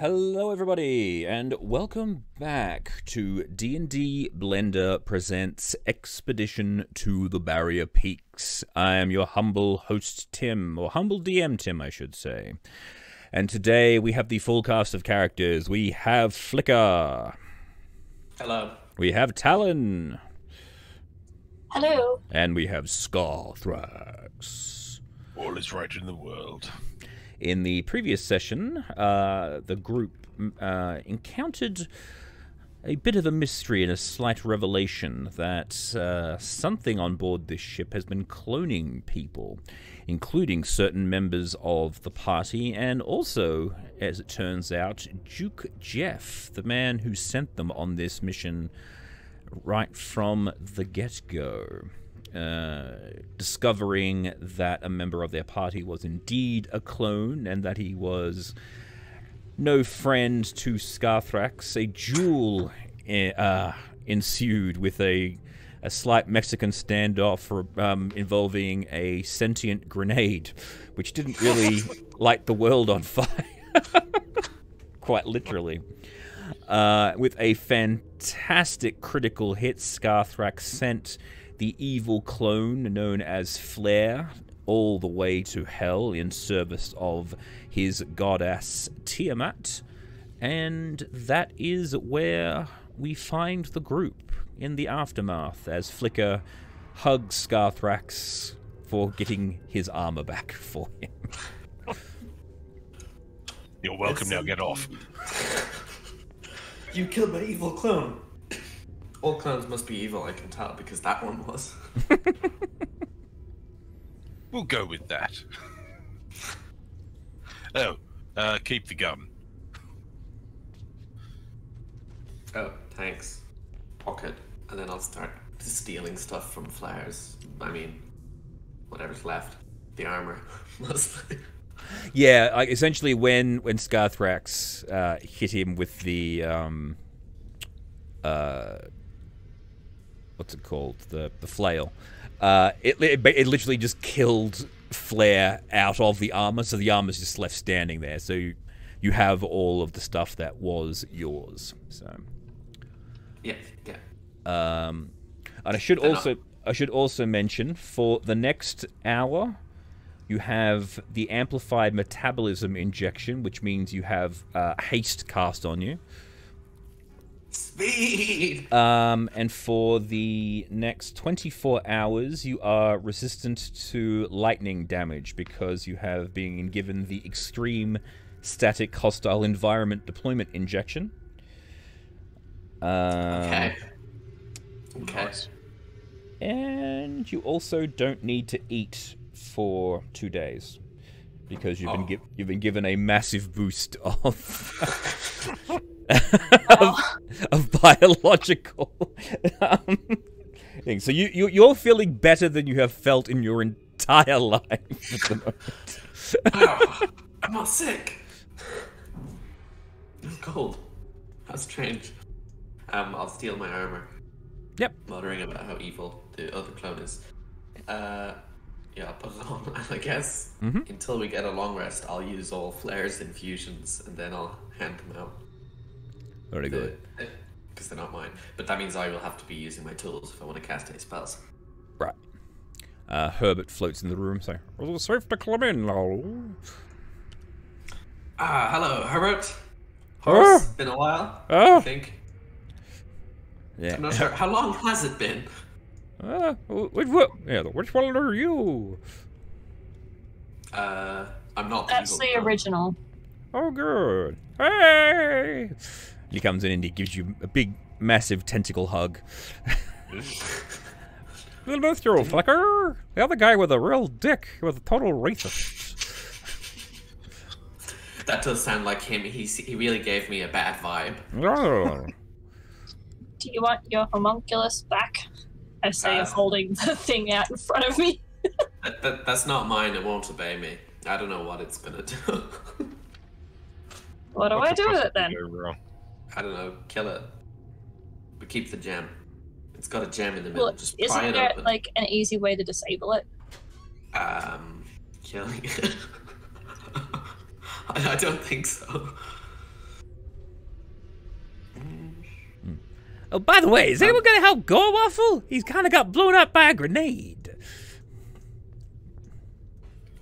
Hello everybody, and welcome back to D&D Blender presents Expedition to the Barrier Peaks. I am your humble host Tim, or humble DM Tim I should say. And today we have the full cast of characters. We have Flicker. Hello. We have Talon. Hello. And we have Scarthrax. All is right in the world. In the previous session, the group encountered a bit of a mystery and a slight revelation that something on board this ship has been cloning people, including certain members of the party, and also, as it turns out, Duke Geoff, the man who sent them on this mission right from the get-go. Discovering that a member of their party was indeed a clone and that he was no friend to Scarthrax, a duel ensued with a slight Mexican standoff involving a sentient grenade, which didn't really light the world on fire. Quite literally. With a fantastic critical hit, Scarthrax sent the evil clone known as Flare all the way to hell in service of his goddess Tiamat, and that is where we find the group in the aftermath as Flicker hugs Scarthrax for getting his armor back for him. You're welcome now, get off. You killed my evil clone. All clones must be evil, I can tell, because that one was. We'll go with that. Oh, keep the gun. Oh, thanks. Pocket. And then I'll start stealing stuff from Flares. I mean, whatever's left. The armor, mostly. Yeah, essentially when Scarthrax hit him with the what's it called? The flail. It literally just killed Flare out of the armor, so the armor's just left standing there. So you have all of the stuff that was yours. So yeah. And I should also mention, for the next hour you have the amplified metabolism injection, which means you have haste cast on you. Speed! And for the next 24 hours, you are resistant to lightning damage because you have been given the extreme static hostile environment deployment injection. Okay. And you also don't need to eat for 2 days because you've been given a massive boost of of biological things. So you're feeling better than you have felt in your entire life at the moment. Oh, I'm not sick. I'm cold. That's strange. I'll steal my armor. Yep. Muttering about how evil the other clone is. Yeah, I'll put it on, and I guess until we get a long rest, I'll use all Flare's infusions, and then I'll hand them out. Very good. Because they're not mine. But that means I will have to be using my tools if I want to cast any spells. Right. Herbert floats in the room, saying, "Was it safe to come in now?" Hello, Herbert. Oh. It's been a while, Oh. I think. Yeah. I'm not sure. How long has it been? Which one are you? I'm not the That's evil the clone. original. Oh, good. Hey! He comes in and he gives you a big, massive tentacle hug. We'll miss you, Flicker. The other guy with a real dick, with a total racist. That does sound like him. He really gave me a bad vibe. Oh. Do you want your homunculus back? I say, holding the thing out in front of me. That's not mine. It won't obey me. I don't know what it's gonna do. What do I do with it then? I don't know. Kill it. But keep the gem. It's got a gem in the Well, middle. Just pry isn't it there open. like an easy way to disable it? Killing it. I don't think so. Oh, by the way, is anyone going to help Gorwaffle? He's kind of got blown up by a grenade.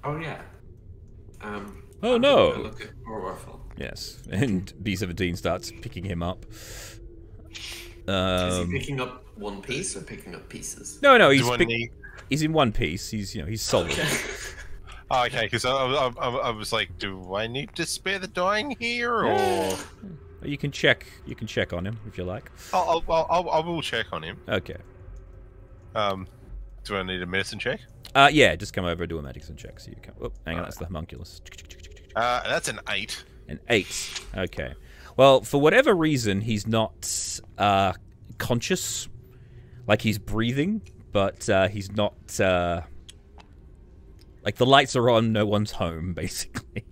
Oh, yeah. Oh, I'm no. gonna look at Gorwaffle. Yes, and B-17 starts picking him up. Is he picking up one piece or picking up pieces? No, he's in one piece. He's solid. Okay. Oh, okay, because I was like, do I need to spare the dying here, or You can check on him if you like. I will check on him. Okay. Do I need a medicine check? Yeah, just come over and do a medicine check. So you can. Oh, hang on, that's the homunculus. That's an 8. An 8. Okay. Well, for whatever reason, he's not conscious. Like he's breathing, but he's not. Like the lights are on, no one's home, basically.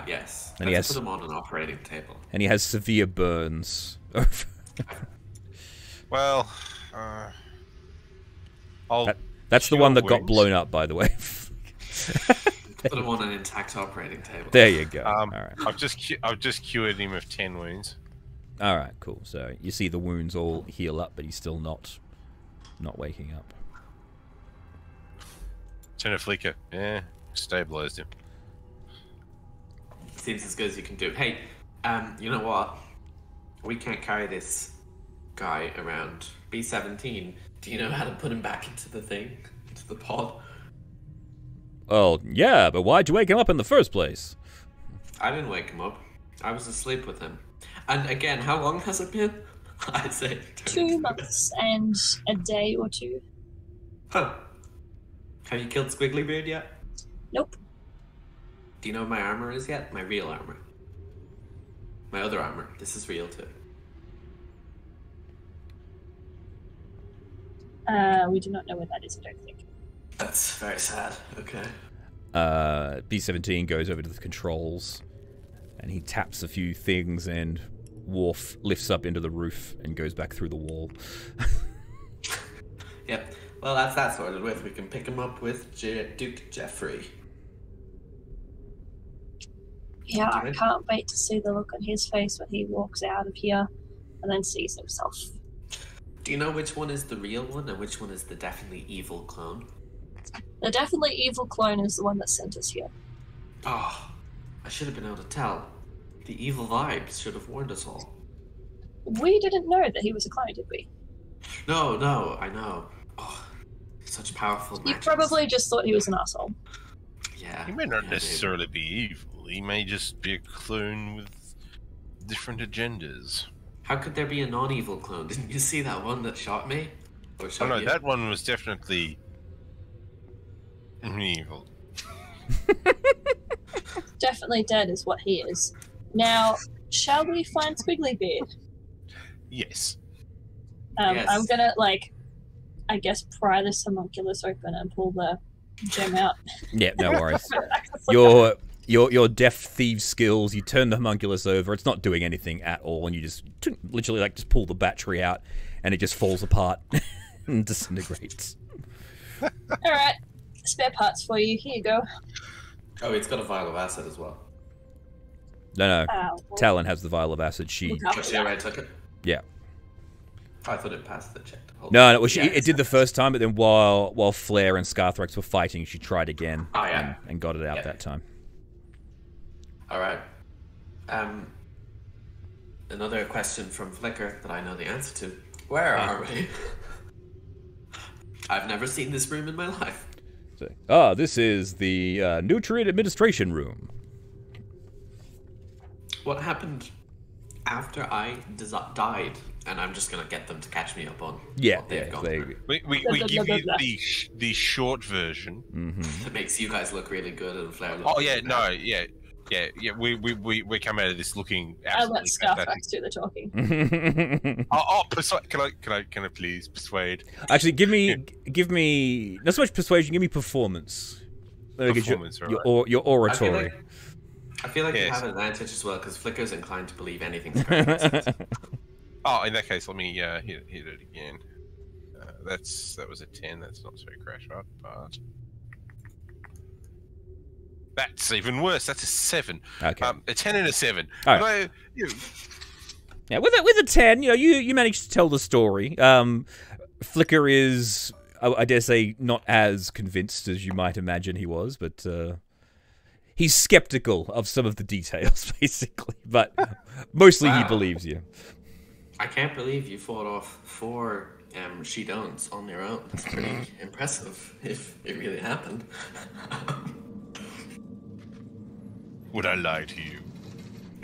Yes. And Let's put him on an operating table. And he has severe burns. Well, That's the one that got blown up, by the way. Put him on an intact operating table. There you go. All right. I've just cured him of 10 wounds. All right, cool. So you see the wounds all heal up, but he's still not waking up. Turn a flicker. Yeah, stabilized him. Seems as good as you can do. Hey, you know what? We can't carry this guy around. B-17. Do you know how to put him back into the thing? Into the pod? Well, yeah, but why'd you wake him up in the first place? I didn't wake him up. I was asleep with him. And again, how long has it been? I'd say 2 months and a day or 2. Huh. Have you killed Squigglybeard yet? Nope. Do you know what my armor is yet? My real armor. My other armor. This is real too. We do not know what that is, I don't think. That's very sad. Okay. B-17 goes over to the controls, and he taps a few things, and Worf lifts up into the roof and goes back through the wall. Yep. Well, that's that sorted with. We can pick him up with Duke Geoffrey. Yeah, I can't wait to see the look on his face when he walks out of here and then sees himself. Do you know which one is the real one and which one is the definitely evil clone? The definitely evil clone is the one that sent us here. Oh, I should have been able to tell. The evil vibes should have warned us all. We didn't know that he was a clone, did we? No, I know. Oh, such powerful You magics. probably just thought he was an asshole. Yeah. He may not necessarily be evil. He may just be a clone with different agendas. How could there be a non-evil clone? Didn't you see that one that shot me? Or Oh shot no, you? that one was definitely evil. Definitely dead is what he is. Now, shall we find Squigglybeard? Yes. Yes. I'm gonna, I guess, pry this homunculus open and pull the gem out. Yeah, no worries. Your Your deaf thief skills, you turn the homunculus over, it's not doing anything at all, and you just literally just pull the battery out, and it just falls apart and disintegrates. Alright, spare parts for you. Here you go. Oh, it's got a vial of acid as well. No. Well, Talon has the vial of acid. She... look after Oh, she that. already took it? Yeah. I thought it passed the check. No, it did the first time, but then while Flare and Scarthrax were fighting, she tried again and got it out that time. Alright. Another question from Flicker that I know the answer to. Where are we? I've never seen this room in my life. This is the Nutrient Administration Room. What happened after I died? And I'm just gonna get them to catch me up on what they've gone through. We give you the short version. Mm-hmm. It makes you guys look really good and Flair look Oh yeah, really no, bad. yeah. We come out of this looking I'll let absolutely Scarfax fantastic. do the talking. Persuade. Can I please persuade? Actually, give me not so much persuasion. Give me performance. Performance, your oratory. I feel like you Yes. have an advantage as well because Flicker's inclined to believe anything's going on. Oh, in that case, let me hit it again. That was a 10. That's not so crash hard, but That's even worse. That's a 7. Okay. A 10 and a 7. All But right. Yeah, with a 10, you managed to tell the story. Flicker is, I dare say, not as convinced as you might imagine he was, but he's skeptical of some of the details, basically. But mostly he believes you. I can't believe you fought off 4 she-don'ts on your own. That's pretty impressive, if it really happened. Would I lie to you?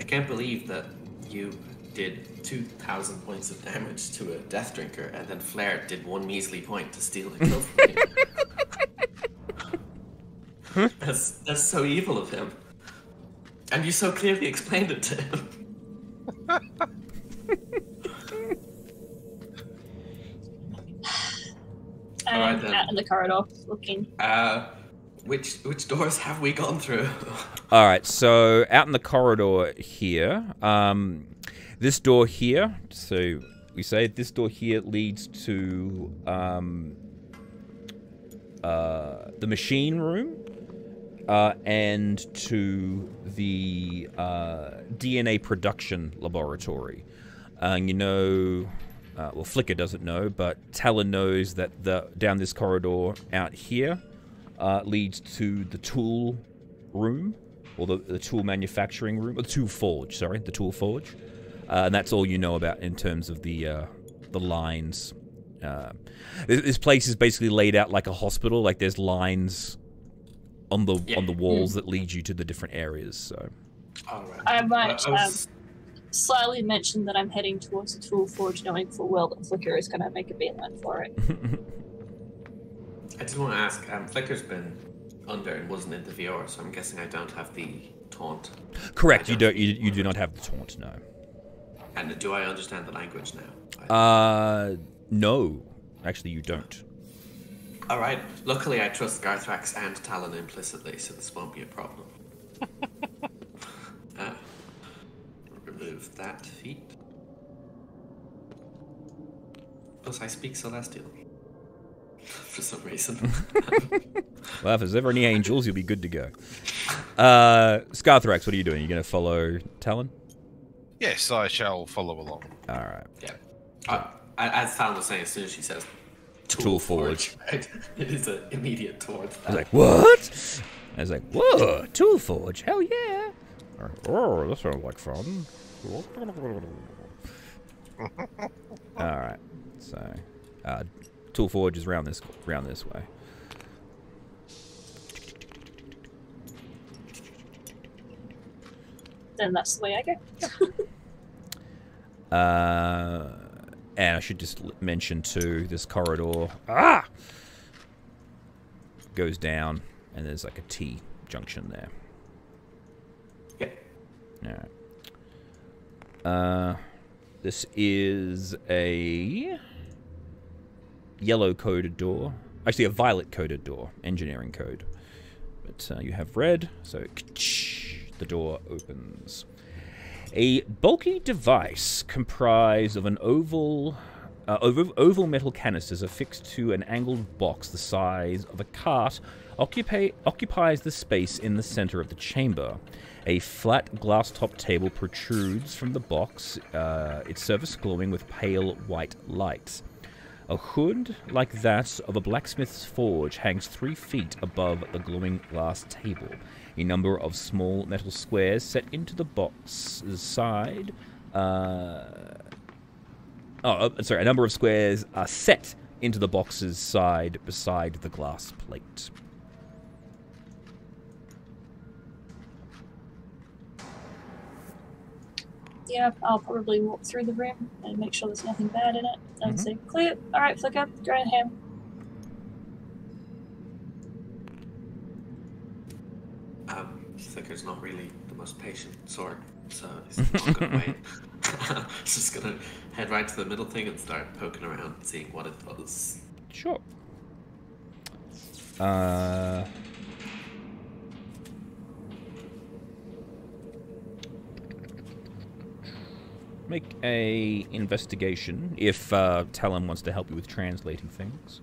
I can't believe that you did 2,000 points of damage to a Death Drinker, and then Flair did 1 measly point to steal the kill from you. That's so evil of him. And you so clearly explained it to him. I'm Alright, then. out in the corridor looking. Which doors have we gone through? All right, so out in the corridor here, this door here, so we say this door here leads to the machine room and to the DNA production laboratory. Well, Flicker doesn't know, but Talon knows that down this corridor out here leads to the tool room, or the tool manufacturing room, or the tool forge, sorry, the tool forge. And that's all you know about in terms of the lines. This place is basically laid out like a hospital, like there's lines on the walls that lead you to the different areas, so. All right. I might slyly mention that I'm heading towards the tool forge, knowing full well that Flicker is going to make a beeline for it. I just want to ask, Flicker's been under and wasn't in the VR, so I'm guessing I don't have the taunt. Correct, you do not have the taunt, no. And do I understand the language now? No. Actually, you don't. Alright, luckily I trust Garthrax and Talon implicitly, so this won't be a problem. Remove that feat. Plus I speak Celestial. For some reason. Well, if there's ever any angels, you'll be good to go. Scarthrax, what are you doing? You going to follow Talon? Yes, I shall follow along. All right. Yeah. As Talon was saying, as soon as she says Tool forge. Right? It is an immediate towards that. I was like, what? I was like, whoa, tool forge, hell yeah. Oh, that sounds like fun. All right, so tool forge is round this way. Then that's the way I go. And I should just mention too, this corridor goes down, and there's like a T junction there. Yeah. All right. This is a yellow coded door. Actually, a violet coded door, engineering code. But you have red, so the door opens. A bulky device comprised of an oval metal canisters affixed to an angled box the size of a cart occupies the space in the center of the chamber. A flat glass-top table protrudes from the box, its surface glowing with pale white light. A hood, like that of a blacksmith's forge, hangs 3 feet above the glowing glass table. A number of small metal squares set into the box's side. A number of squares are set into the box's side beside the glass plate. Yeah, I'll probably walk through the room and make sure there's nothing bad in it. And say, clear. All right, Flicker, go ahead. Flicker's not really the most patient sort, so he's not going to wait. He's just going to head right to the middle thing and start poking around, seeing what it does. Sure. Make a investigation if Talon wants to help you with translating things.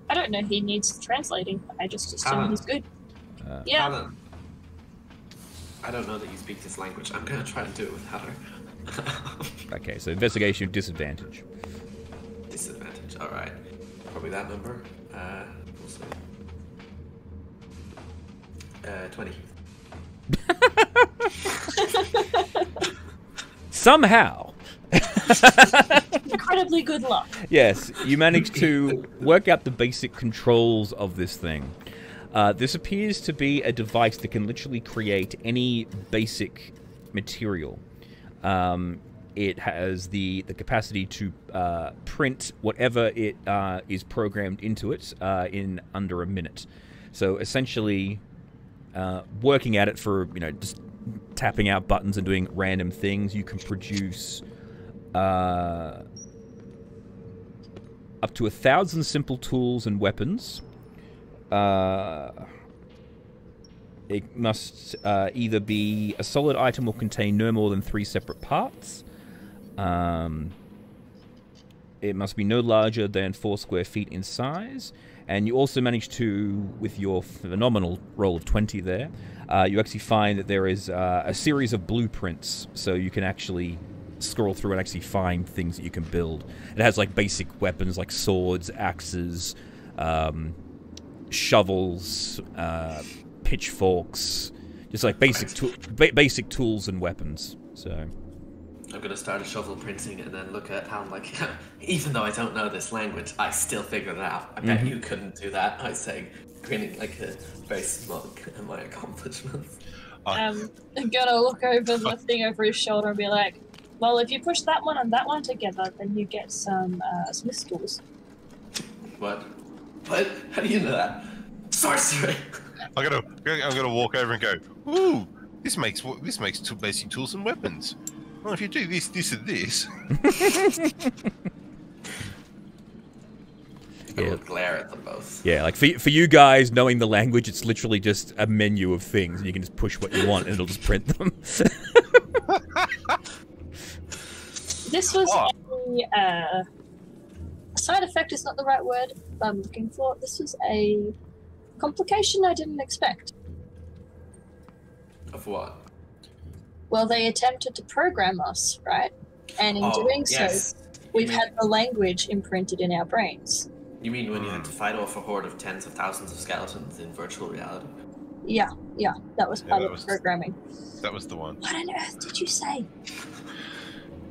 I don't know he needs translating. I just assume he's good. Yeah. Alan, I don't know that you speak this language. I'm gonna try and do it without her. Okay, so investigation disadvantage. Disadvantage. All right. Probably that number. We'll see. 20. Somehow. Incredibly good luck. Yes, you managed to work out the basic controls of this thing. This appears to be a device that can literally create any basic material. It has the capacity to print whatever it is programmed into it in under a minute. So essentially, working at it for, just tapping out buttons and doing random things, you can produce up to 1,000 simple tools and weapons. It must either be a solid item or contain no more than 3 separate parts. It must be no larger than 4 square feet in size. And you also manage to, with your phenomenal roll of 20 there, you actually find that there is a series of blueprints, so you can actually scroll through and actually find things that you can build. It has like basic weapons like swords, axes, shovels, pitchforks, just like basic tools and weapons. So I'm gonna start a shovel printing and then look at how, even though I don't know this language, I still figured it out. I bet you couldn't do that. I say, grinning like a very smug at my accomplishments. I'm gonna look over the thing over his shoulder and be like, well, if you push that one and that one together, then you get some smith tools. What? What? How do you know that? Sorcery! I'm gonna walk over and go, ooh, this makes two basic tools and weapons. Well, if you do this, this, and this. I will glare at them both. yeah, like for you guys knowing the language, it's literally just a menu of things, and you can just push what you want, and it'll just print them. This was a side effect is not the right word I'm looking for. This was a complication I didn't expect. Of what? Well, they attempted to program us, right? And in doing yes. so, we've had the language imprinted in our brains. You mean when you had to fight off a horde of tens of thousands of skeletons in virtual reality? Yeah, that was part of the programming. That was the one. What on earth did you say?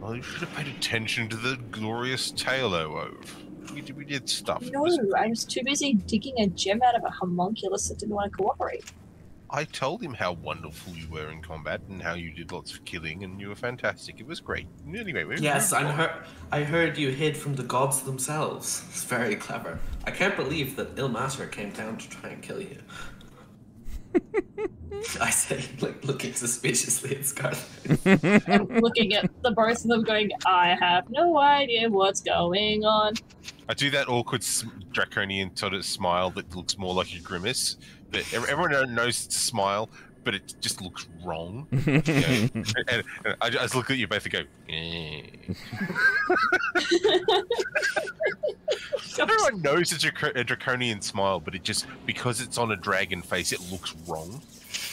Well, you should have paid attention to the glorious tale I wove. We did stuff. No, I was too busy digging a gem out of a homunculus that didn't want to cooperate. I told him how wonderful you were in combat and how you did lots of killing and you were fantastic. It was great. Anyway, Yes, I heard you hid from the gods themselves. It's very clever. I can't believe that Ilmater came down to try and kill you. I say, looking suspiciously at Scarlet. I'm looking at the both of them going, I have no idea what's going on. I do that awkward draconian sort of smile that looks more like a grimace. But everyone knows it's a smile, but it just looks wrong. And I just look at you both and go, eh. Everyone knows it's a draconian smile, but it just, because it's on a dragon face, it looks wrong.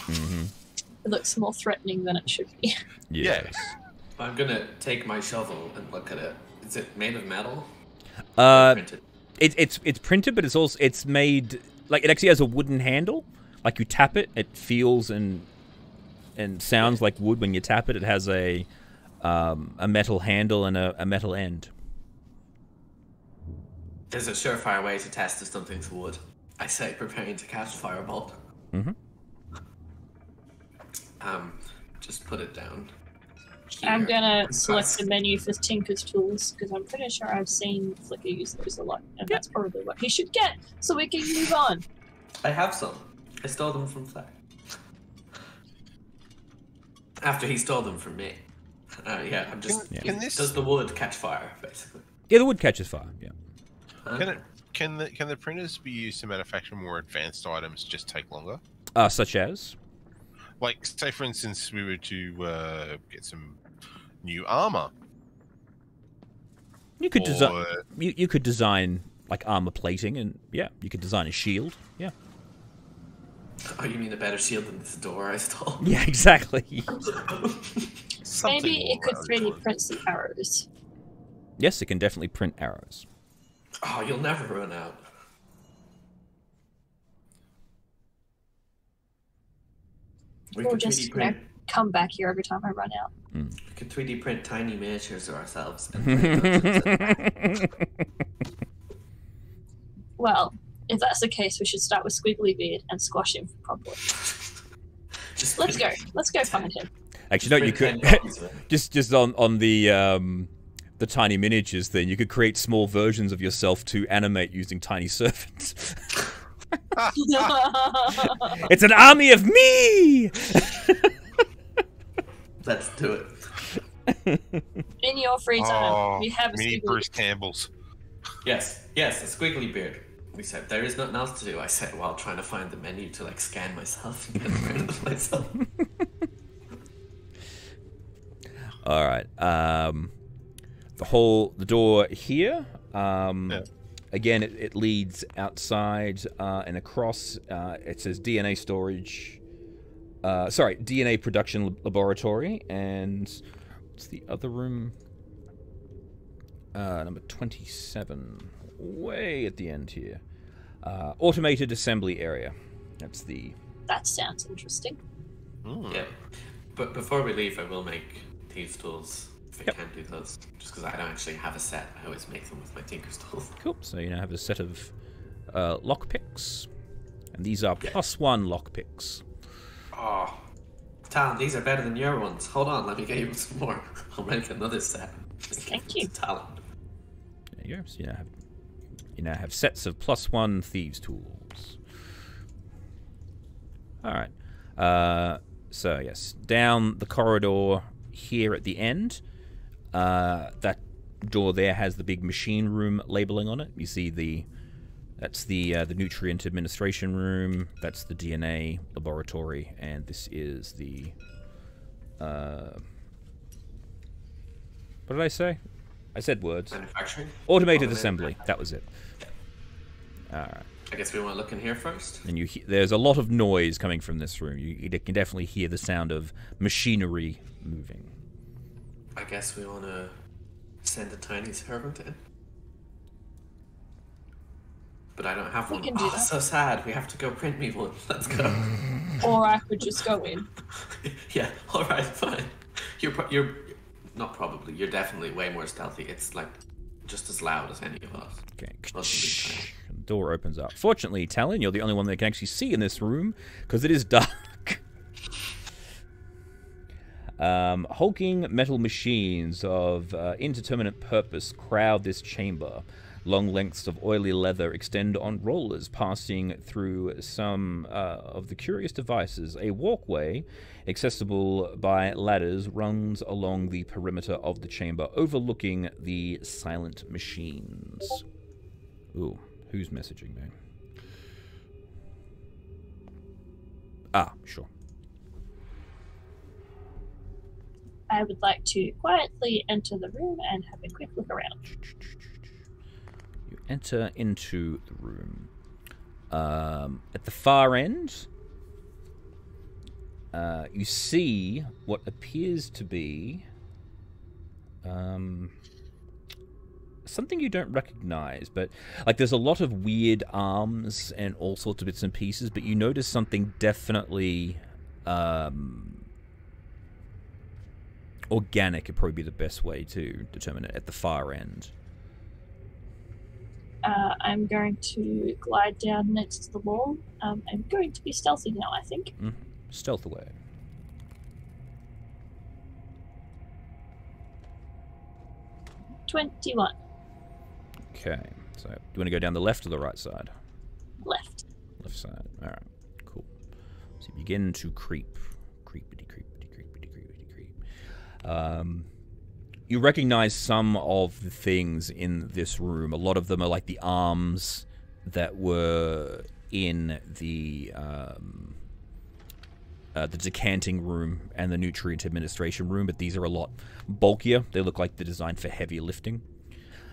It looks more threatening than it should be. Yes. I'm gonna take my shovel and look at it. Is it made of metal? Printed? It's printed, but it's made, like, it actually has a wooden handle. Like, you tap it, it feels and sounds like wood when you tap it. It has a metal handle and a metal end. There's a surefire way to test if something's wood. I say, preparing to cast Firebolt. Just put it down. Here. I'm gonna select the menu for Tinker's Tools, because I'm pretty sure I've seen Flicker use those a lot, and that's probably what he should get, so we can move on. I have some. I stole them from Flair. After he stole them from me. I'm just... Does the wood catch fire, basically? Yeah, the wood catches fire, yeah. Can the printers be used to manufacture more advanced items just take longer? Such as? Like, say for instance, we were to get some new armor. You could design. You could design like armor plating, and yeah, you could design a shield. Yeah. Oh, you mean a better shield than this door I stole? Yeah, exactly. Maybe it could 3D print some arrows. Yes, it can definitely print arrows. Oh, you'll never run out. We Or could just 3D print. come back here every time I run out. We could 3D print tiny miniatures of ourselves. Well, if that's the case, we should start with Squiggly Beard and squash him properly. Let's go. Let's go find him. Actually, no, you could just on the tiny miniatures thing. You could create small versions of yourself to animate using tiny servants. It's an army of me. Let's do it. In your free time, we have a mini Squiggly Bruce Beard. Campbell's. Yes, a squiggly beard. We said there is nothing else to do. I said while trying to find the menu to like scan myself and get rid of myself. All right. The door here. Again, it leads outside and across. It says DNA storage. Sorry, DNA production laboratory. And what's the other room? Number 27. Way at the end here. Automated assembly area. That's the... That sounds interesting. Yeah. But before we leave, I will make thieves' tools if I can do those. Just because I don't actually have a set. I always make them with my tinker's tools. Cool. So you now have a set of lockpicks. And these are +1 lockpicks. Oh. Talon, these are better than your ones. Hold on, let me get you some more. I'll make another set. Thank you. Talon. There you go. So you now have sets of +1 thieves' tools. Alright. So, yes. Down the corridor here at the end. That door there has the big machine room labeling on it. You see that's the nutrient administration room. That's the DNA laboratory. And this is the... what did I say? I said words. Manufacturing? Automated assembly. That was it. Alright. I guess we want to look in here first. And there's a lot of noise coming from this room. You can definitely hear the sound of machinery moving. I guess we want to send a tiny servant in. But I don't have one. We can do that. So sad. We have to go print me one. Let's go. Or I could just go in. Yeah. All right. Fine. You're not probably. You're definitely way more stealthy. It's like just as loud as any of us. Okay. The The door opens up. Fortunately, Talon, you're the only one that can actually see in this room because it is dark. Hulking metal machines of indeterminate purpose crowd this chamber. Long lengths of oily leather extend on rollers, passing through some of the curious devices. A walkway, accessible by ladders, runs along the perimeter of the chamber, overlooking the silent machines. Ooh, who's messaging me? Ah, sure. I would like to quietly enter the room and have a quick look around. You enter into the room. At the far end, you see what appears to be something you don't recognize, but like there's a lot of weird arms and all sorts of bits and pieces, but you notice something definitely organic would probably be the best way to determine it at the far end. I'm going to glide down next to the wall. I'm going to be stealthy now, I think. Stealth away. $21. Okay, so do you want to go down the left or the right side? Left. Left side. All right, cool. So you begin to creep. Creepity, creepity, creepity, creepity, creep. You recognize some of the things in this room. A lot of them are like the arms that were in the decanting room and the nutrient administration room, but these are a lot bulkier. They look like they're designed for heavy lifting.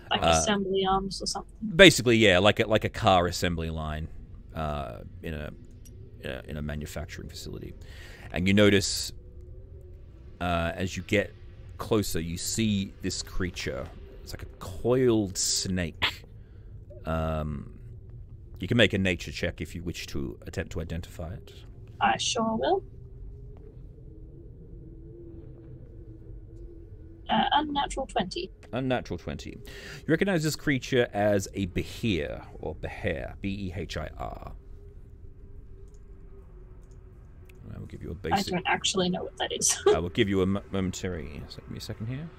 Like assembly arms or something. Basically, yeah, like a car assembly line in in a manufacturing facility. And you notice as you get closer, you see this creature. It's like a coiled snake. You can make a nature check if you wish to attempt to identify it. I sure will. Unnatural 20. Unnatural 20. You recognize this creature as a behir, or behir, B-E-H-I-R. I will give you a basic... I don't actually know what that is. I will give you a momentary... So give me a second here.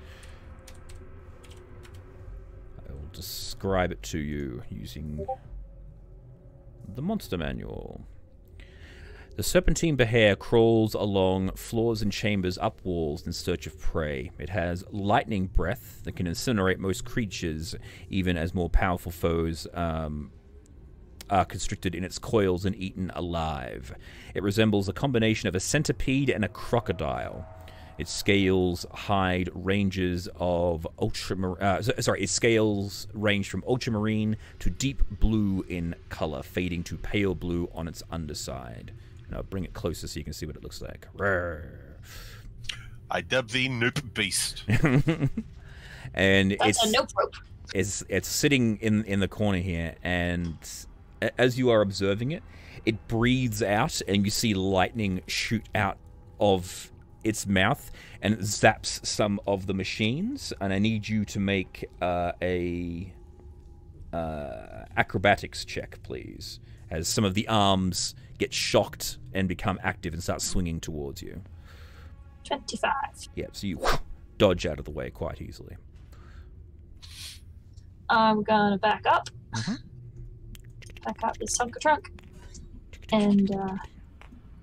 I will describe it to you using the monster manual. The serpentine behir crawls along floors and chambers up walls in search of prey. It has lightning breath that can incinerate most creatures, even as more powerful foes are constricted in its coils and eaten alive. It resembles a combination of a centipede and a crocodile. Its scales hide ranges of its scales range from ultramarine to deep blue in color, fading to pale blue on its underside. And I'll bring it closer so you can see what it looks like. Rawr. I dub thee Nope Beast. And That's a nope rope. It's sitting in the corner here, and as you are observing it, it breathes out, and you see lightning shoot out of its mouth, and it zaps some of the machines. And I need you to make a acrobatics check, please, as some of the arms get shocked and become active and start swinging towards you. 25. Yeah, so you dodge out of the way quite easily. I'm gonna back up. Back up this Tonka trunk. And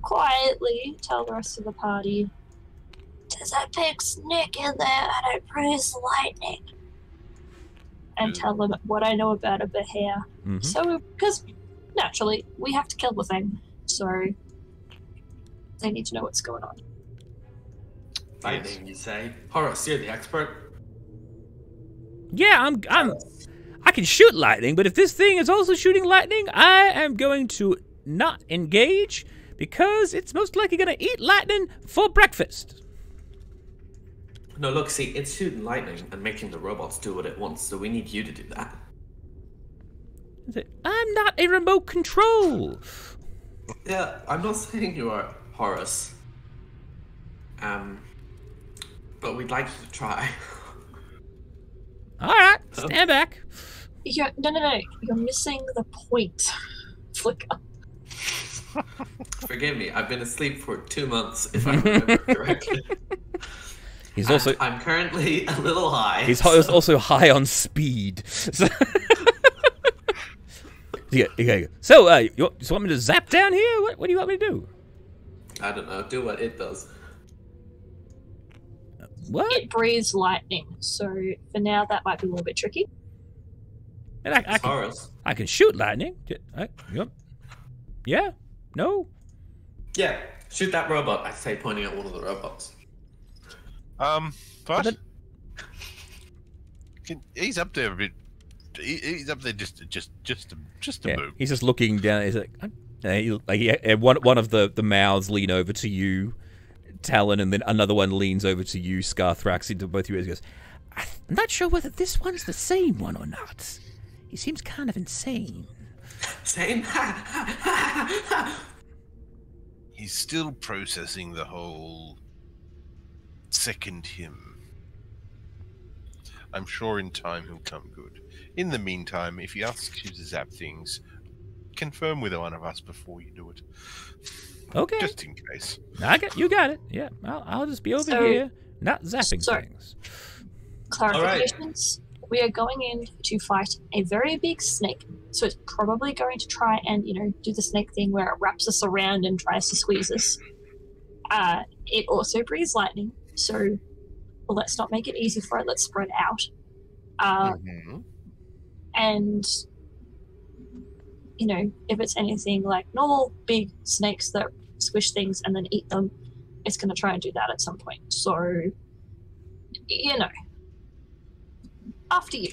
quietly tell the rest of the party, there's a big snake in there and it breathes lightning. And tell them what I know about a behir. So, because naturally, we have to kill the thing. So, they need to know what's going on. Lightning, you say? Horace, you're the expert. Yeah, I can shoot lightning, but if this thing is also shooting lightning, I am going to not engage because it's most likely going to eat lightning for breakfast. No, look, see, it's shooting lightning and making the robots do what it wants, so we need you to do that. I'm not a remote control. Yeah, I'm not saying you are, Horace. But we'd like you to try. All right, stand back. No. You're missing the point. Flicker. Forgive me, I've been asleep for 2 months, if I remember correctly. I'm currently a little high. He's also high on speed. So, you want me to zap down here? What do you want me to do? I don't know. Do what it does. What? It breathes lightning, so for now that might be a little bit tricky. And I can shoot lightning. Yeah? No? Yeah, shoot that robot, I say, pointing at one of the robots. But he's up there a bit. He's up there just to move. He's just looking down. He's like, one of the mouths lean over to you, Talon, and then another one leans over to you, Scarthrax, into both your ears. He goes, I'm not sure whether this one's the same one or not. He seems kind of insane. Same? He's still processing the whole second him. I'm sure in time he'll come good. In the meantime, if he asks you to zap things, confirm with one of us before you do it. Okay. Just in case. You got it. Yeah, I'll just be over here, not zapping things. Clarifications. We are going in to fight a very big snake, so it's probably going to try and, do the snake thing where it wraps us around and tries to squeeze us. It also breathes lightning, so let's not make it easy for it. Let's spread out. And, if it's anything like normal big snakes that squish things and then eat them, it's going to try and do that at some point. So, after you.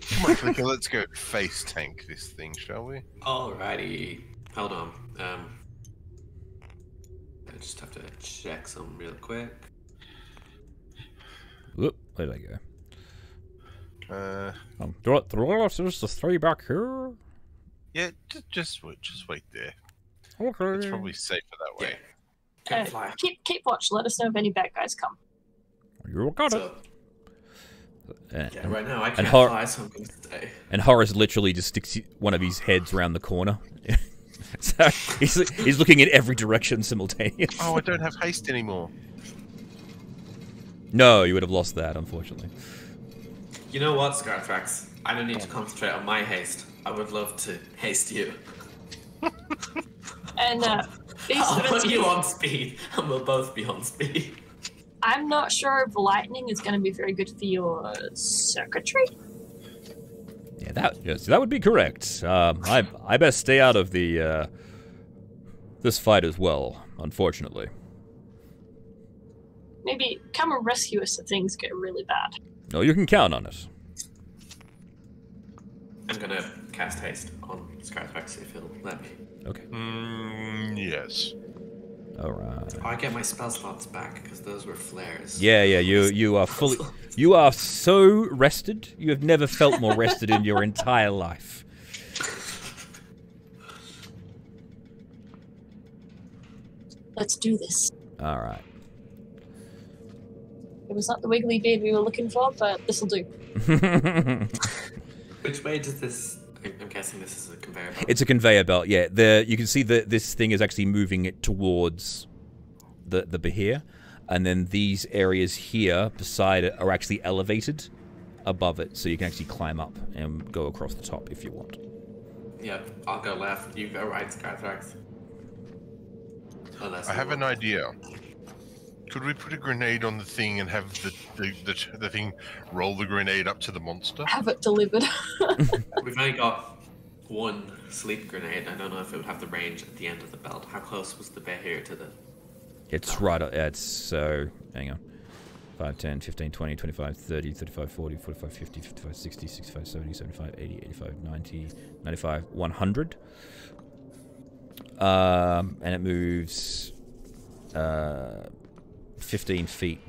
Come on, Flicker, let's go face tank this thing, shall we? Alrighty. Hold on. I just have to check some real quick. Whoop, where did I go? There's the 3 back here. Yeah, just wait there. Okay. It's probably safer that way. Can't fly. Keep watch. Let us know if any bad guys come. You got it. So, yeah, right now I and can't fly, so I'm going to stay. And Horace literally just sticks one of his heads around the corner. So he's looking in every direction simultaneously. Oh, I don't have haste anymore. No, you would have lost that, unfortunately. You know what, Scarthrax? I don't need to concentrate on my haste. I would love to haste you. And I'll put you on speed, and we'll both be on speed. I'm not sure if lightning is going to be very good for your circuitry. Yeah, that would be correct. I best stay out of the this fight as well, unfortunately. Maybe come and rescue us if things get really bad. No, you can count on it. I'm gonna cast haste on Scarthrax if he'll let me. Okay. Yes. All right. I get my spell slots back because those were flares. Yeah. You are fully. You are so rested. You have never felt more rested in your entire life. Let's do this. All right. It was not the wiggly beard we were looking for, but this'll do. Which way does this... I'm guessing this is a conveyor belt. It's a conveyor belt, yeah. You can see that this thing is actually moving it towards the Behir, and then these areas here beside it are actually elevated above it, so you can actually climb up and go across the top if you want. Yep, I'll go left, you go right, Scarthrax. I have an idea. Could we put a grenade on the thing and have the thing roll the grenade up to the monster? Have it delivered. We've only got one sleep grenade. I don't know if it would have the range at the end of the belt. How close was the Behir to the... It's right, it's so, hang on. 5, 10, 15, 20, 25, 30, 35, 40, 45, 50, 55, 60, 65, 70, 75, 80, 85, 90, 95, 100. And it moves 15 feet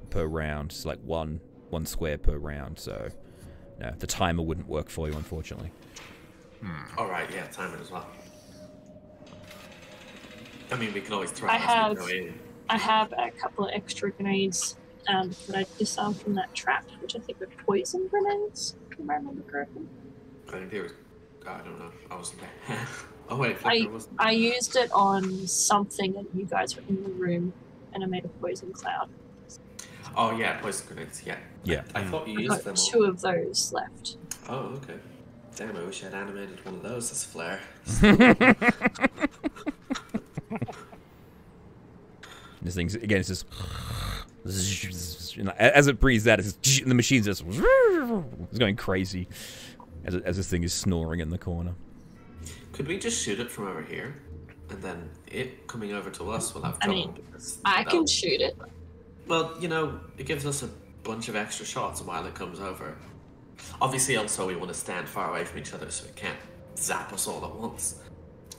per round. It's like one square per round, so no, the timer wouldn't work for you, unfortunately. Alright, yeah, timer as well. I mean, we can always throw I it have- as we go in. I have a couple of extra grenades that I disarmed from that trap, which I think were poison grenades, if I remember correctly. I think there was... I don't know. I wasn't there. Oh wait, there wasn't. I used it on something and you guys were in the room and I made a poison cloud. Oh yeah, poison grenades, yeah. Yeah. I thought you I've used them got all. 2 of those left. Oh, okay. Damn, I wish I'd animated one of those as flare. This thing's, again, it's just... You know, as it breathes out, it's just, and the machine's just... It's going crazy as this thing is snoring in the corner. Could we just shoot it from over here? And then it coming over to us will have I trouble. mean, because I that'll- can shoot it. Well, you know, it gives us a bunch of extra shots while it comes over. Obviously, also, we want to stand far away from each other so it can't zap us all at once.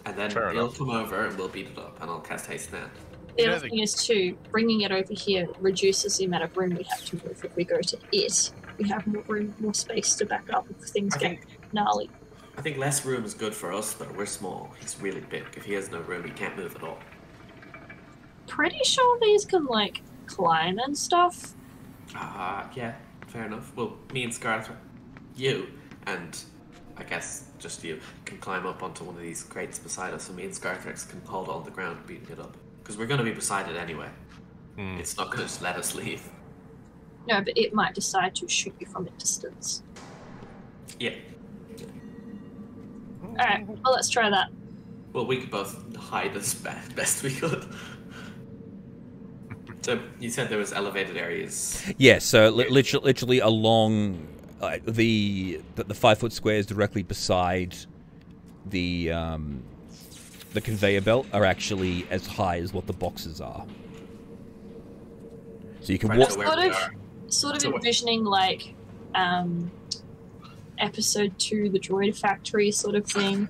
And then Fair it'll enough. come over and we'll beat it up, and I'll cast haste then. The Yeah, other they- thing is too, bringing it over here reduces the amount of room we have to move. If we go to it, we have more room, more space to back up if things I get think, gnarly. I think less room is good for us, but we're small. He's really big. If he has no room, he can't move at all. Pretty sure these can like climb and stuff. Yeah, fair enough. Well, me and Scarth, you, and I guess just you, can climb up onto one of these crates beside us, and me and Scarthrex can hold it on the ground beating it up. Because we're going to be beside it anyway. It's not going to just let us leave. No, but it might decide to shoot you from a distance. Yeah. Alright, well let's try that. Well, we could both hide as best we could. So, you said there was elevated areas. Yeah, so literally along the 5-foot squares directly beside the conveyor belt are actually as high as what the boxes are. So you can Right, walk. so where we are. Sort of So what- envisioning like episode 2, the droid factory sort of thing.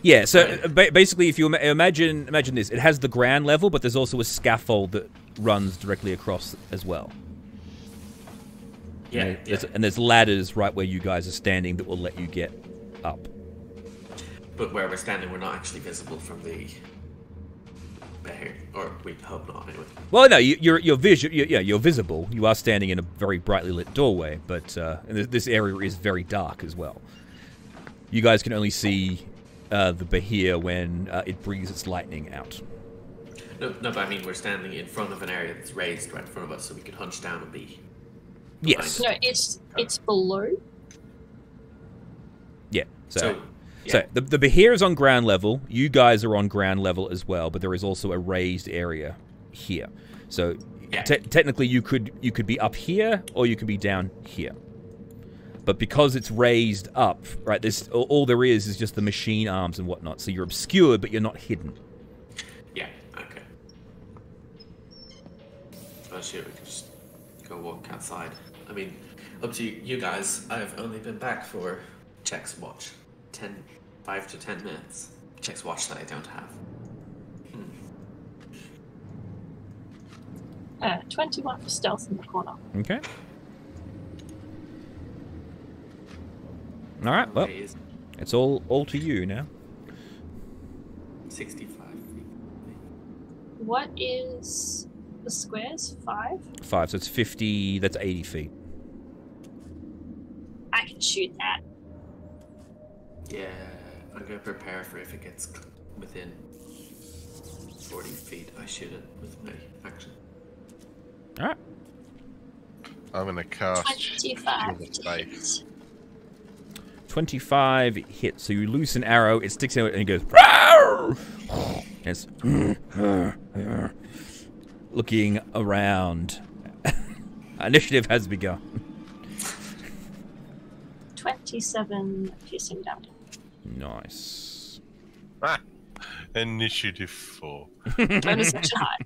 Yeah, so basically, if you imagine this, it has the ground level, but there's also a scaffold that runs directly across as well. Yeah, and there's ladders right where you guys are standing that will let you get up. But where we're standing, we're not actually visible from the bear, or we hope not, anyway. Well, no, you're visible. You are standing in a very brightly lit doorway, but this area is very dark as well. You guys can only see the Bahir when it breathes its lightning out. No, but I mean we're standing in front of an area that's raised right in front of us, so we could hunch down and be. Yes. No, it's below. Yeah. So the Bahir is on ground level. You guys are on ground level as well, but there is also a raised area here. So technically, you could be up here or you could be down here. But because it's raised up, right? This all there is just the machine arms and whatnot. So you're obscured, but you're not hidden. Yeah. Okay. Oh shit! We can just go walk outside. I mean, up to you guys. I've only been back for checks watch. 5 to 10 minutes. Checks watch that I don't have. 21 for stealth in the corner. Okay. All right. Well, it's all to you now. 65 feet. What is the squares? 5? 5. So it's 50. That's 80 feet. I can shoot that. Yeah, I'm gonna prepare for if it gets within 40 feet. I shoot it with my action. All right. I'm gonna cast 25 Space. 25 hits. So you loose an arrow, it sticks out, and it goes. Rawr! And it's looking around. Initiative has begun. 27 piercing damage. Nice. Initiative 4. Bonus action high.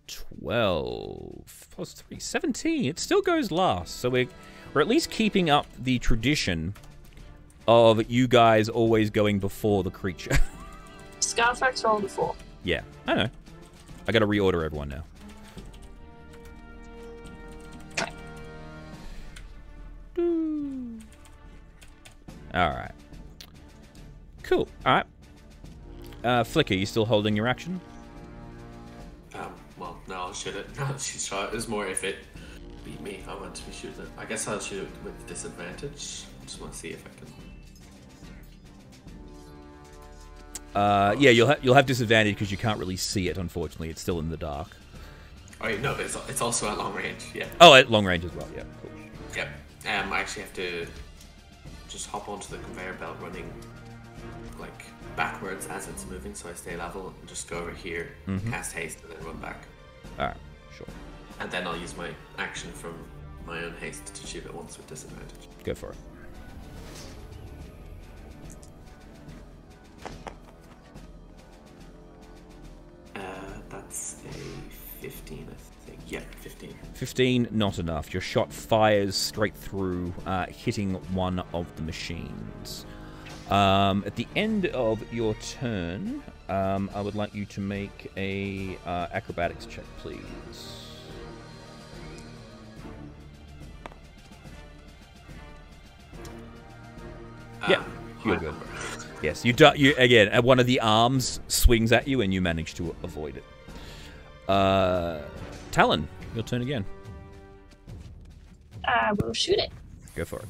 12 plus 3, 17. It still goes last. So we're at least keeping up the tradition of you guys always going before the creature. Scarfax rolled a 4. Yeah, I know. I gotta reorder everyone now. Alright. Cool. Alright. Flicker, you still holding your action? Well, no, I'll shoot it. No, she's shot. It was more if it beat me, I want to be shooting it. I guess I'll shoot it with disadvantage. Just want to see if I can. Yeah, you'll have disadvantage because you can't really see it. Unfortunately, it's still in the dark. Oh, yeah, no, but it's also at long range. Yeah. Oh, at long range as well. Yeah, cool. Yep. I actually have to just hop onto the conveyor belt, running like backwards as it's moving, so I stay level, and just go over here, cast haste, and then run back. All right, sure. And then I'll use my action from my own haste to shoot it once with disadvantage. Go for it. That's a 15, I think. Yeah, 15. 15, not enough. Your shot fires straight through, hitting one of the machines. At the end of your turn, I would like you to make a acrobatics check, please. Yeah, you're good. Yes, you again. One of the arms swings at you, and you manage to avoid it. Talon, your turn again. I will shoot it. Go for it.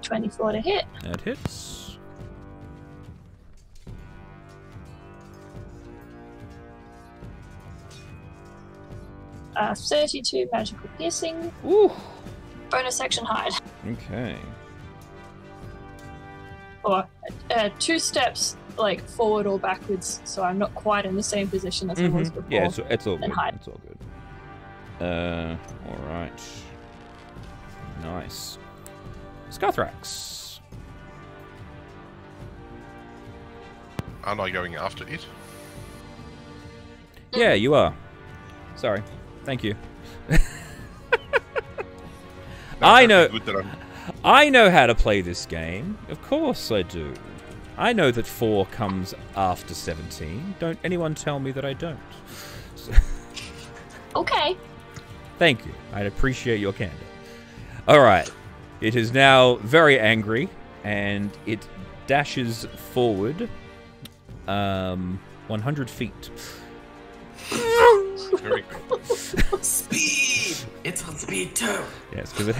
.24 to hit. That hits. Uh, 32 magical piercing. Ooh. Bonus action hide. Okay. Or 2 steps like forward or backwards, so I'm not quite in the same position as I was before. Yeah, it's all good. Hide. It's all good. All right. Nice. Scarthrax. Aren't I going after it? Yeah, you are. Sorry. Thank you. I know how to play this game. Of course I do. I know that 4 comes after 17. Don't anyone tell me that I don't. So, Okay. thank you. I'd appreciate your candor. All right. It is now very angry, and it dashes forward 100 feet. Very good. Speed! It's on speed too. Yes, because it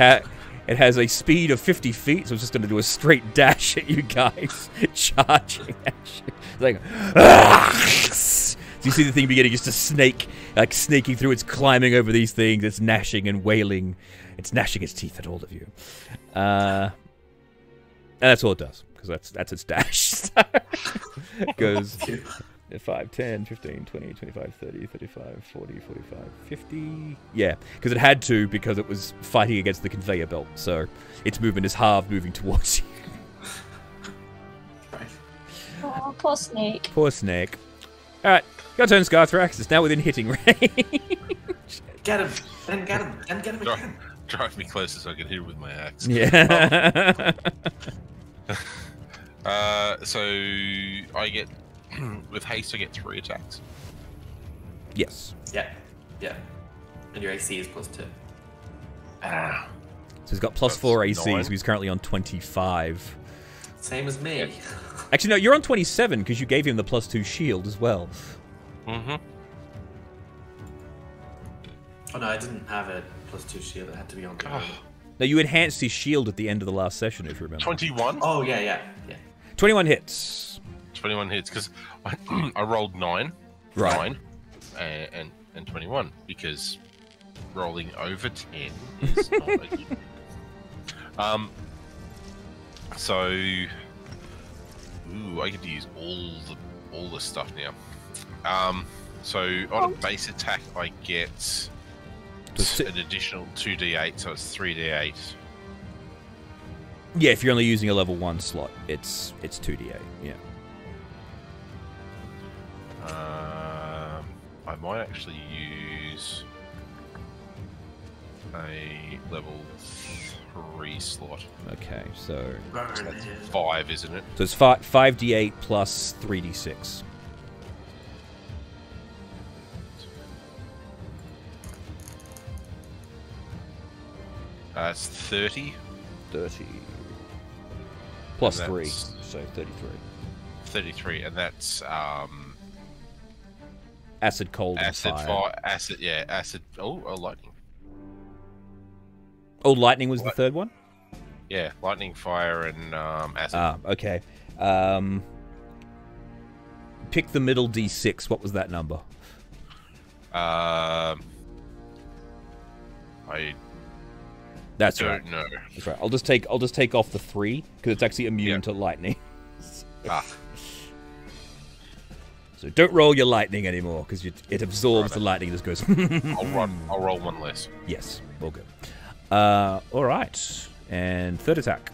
has a speed of 50 feet, so it's just going to do a straight dash at you guys, charging at you. It's like, so you see the thing beginning just to snake, like snaking through. It's climbing over these things. It's gnashing and wailing. It's gnashing its teeth at all of you. And that's all it does, because that's its dash. It goes 5, 10, 15, 20, 25, 30, 35, 40, 45, 50. Yeah, because it had to, because it was fighting against the conveyor belt. So its movement is halved, moving towards you. Right. Oh, poor snake. Poor snake. All right, your turn, Scarthrax. It's now within hitting range. Get him! Then get him! Then get him again! Drive me closer so I can hit him with my axe. Yeah. So I get with haste. I get 3 attacks. Yes. Yeah. Yeah. And your AC is +2. Ah. So he's got +4 AC, That's 9. so he's currently on 25. Same as me. Actually, no, you're on 27 because you gave him the +2 shield as well. Mm-hmm. Oh no, I didn't have a +2 shield. It had to be on the Oh. No, you enhanced his shield at the end of the last session, if you remember. 21. Oh yeah, yeah, yeah. 21 hits. 21 hits because I rolled 9, Right. 9, and 21 because rolling over 10 is not a good. So, I get to use all the stuff now. So on a base attack, I get an additional 2d8, so it's 3d8. Yeah, if you're only using a level 1 slot, it's 2d8. Yeah. I might actually use a level 3 slot. Okay, so So that's 5, isn't it? it's 5d8 plus 3d6. That's 30. 30. Plus And 3, that's- so 33. 33, and that's Acid, cold, acid, and fire. acid, yeah, acid. Oh, lightning. Oh, lightning was the third one? Yeah, lightning, fire, and acid. Ah, okay. Pick the middle d6. What was that number? I That's right. don't know. That's right. I'll just take off the 3 because it's actually immune to lightning. Ah, So don't roll your lightning anymore because it absorbs the lightning and just goes. I'll roll 1 less. Yes, all good. All right, and third attack.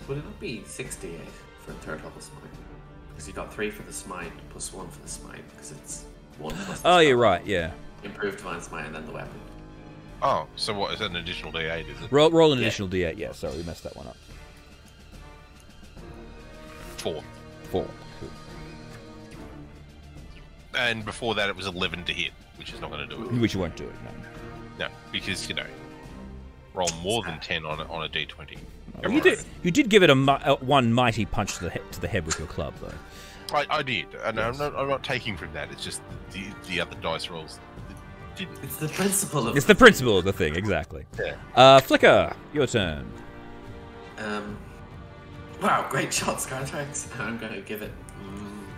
Would it not be 68 for a third level smite? Because you got 3 for the smite plus 1 for the smite because it's 1 plus. The Oh, you're spell. right. Yeah. Improved divine smite and then the weapon. Oh, so what is that? An additional d8? Is it Roll an Yeah. additional d8. Yeah, sorry, we messed that one up. 4? 4. Cool. And before that, it was 11 to hit, which is not going to do it. Which you won't do it. No. No, because roll more than 10 on a d20. Well, you did give it one mighty punch to the head with your club, though. I did, and Yes. I'm not taking from that. It's just the other dice rolls didn't. It's the principle of. It's the principle of the thing, exactly. Yeah. Flicker, your turn. Wow, great shot, Scartrax. I'm going to give it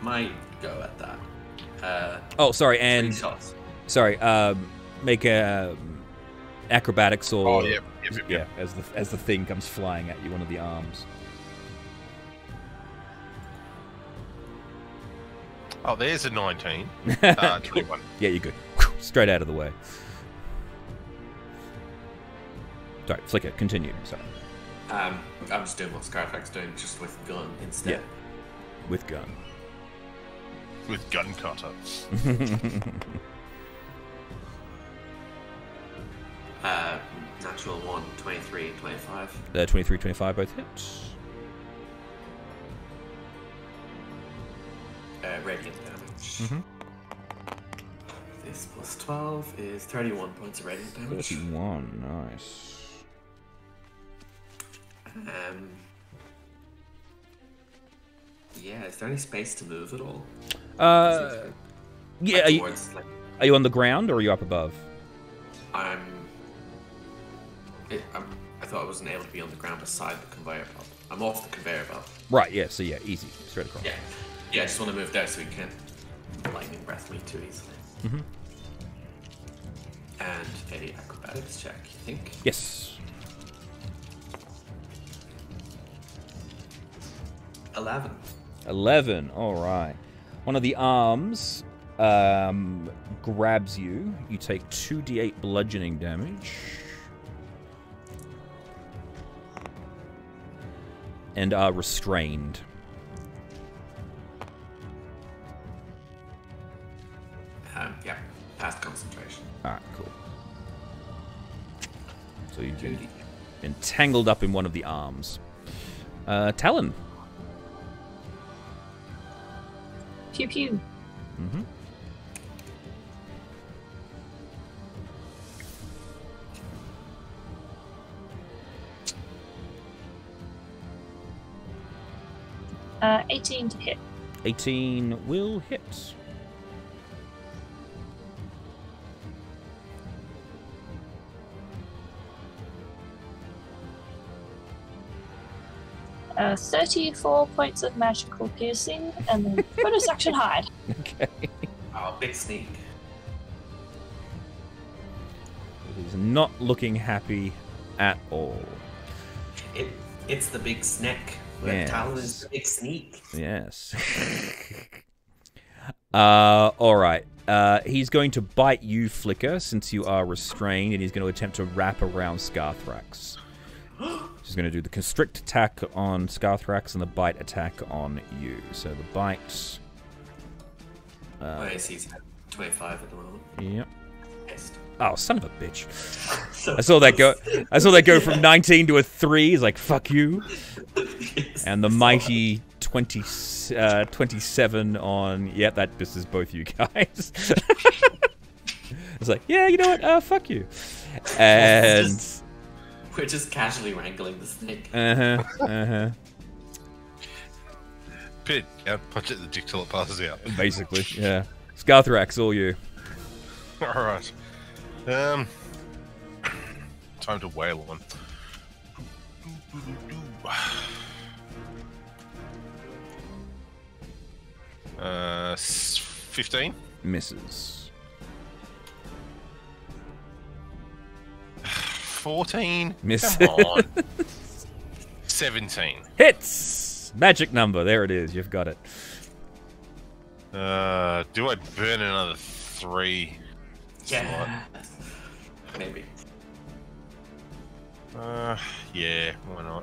my go at that. Oh, sorry, 3 and shots. sorry. Make a acrobatics or Oh, yep. yeah, as the thing comes flying at you, one of the arms. Oh, there's a 19. 21. Yeah, you're good. Straight out of the way. Sorry, Flicker, continue. Sorry. I'm just doing what Scarfax doing, just with gun instead. Yeah. With gun. With gun cutter. Natural 1, 23, 25. 23, 25 both hits. Radiant damage. This plus 12 is 31 points of radiant damage. 31, nice. Yeah, is there any space to move at all? Yeah, are you on the ground or are you up above? I thought I wasn't able to be on the ground beside the conveyor belt. I'm off the conveyor belt. Right, yeah, so yeah, easy. Straight across. Yeah. Yeah, I just want to move there so we can't lightning breath me too easily. And a acrobatics check, you think? Yes. 11. 11, alright. One of the arms grabs you. You take 2d8 bludgeoning damage. And are restrained. Yeah, past concentration. Alright, cool. So you've been entangled up in one of the arms. Talon. Pew pew. 18 to hit. 18 will hit. 34 points of magical piercing, and then bonus action hide. Okay. Oh, big sneak. He's not looking happy at all. It's the big snake. Yes. Talon is the big sneak. Yes. Alright. He's going to bite you, Flicker, since you are restrained, and he's going to attempt to wrap around Scarthrax. He's going to do the constrict attack on Scarthrax and the bite attack on you. So the bite... My AC's 25 at the moment. Yep. Pissed. Oh, son of a bitch. I saw that go from 19 to a 3. He's like, fuck you. And the mighty 27 on... Yep, that this is both you guys. It's like, yeah, you know what? Fuck you. And... We're just casually wrangling the snake. Pit, yeah, punch it in the dick till it passes out. Basically, yeah. Scarthrax, all you. Alright. Time to wail on. 15? Misses. 14? Miss. Come on. 17. Hits! Magic number, there it is, you've got it. Do I burn another 3? Yeah. Maybe. Yeah, why not?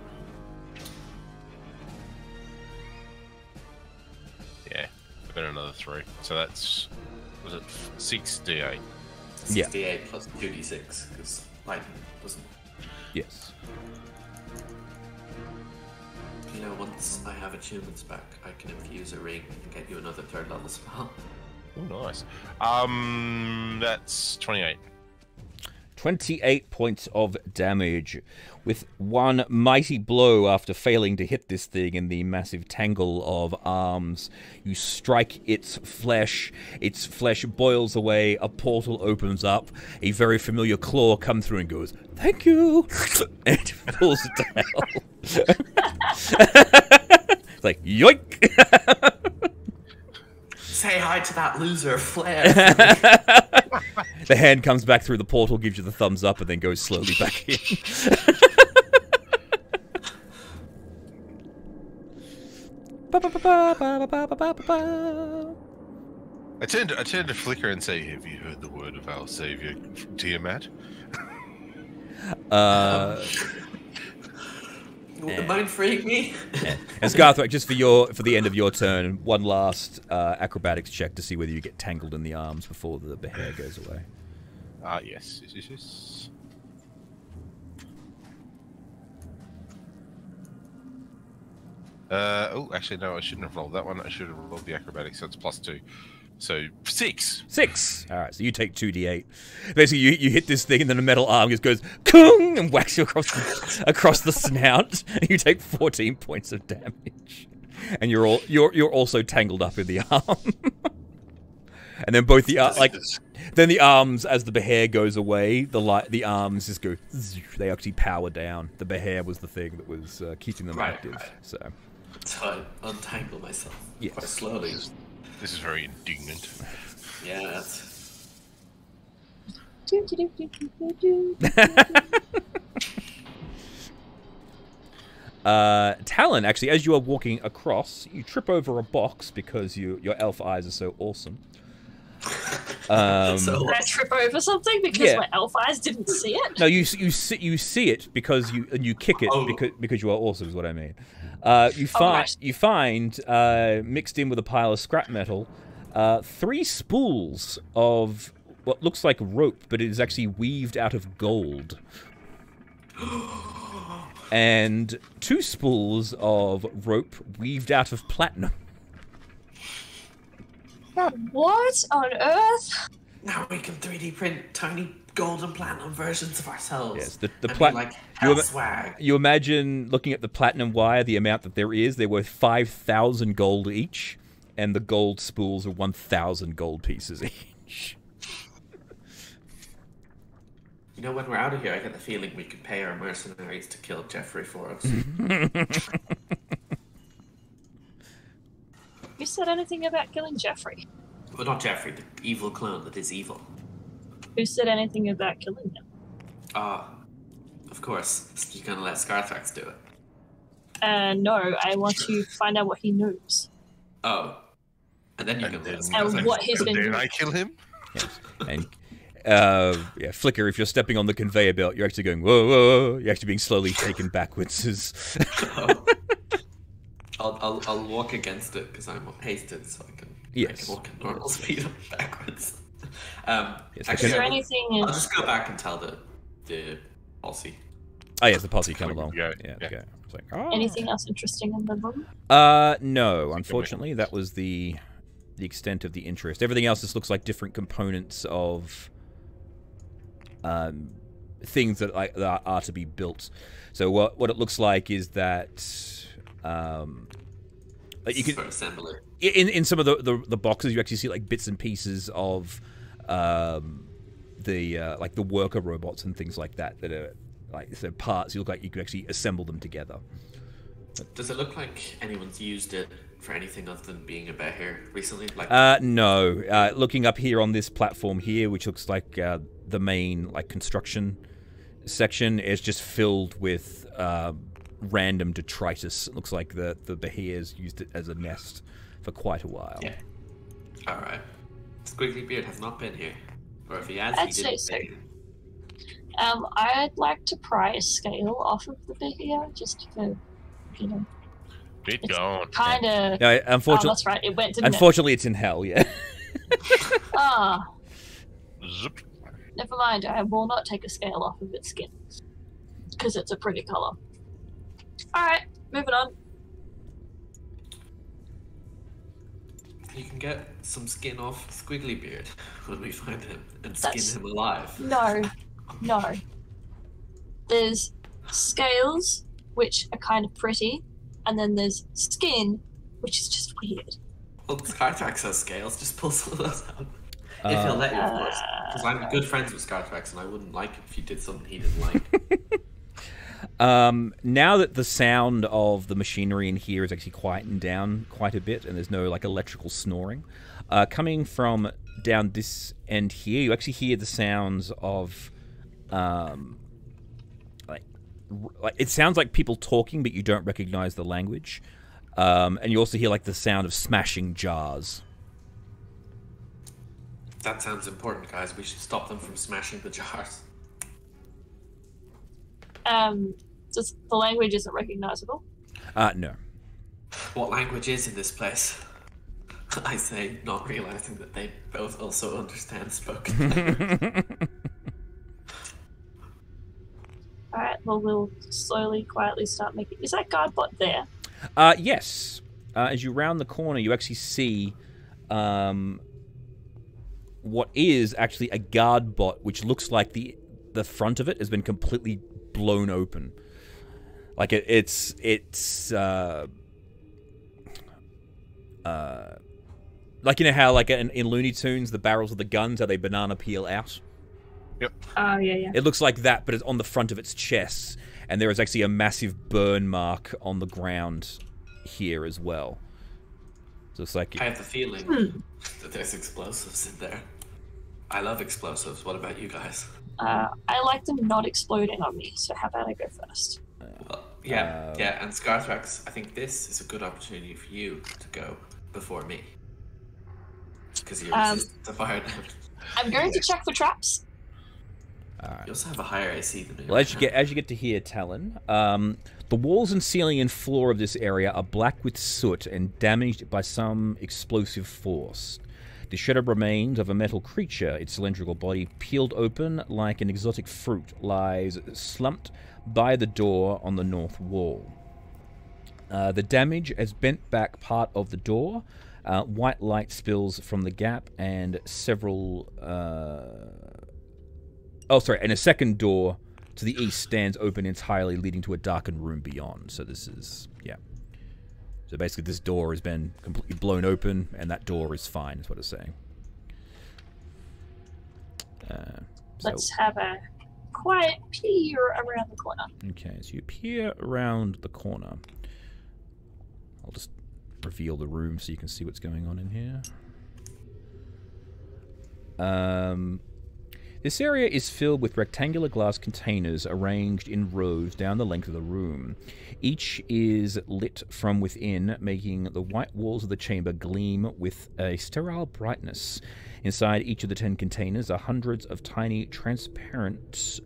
Yeah, burn another 3. So that's, was it 6d8? 68 plus 2d6, because lightning doesn't. Yes. You know, once I have achievements back, I can infuse a ring and get you another 3rd level spell. Oh, nice. That's 28. 28 points of damage. With one mighty blow after failing to hit this thing in the massive tangle of arms, you strike its flesh boils away, a portal opens up, a very familiar claw comes through and goes, "Thank you!" and it pulls it down. It's like, yoink! Say hi to that loser, Flair. The hand comes back through the portal, gives you the thumbs up, and then goes slowly back in. I turn to Flicker and say, "Have you heard the word of our savior, Tiamat?" Mind freeing me? And Scarthrak, just for the end of your turn, one last acrobatics check to see whether you get tangled in the arms before the hair goes away. Yes. Actually, no, I shouldn't have rolled that one. I should have rolled the acrobatics, so it's +2. So 6. 6. All right, so you take 2d8. Basically, you hit this thing, and then a metal arm just goes kung and whacks you across the snout. And you take 14 points of damage, and you're also tangled up in the arm. And then both the then the arms, as the hair goes away, the arms just go. They actually power down. The hair was the thing that was keeping them active. Right. So I untangle myself quite slowly. This is very indignant. Yeah, that's... Talon, actually, as you are walking across, you trip over a box because your elf eyes are so awesome. So I trip over something because my elf eyes didn't see it? No, you see it because you kick it because you are awesome, is what I mean. You find mixed in with a pile of scrap metal 3 spools of what looks like rope, but it is actually weaved out of gold. And 2 spools of rope weaved out of platinum. What on earth? Now we can 3D print tiny gold and platinum versions of ourselves. Yes, the platinum. Swag. You imagine looking at the platinum wire, the amount that there is. They're worth 5,000 gold each, and the gold spools are 1,000 gold pieces each. You know, when we're out of here, I get the feeling we could pay our mercenaries to kill Jeffrey for us. You said anything about killing Jeffrey? Well, not Jeffrey, the evil clone that is evil. Who said anything about killing him? Of course. You're gonna let Scarthrax do it. No, I want to find out what he knows. Oh. And then you can let Scarthrax. And what he's been doing. Did I kill him? Yes. And Flicker, if you're stepping on the conveyor belt, you're actually going, whoa, whoa, whoa. You're actually being slowly taken backwards. I'll walk against it because I'm hasted, so I can walk at normal speed backwards. Is there anything? I'll just go back and tell the posse. Oh yes, the posse come along. Yeah. It's like, oh. Anything else interesting in the room? No, unfortunately, that was the extent of the interest. Everything else just looks like different components of things that are to be built. So what it looks like is that. You can assembly. In some of the boxes, you actually see like bits and pieces of like the worker robots and things like that are like parts. You look like you could actually assemble them together. Does it look like anyone's used it for anything other than being a bear recently? Like no. Looking up here on this platform here, which looks like the main like construction section, is just filled with random detritus. It looks like the Behir's used it as a nest for quite a while. Yeah. Alright. Squiggly Beard has not been here. Or if he has, I'd say so. I'd like to pry a scale off of the Behir, just for, Bit gone. Kind of. No, unfortunately, that's right. It went to. Unfortunately, it's in hell. Yeah. Zip. Never mind. I will not take a scale off of its skin because it's a pretty color. All right, moving on. You can get some skin off Squiggly Beard when we find him and skin him alive. No. There's scales, which are kind of pretty, and then there's skin, which is just weird. Well, Scarthrax has scales. Just pull some of those out. If he'll let you, of course. Because I'm good friends with Scarthrax, and I wouldn't like it if you did something he didn't like. Now that the sound of the machinery in here is actually quietened down quite a bit, and there's no like electrical snoring, coming from down this end here, you actually hear the sounds of like it sounds like people talking, but you don't recognize the language, and you also hear like the sound of smashing jars. That sounds important, guys. We should stop them from smashing the jars. Just the language isn't recognizable. No. What language is in this place? I say, not realizing that they both also understand spoken. Alright, well, we'll slowly, quietly start making... Is that guard bot there? Yes. As you round the corner, you actually see what is actually a guard bot, which looks like the front of it has been completely blown open. Like it's like, you know how like in Looney Tunes the barrels of the guns, how they banana peel out. Yep. Oh, yeah. It looks like that, but it's on the front of its chest, and there is actually a massive burn mark on the ground here as well. So it's like I have the feeling that there's explosives in there. I love explosives. What about you guys? I like them not exploding on me, so how about I go first? Well, yeah, and Scarthrax, I think this is a good opportunity for you to go before me. Because you're resistant to fire damage. I'm going to check for traps. Alright. You also have a higher AC than me. Well, as you get to here, Talon, the walls and ceiling and floor of this area are black with soot and damaged by some explosive force. The shredded remains of a metal creature, its cylindrical body peeled open like an exotic fruit, lies slumped by the door on the north wall. The damage has bent back part of the door. White light spills from the gap, and several... and a second door to the east stands open entirely, leading to a darkened room beyond. So this is... yeah. So basically this door has been completely blown open, and that door is fine, is what it's saying. Let's have a quiet peer around the corner. Okay, so you peer around the corner. I'll just reveal the room so you can see what's going on in here. This area is filled with rectangular glass containers arranged in rows down the length of the room. Each is lit from within, making the white walls of the chamber gleam with a sterile brightness. Inside each of the 10 containers are hundreds of tiny, transparent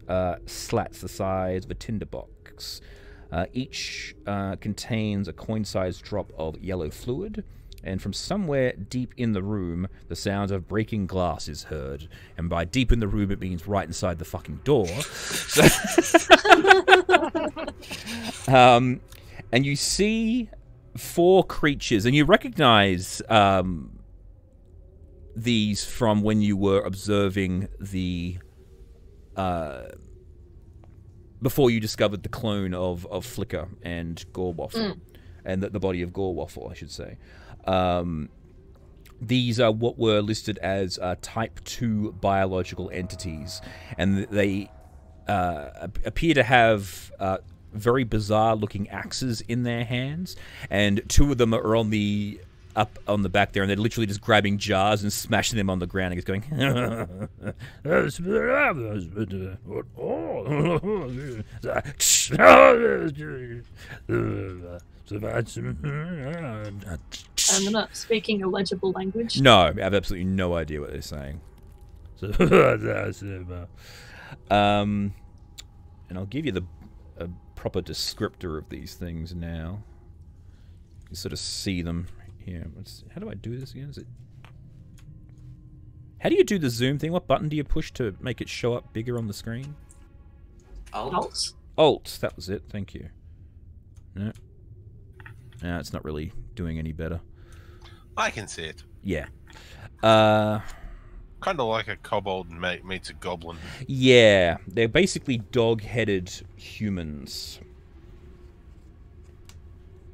slats the size of a tinderbox. Each contains a coin-sized drop of yellow fluid, and from somewhere deep in the room, the sounds of breaking glass is heard. And by deep in the room, it means right inside the fucking door. And you see 4 creatures, and you recognize these from when you were observing the... before you discovered the clone of Flicker and Gorewaffle. And the body of Gorewaffle, I should say. These are what were listed as Type 2 biological entities, and they appear to have very bizarre-looking axes in their hands, and 2 of them are on the up on the back there, and they're literally just grabbing jars and smashing them on the ground, and it's going... I'm not speaking a legible language. No, I have absolutely no idea what they're saying. And I'll give you a proper descriptor of these things now. You can sort of see them here. How do I do this again? How do you do the zoom thing? What button do you push to make it show up bigger on the screen? Alt. Alt, that was it. Thank you. No. No, it's not really doing any better. I can see it. Yeah. Kind of like a kobold meets a goblin. Yeah, they're basically dog-headed humans.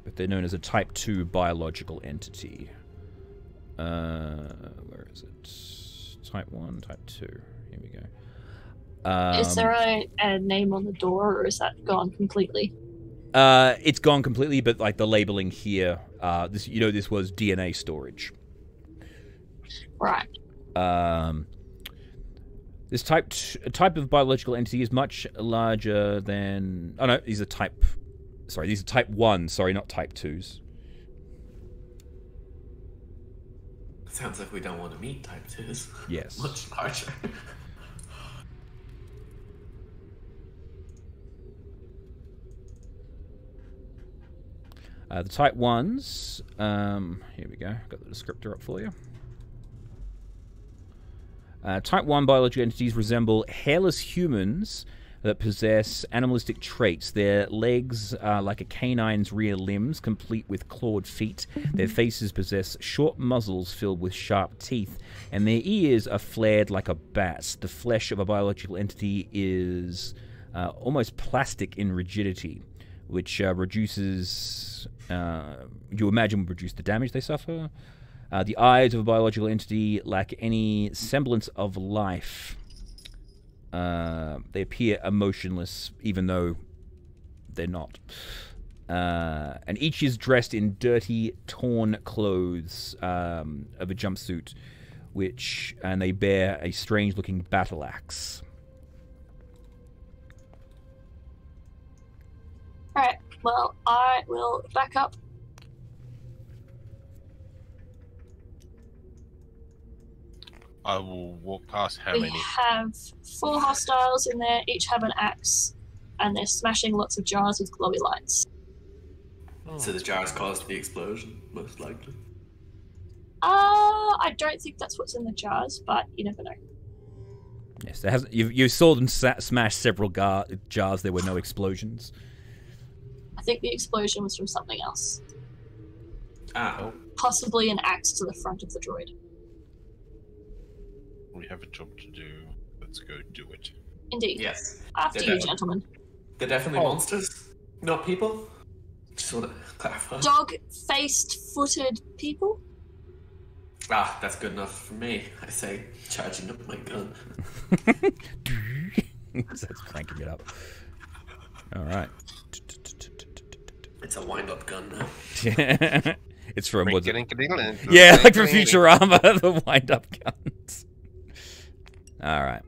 But they're known as a Type 2 biological entity. Where is it? Type 1, Type 2. Here we go. Is there a name on the door, or is that gone completely? It's gone completely, but like the labeling here, this was DNA storage. Right. This type of biological entity is much larger than... Oh no, these are Type 1, sorry, not Type 2s. Sounds like we don't want to meet Type 2s. Yes. Much larger. The Type 1s, here we go, got the descriptor up for you. Type 1 biological entities resemble hairless humans that possess animalistic traits. Their legs are like a canine's rear limbs, complete with clawed feet. Their faces possess short muzzles filled with sharp teeth, and their ears are flared like a bat's. The flesh of a biological entity is almost plastic in rigidity, which reduces, you imagine would reduce the damage they suffer. The eyes of a biological entity lack any semblance of life. They appear emotionless, even though they're not. And each is dressed in dirty, torn clothes of a jumpsuit, and they bear a strange-looking battle axe. Alright, well, I will back up. I will walk past how We many? have 4 hostiles in there, each have an axe, and they're smashing lots of jars with glowy lights. So the jars caused the explosion, most likely. I don't think that's what's in the jars, but you never know. Yes, there hasn't, you saw them smash several jars. There were no explosions. I think the explosion was from something else. Ah. Possibly an axe to the front of the droid. We have a job to do. Let's go do it. Indeed. Yes. After They're you, gentlemen. They're definitely monsters, not people. Just want to clarify. Dog-faced, footed people? Ah, that's good enough for me. I say, charging up my gun. That's cranking it up. All right. It's a wind-up gun now. It's from what's it? Yeah, Yeah, like from Futurama, the wind-up guns. All right.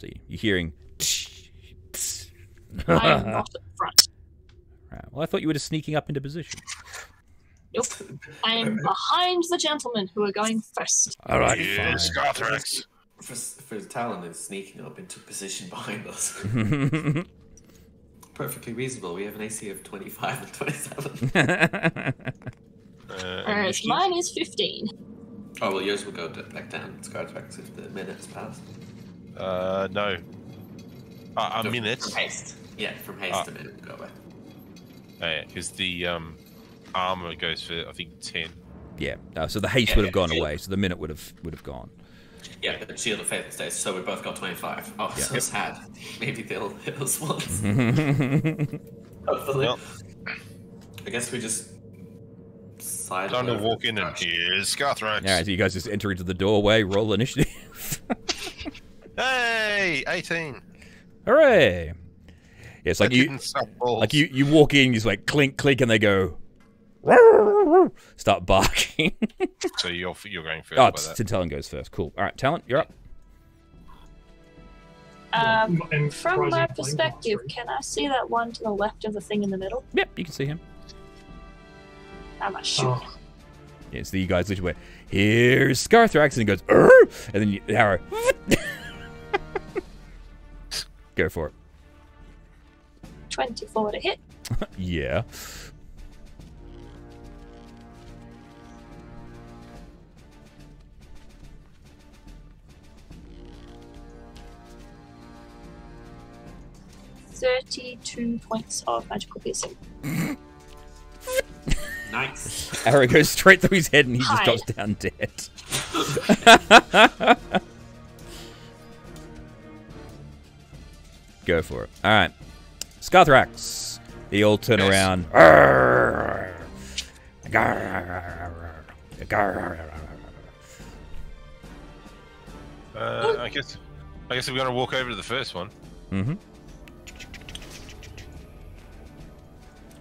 So you're hearing. I am not at front. Right. Well, I thought you were just sneaking up into position. Nope. I am behind the gentlemen who are going first. All right. Yeah, fine. Scarthrax. For Talon is sneaking up into position behind us. Perfectly reasonable. We have an AC of 25 and 27. Whereas mine is 15. Oh, well, yours will go back down, Scartrax, if the minute's passed. No. A No, minute. From haste. Yeah, from haste a minute will go away. Yeah, because the armor goes for, I think, 10. Yeah. So the haste would have gone yeah. away. So the minute would have gone. Yeah, the Shield of Faith stays, so we both got 25. Oh, Yeah. so sad. Maybe they'll hit us once. Hopefully. Well, I guess we just slide time to over walk the in and couch. here's Scarthrax. All right. So you guys just enter into the doorway. Roll initiative. Hey, 18. Hooray! Yeah, it's like That you. didn't suck balls. Like you walk in, you just like clink, clink, and they go, start barking. So you're going first. Oh, by that. Talon goes first. Cool. All right, Talon, you're up. And From rising my flame perspective, blast, can I see that one to the left of the thing in the middle? Yep, you can see him. How much shoot? right? Yeah, so you guys literally went, here's Scarthrax, and he goes, "Arr!" And then the arrow. Go for it. 24 to hit. Yeah. $32 points of magical piercing. Nice. Arrow goes straight through his head, and he just Hide. drops down dead. Go for it. All right. Scarthrax. They all turn Yes. around. I guess we're gonna walk over to the first one, Mm-hmm.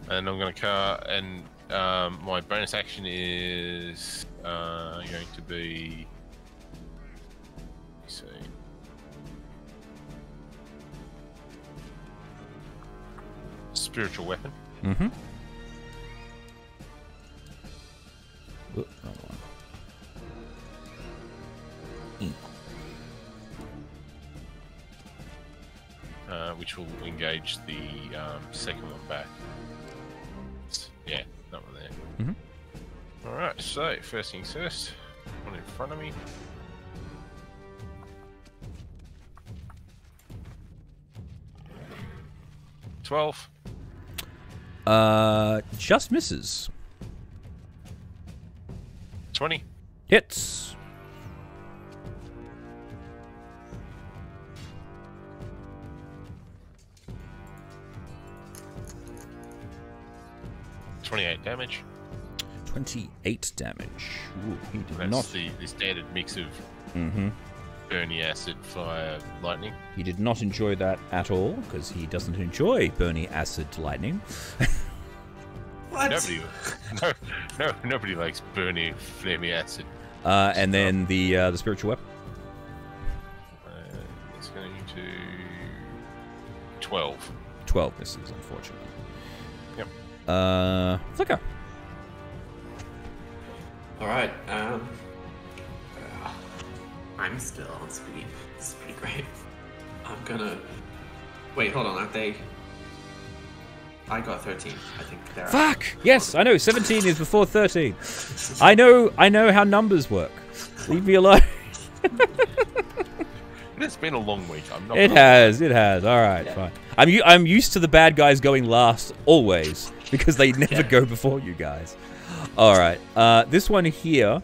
and I'm gonna car. And my bonus action is going to be. Let's see. Spiritual weapon. Mm-hmm. which will engage the second one back. Yeah, that one there. Mhm. Alright, so first things first. One in front of me. $12. Just misses. 20. Hits. $28 damage. 28 damage. Ooh, he did That's not. the standard mix of Mm-hmm. burny acid, fire, lightning. He did not enjoy that at all because he doesn't enjoy burning acid lightning. What? Nobody likes burny, flamey acid. And then the spiritual weapon. It's going to 12. 12 misses, unfortunately. Yep. Flicker. All right. I'm still on speed. This is pretty great. I'm gonna wait. Hold on. Aren't they? I got 13. I think they're. Fuck! Yes, I know. 17 is before 13. I know how numbers work. Leave me alone. It's been a long week. I'm not. It has. All right, fine. I'm used to the bad guys going last always because they never go before you guys. All right. This one here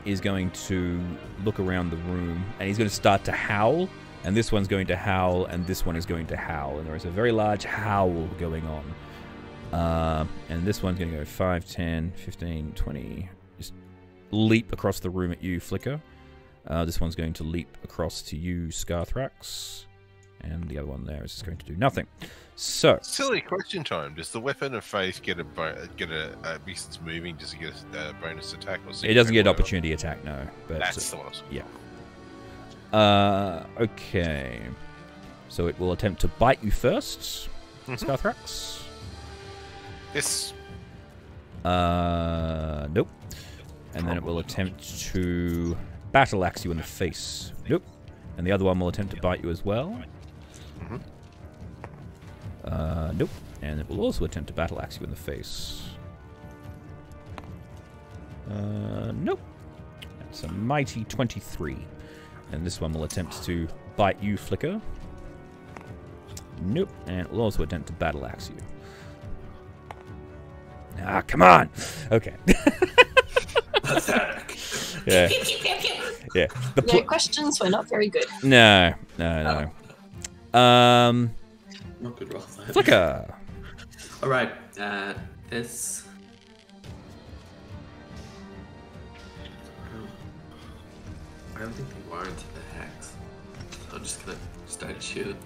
is going to look around the room and he's going to start to howl. And this one's going to howl, and this one is going to howl. And there is a very large howl going on. And this one's going to go 5, 10, 15, 20. Just leap across the room at you, Flicker. This one's going to leap across to you, Scarthrax. And the other one there is just going to do nothing. So... Silly question time. Does the Weapon of Faith get a because it's moving, does it get a bonus attack? Or it doesn't get an opportunity attack, no. But, that's the one. Yeah. Okay. So it will attempt to bite you first, Scarthrax. Yes. Nope. And then it will attempt to battle axe you in the face. Nope. And the other one will attempt to bite you as well. Nope. And it will also attempt to battle axe you in the face. Nope. That's a mighty 23. And this one will attempt to bite you, Flicker. Nope. And it will also attempt to battle axe you. Ah, come on! Okay. Pathetic. Yeah. Yeah. No questions were not very good. No. Not good roll. Flicker. All right. This. I don't think they warrant a hex. So I'm just gonna start shooting.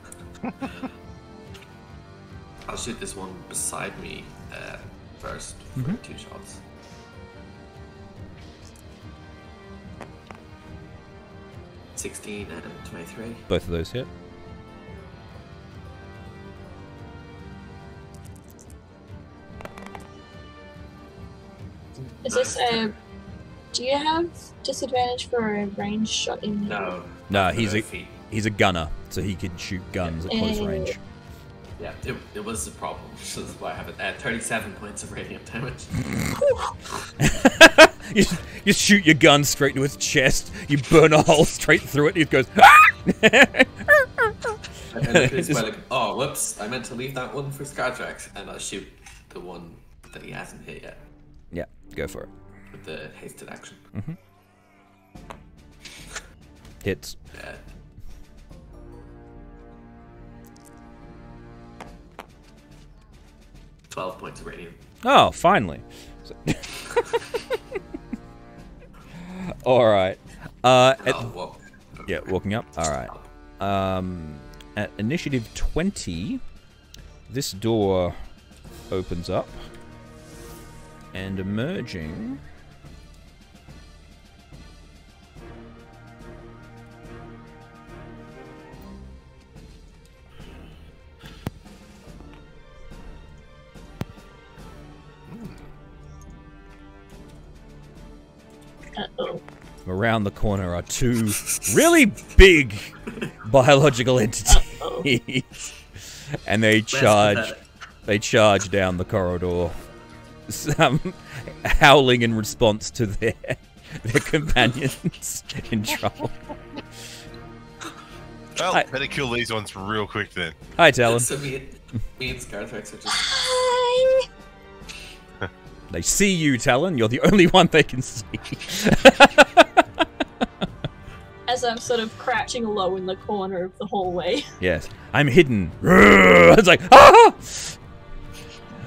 I'll shoot this one beside me first for 2 shots. $16 and 23. Both of those hit. Is this a... Do you have disadvantage for a range shot in... No. No, he's a gunner, so he can shoot guns at close range. Yeah, it was a problem. So that's why I have it at 37 points of radiant damage. You shoot your gun straight into its chest. You burn a hole straight through it. It goes. Ah! And then it's like, oh, whoops! I meant to leave that one for Scarthrax, and I'll shoot the one that he hasn't hit yet Yeah, go for it. with the hasted action. Hits. Yeah. $12 points of radiant. Oh, finally. All right. Whoa. Yeah, walking up. All right. At initiative 20, this door opens up, and emerging Uh-oh. around the corner are 2 really big biological entities. no. And they Where's charge. pathetic? They charge down the corridor, howling in response to their companions in trouble. Well, Hi. better kill these ones real quick then. Hi, Talon. So me and Scarthrex are just. Hi. They see you, Talon. You're the only one they can see. As I'm sort of crouching low in the corner of the hallway. Yes, I'm hidden. It's like, ah!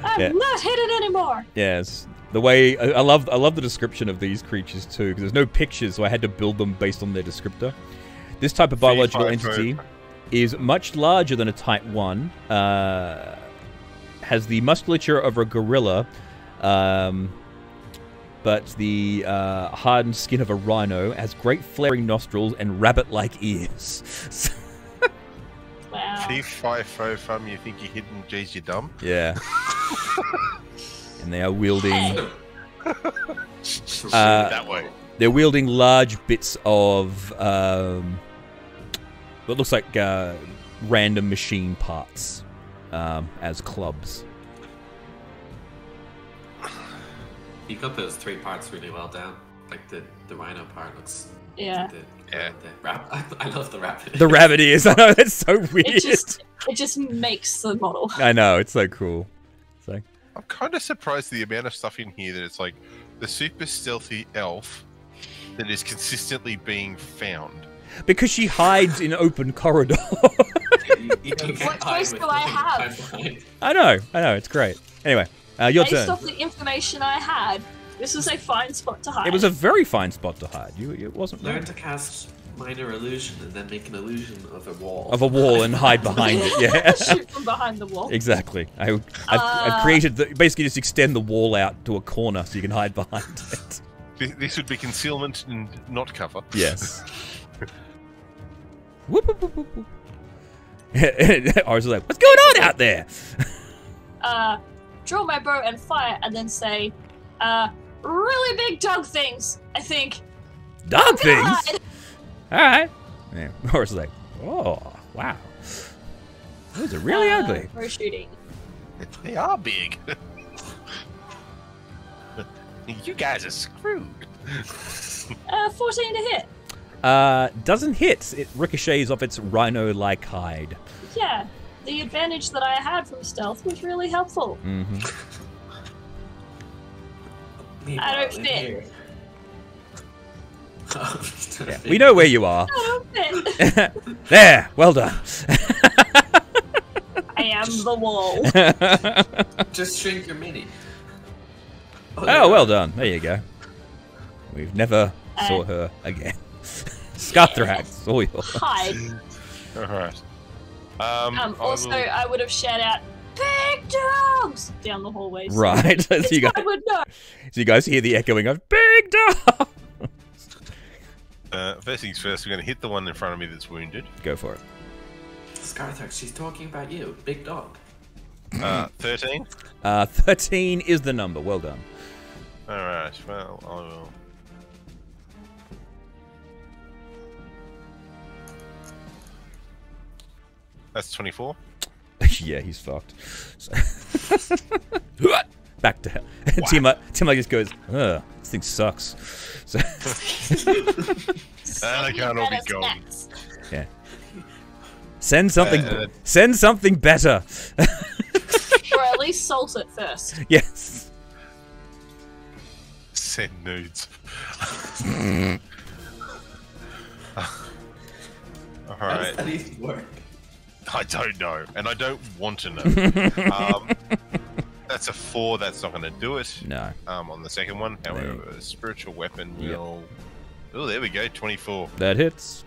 I'm not hidden anymore. Yes. The way I love the description of these creatures too, because there's no pictures, so I had to build them based on their descriptor. This type of biological entity is much larger than a Type 1. Has the musculature of a gorilla, but the hardened skin of a rhino. Has great flaring nostrils and rabbit-like ears. Wow. P5 fum, you think you're hidden, geez, you're dumb. Yeah. And they are wielding. Hey. That way. They're wielding large bits of what looks like random machine parts as clubs. You got those 3 parts really well down. Like the rhino part looks. Yeah. Yeah. I love the rabbit. The rabbit ears. I know, that's so weird. It just makes the model. I know, it's so cool. So I'm kind of surprised the amount of stuff in here that it's like the super stealthy elf that is consistently being found. because she hides in open corridor. What choice do I have? I know, it's great. Anyway, your Based turn. off the information I had, this was a fine spot to hide. It was a very fine spot to hide. It wasn't Learn wrong. to cast minor illusion and then make an illusion of a wall. Of a wall and hide behind it. Yeah, Shoot from behind the wall. exactly. I've created basically just extend the wall out to a corner so you can hide behind it. This would be concealment and not cover. Yes. Whoop, whoop, whoop, whoop, whoop. I was like, what's going on out there? Draw my bow and fire, and then say, really big dog things, I think. Dog things? God. Alright. Yeah. I was like, oh, wow. Those are really ugly. Bow shooting. They are big. You guys are screwed. 14 to hit. Doesn't hit. It ricochets off its rhino-like hide. Yeah, the advantage that I had from stealth was really helpful. Mm-hmm. I don't fit. Yeah, we know where you are. I don't fit. There, well done. I am the wall. Just shrink your mini. Oh, well done. There you go. We've never saw her again. Scarthrax, all yours. Hide. Alright. Also, I would have shout out, big dogs! Down the hallways. Right. So This you guys, guy would know. so you guys hear the echoing of big dog. First things first, we're going to hit the one in front of me that's wounded. Go for it. Scarthrax, she's talking about you. Big dog. 13. 13 is the number. Well done. Alright, well, I will. That's 24. Yeah, he's fucked. So back to hell. Tima just goes, ugh, this thing sucks. So And I can't all be gone. yeah. Send something better. Or at least salt it first. Yes. Send nudes. How does Alright. that even work? I don't know, and I don't want to know. That's a 4, that's not going to do it. No. On the second one, however, a spiritual weapon will... Oh, there we go, 24 That hits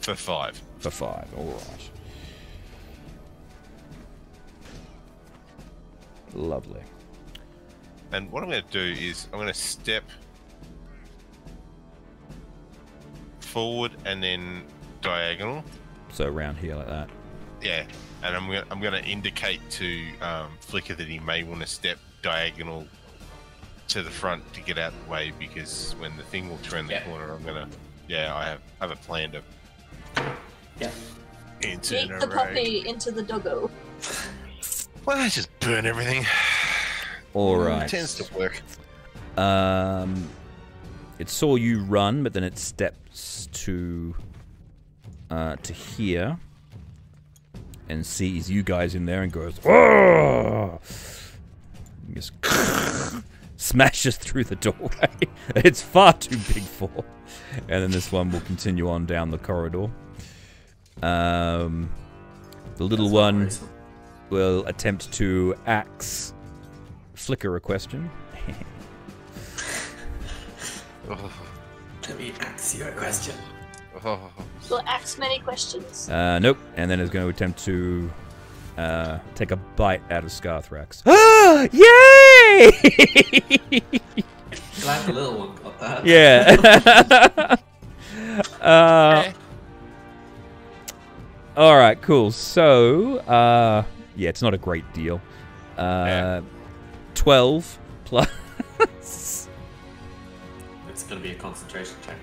for 5. for 5. All right. Lovely. And what I'm going to do is I'm going to step forward and then diagonal. So around here like that. Yeah, and I'm going to indicate to Flicker that he may want to step diagonal to the front to get out the way, because when the thing will turn the corner, I'm going to... Yeah, I have a plan to Yeah. Take the puppy into the doggo. Well, let's just burn everything. All It right. tends to work. It saw you run, but then it steps to here and sees you guys in there and goes, "Oh!" Just smashes through the doorway. It's far too big for. And then this one will continue on down the corridor. The little one will attempt to axe Flicker a question. Let me ask you a question. Will ask many questions. Nope. And then is going to attempt to take a bite out of Scarthrax. Ah! Yay! Glad the little one got that. Yeah. All right, cool. So, yeah, it's not a great deal. 12 plus. It's going to be a concentration check.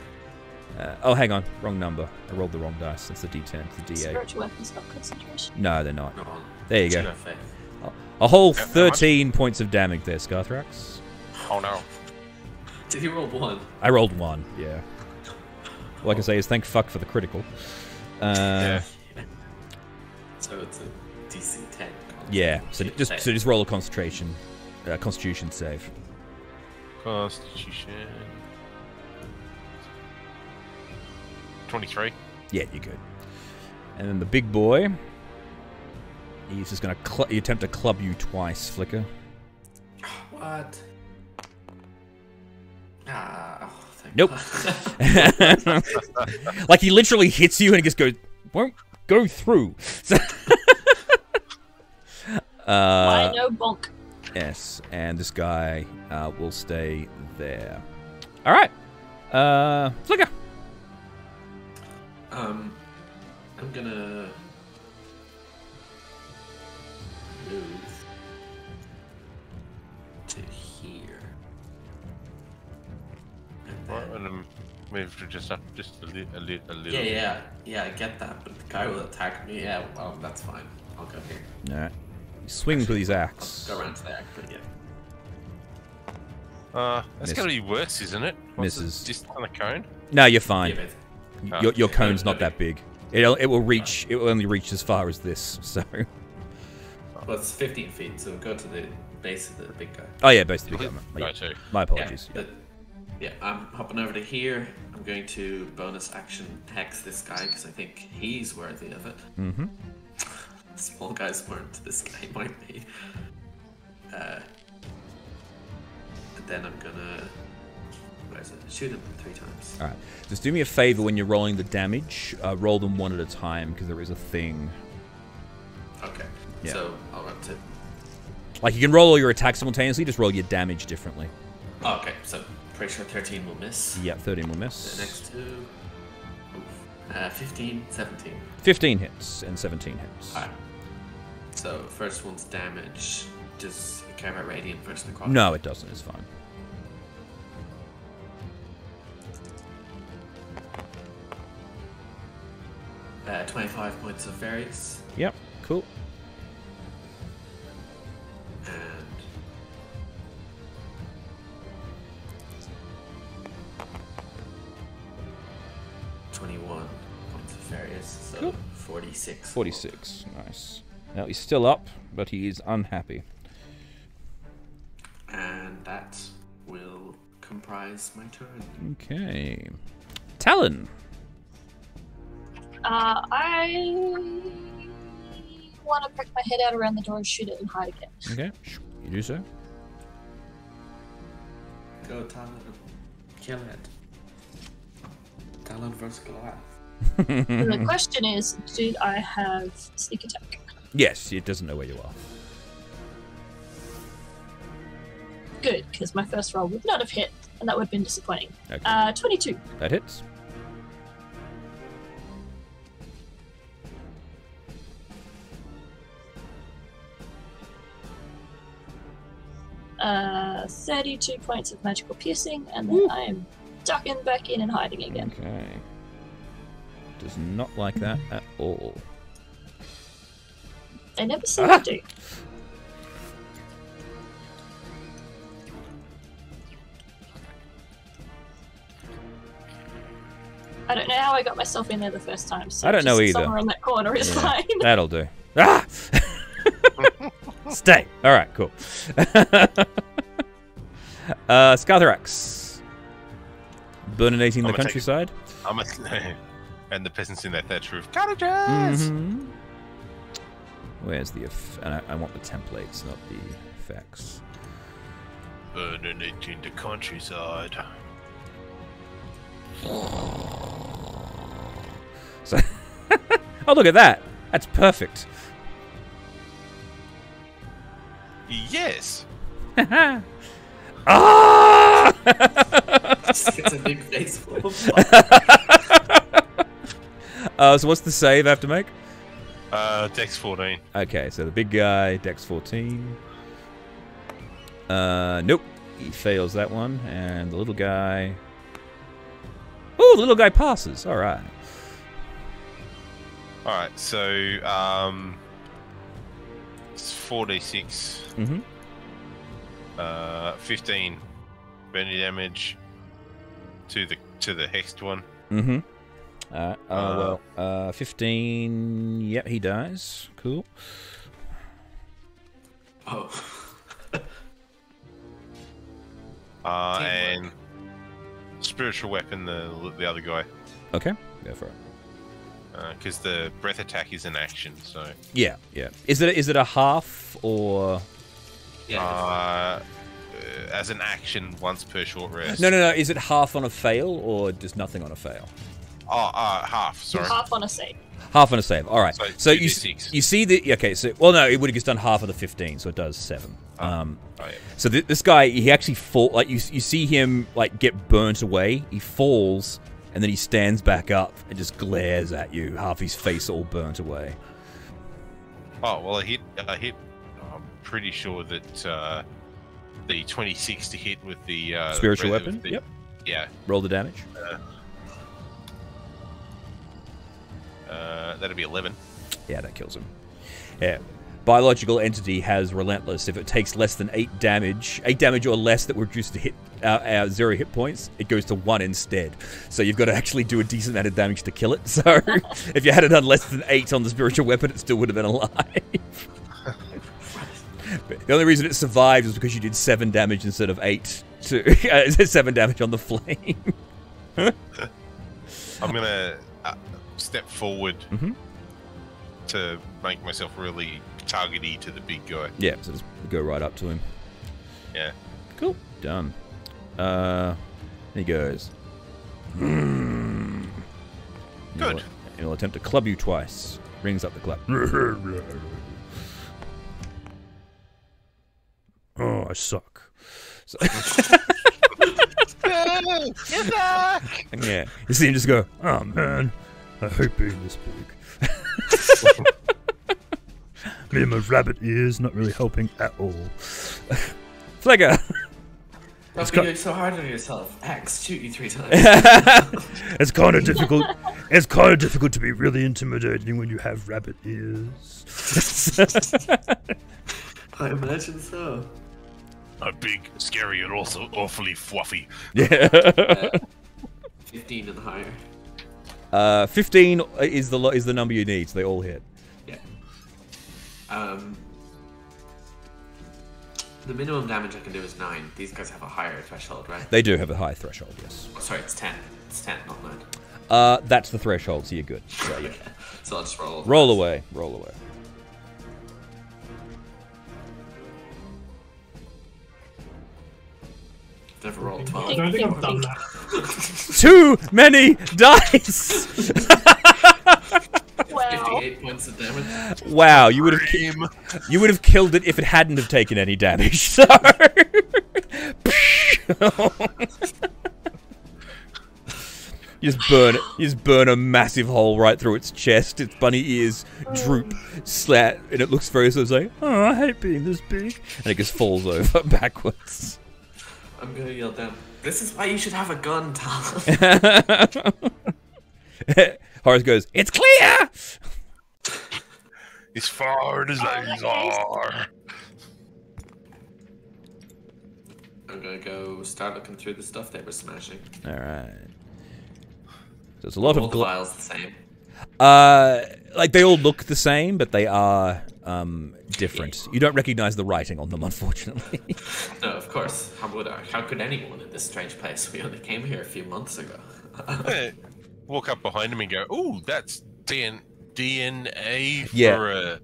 Oh, hang on. Wrong number. I rolled the wrong dice. It's the D10. It's the D8. Spiritual weapons, not concentration. No, they're not. No, There you go. no faith. A whole 13 points of damage there, Scarthrax. Oh no. Did he roll 1? I rolled 1, yeah. All I can say is thank fuck for the critical. Yeah. So it's a DC 10. Yeah, so just roll a Constitution save. Constitution. 23. Yeah, you're good. And then the big boy, he's just gonna attempt to club you twice, Flicker. What? Ah, oh, thank Nope. God. Like he literally hits you and he just goes, won't go through. Why no bonk? Yes, and this guy will stay there. All right, Flicker. I'm gonna move to here. And then, Move to just up just a little. yeah, I get that, but the guy will attack me. Yeah, well, that's fine. I'll go here. All right, he swings with his axe. Go around to there, but yeah. That's gonna be worse, isn't it? Misses. Just on the cone. No, you're fine. Yeah, Your cone's not that big. It will reach. It will only reach as far as this. So. well, it's 15 feet, so we'll go to the base of the big guy. Oh yeah, basically. Go Yeah. to. My apologies. Yeah, I'm hopping over to here. I'm going to bonus action hex this guy because I think he's worthy of it. Mm-hmm. Small guys weren't. This guy might be. And then I'm gonna. Where is it? Shoot him 3 times. All right. Just do me a favor when you're rolling the damage. Roll them one at a time because there is a thing. Okay. Yeah. So I'll run to. Like you can roll all your attacks simultaneously. Just roll your damage differently. Oh, okay. So pretty sure 13 will miss. Yep, 13 will miss. The next 2. 15, 17. 15 hits and 17 hits. Alright. So first one's damage. Does it care about radiant versus necrotic? No, it doesn't. It's fine. Uh, 25 points of various. Yep. Cool. And 21 points of various. So Cool. 46. 46. Nice. Now he's still up, but he is unhappy. And that will comprise my turn. Okay. Talon. I want to prick my head out around the door and shoot it and hide again. Okay. You do so. Go Talon. Kill it. Talon versus Goliath. And the question is, do I have sneak attack? Yes, it doesn't know where you are. Good, because my first roll would not have hit, and that would have been disappointing. Okay. 22. That hits. Uh, 32 points of magical piercing, and then I am ducking back in and hiding again. Okay. does not like that at all. They never seem to do. I don't know how I got myself in there the first time. So I don't know just either. Somewhere in that corner is fine. That'll do. Ah! Stay. All right, cool. Scarthrax. Burninating the countryside. And the peasants in their thatch roof. Cottages! Mm-hmm. Where's the... and I want the templates, not the effects. Burninating the countryside. So, oh, look at that. That's perfect. Yes. Ah! It's a big face full of So what's the save I have to make? Dex 14. Okay, so the big guy, Dex 14. Nope. He fails that one. And the little guy... Oh, the little guy passes. All right. All right, so it's 4d6. Mm-hmm. 15 burning damage to the hexed one. Mm-hmm. Well, 15. Yep, he dies. Cool. Oh. And spiritual weapon the other guy. Okay, go for it. Because the breath attack is an action, so Yeah, yeah. Is it a half or? Yeah. As an action once per short rest. No. Is it half on a fail or just nothing on a fail? Half. Sorry. Half on a save. Half on a save. All right. So you 2d6. you see the okay. So no, it would have just done half of the 15, so it does 7. Yeah. So this guy, he actually fall like you see him like get burnt away. He falls and then he stands back up and just glares at you, half his face all burnt away. Oh well, I hit. I'm pretty sure that the 26 to hit with the Spiritual breath weapon. Yep. Yeah. Roll the damage. That'd be 11. Yeah, that kills him. Yeah. Biological entity has relentless. If it takes less than 8 damage or less that were reduced to hit 0 hit points, it goes to 1 instead. So you've got to actually do a decent amount of damage to kill it. So if you had it done less than 8 on the spiritual weapon, it still would have been alive. But the only reason it survived was because you did 7 damage instead of 8. 7 damage on the flame. I'm gonna step forward to make myself really targety to the big guy. Yeah, so just go right up to him. Yeah. Cool. Done. He goes. Good. He'll attempt to club you twice. Rings up the club. Oh, I suck. So yeah. You see him just go, oh man, I hate being this big. Me and my rabbit ears not really helping at all. Flegger! Don't be doing so hard on yourself. Axe, shoot you 3 times. It's kind of difficult. It's kind of difficult to be really intimidating when you have rabbit ears. I imagine so. I'm big, scary, and also awfully fluffy. Yeah. 15 and higher. 15 is the number you need, so they all hit. Yeah. The minimum damage I can do is 9. These guys have a higher threshold, right? They do have a high threshold, yes. Oh, sorry, it's 10. It's 10, not 9. That's the threshold, so you're good. So, yeah. Okay. So I'll just roll. Roll away. Roll away. Never rolled 12. I don't think I've done that. Too many dice! Wow. 58 points of damage. Wow, you would have killed it if it hadn't have taken any damage. So you just burn a massive hole right through its chest. Its bunny ears droop, slat, and it looks very sort of like, oh, I hate being this big, and it just falls over backwards. I'm gonna yell down. This is why you should have a gun, Tal. Horace goes, "It's clear!" As far as these are. I'm gonna go start looking through the stuff they were smashing. All right. So it's a lot All of the files the same. like they all look the same, but they are different. You don't recognize the writing on them, unfortunately. No, of course. How would I? How could anyone in this strange place? We only came here a few months ago. Walk up behind him and go, "Ooh, that's DNA Yeah. for a."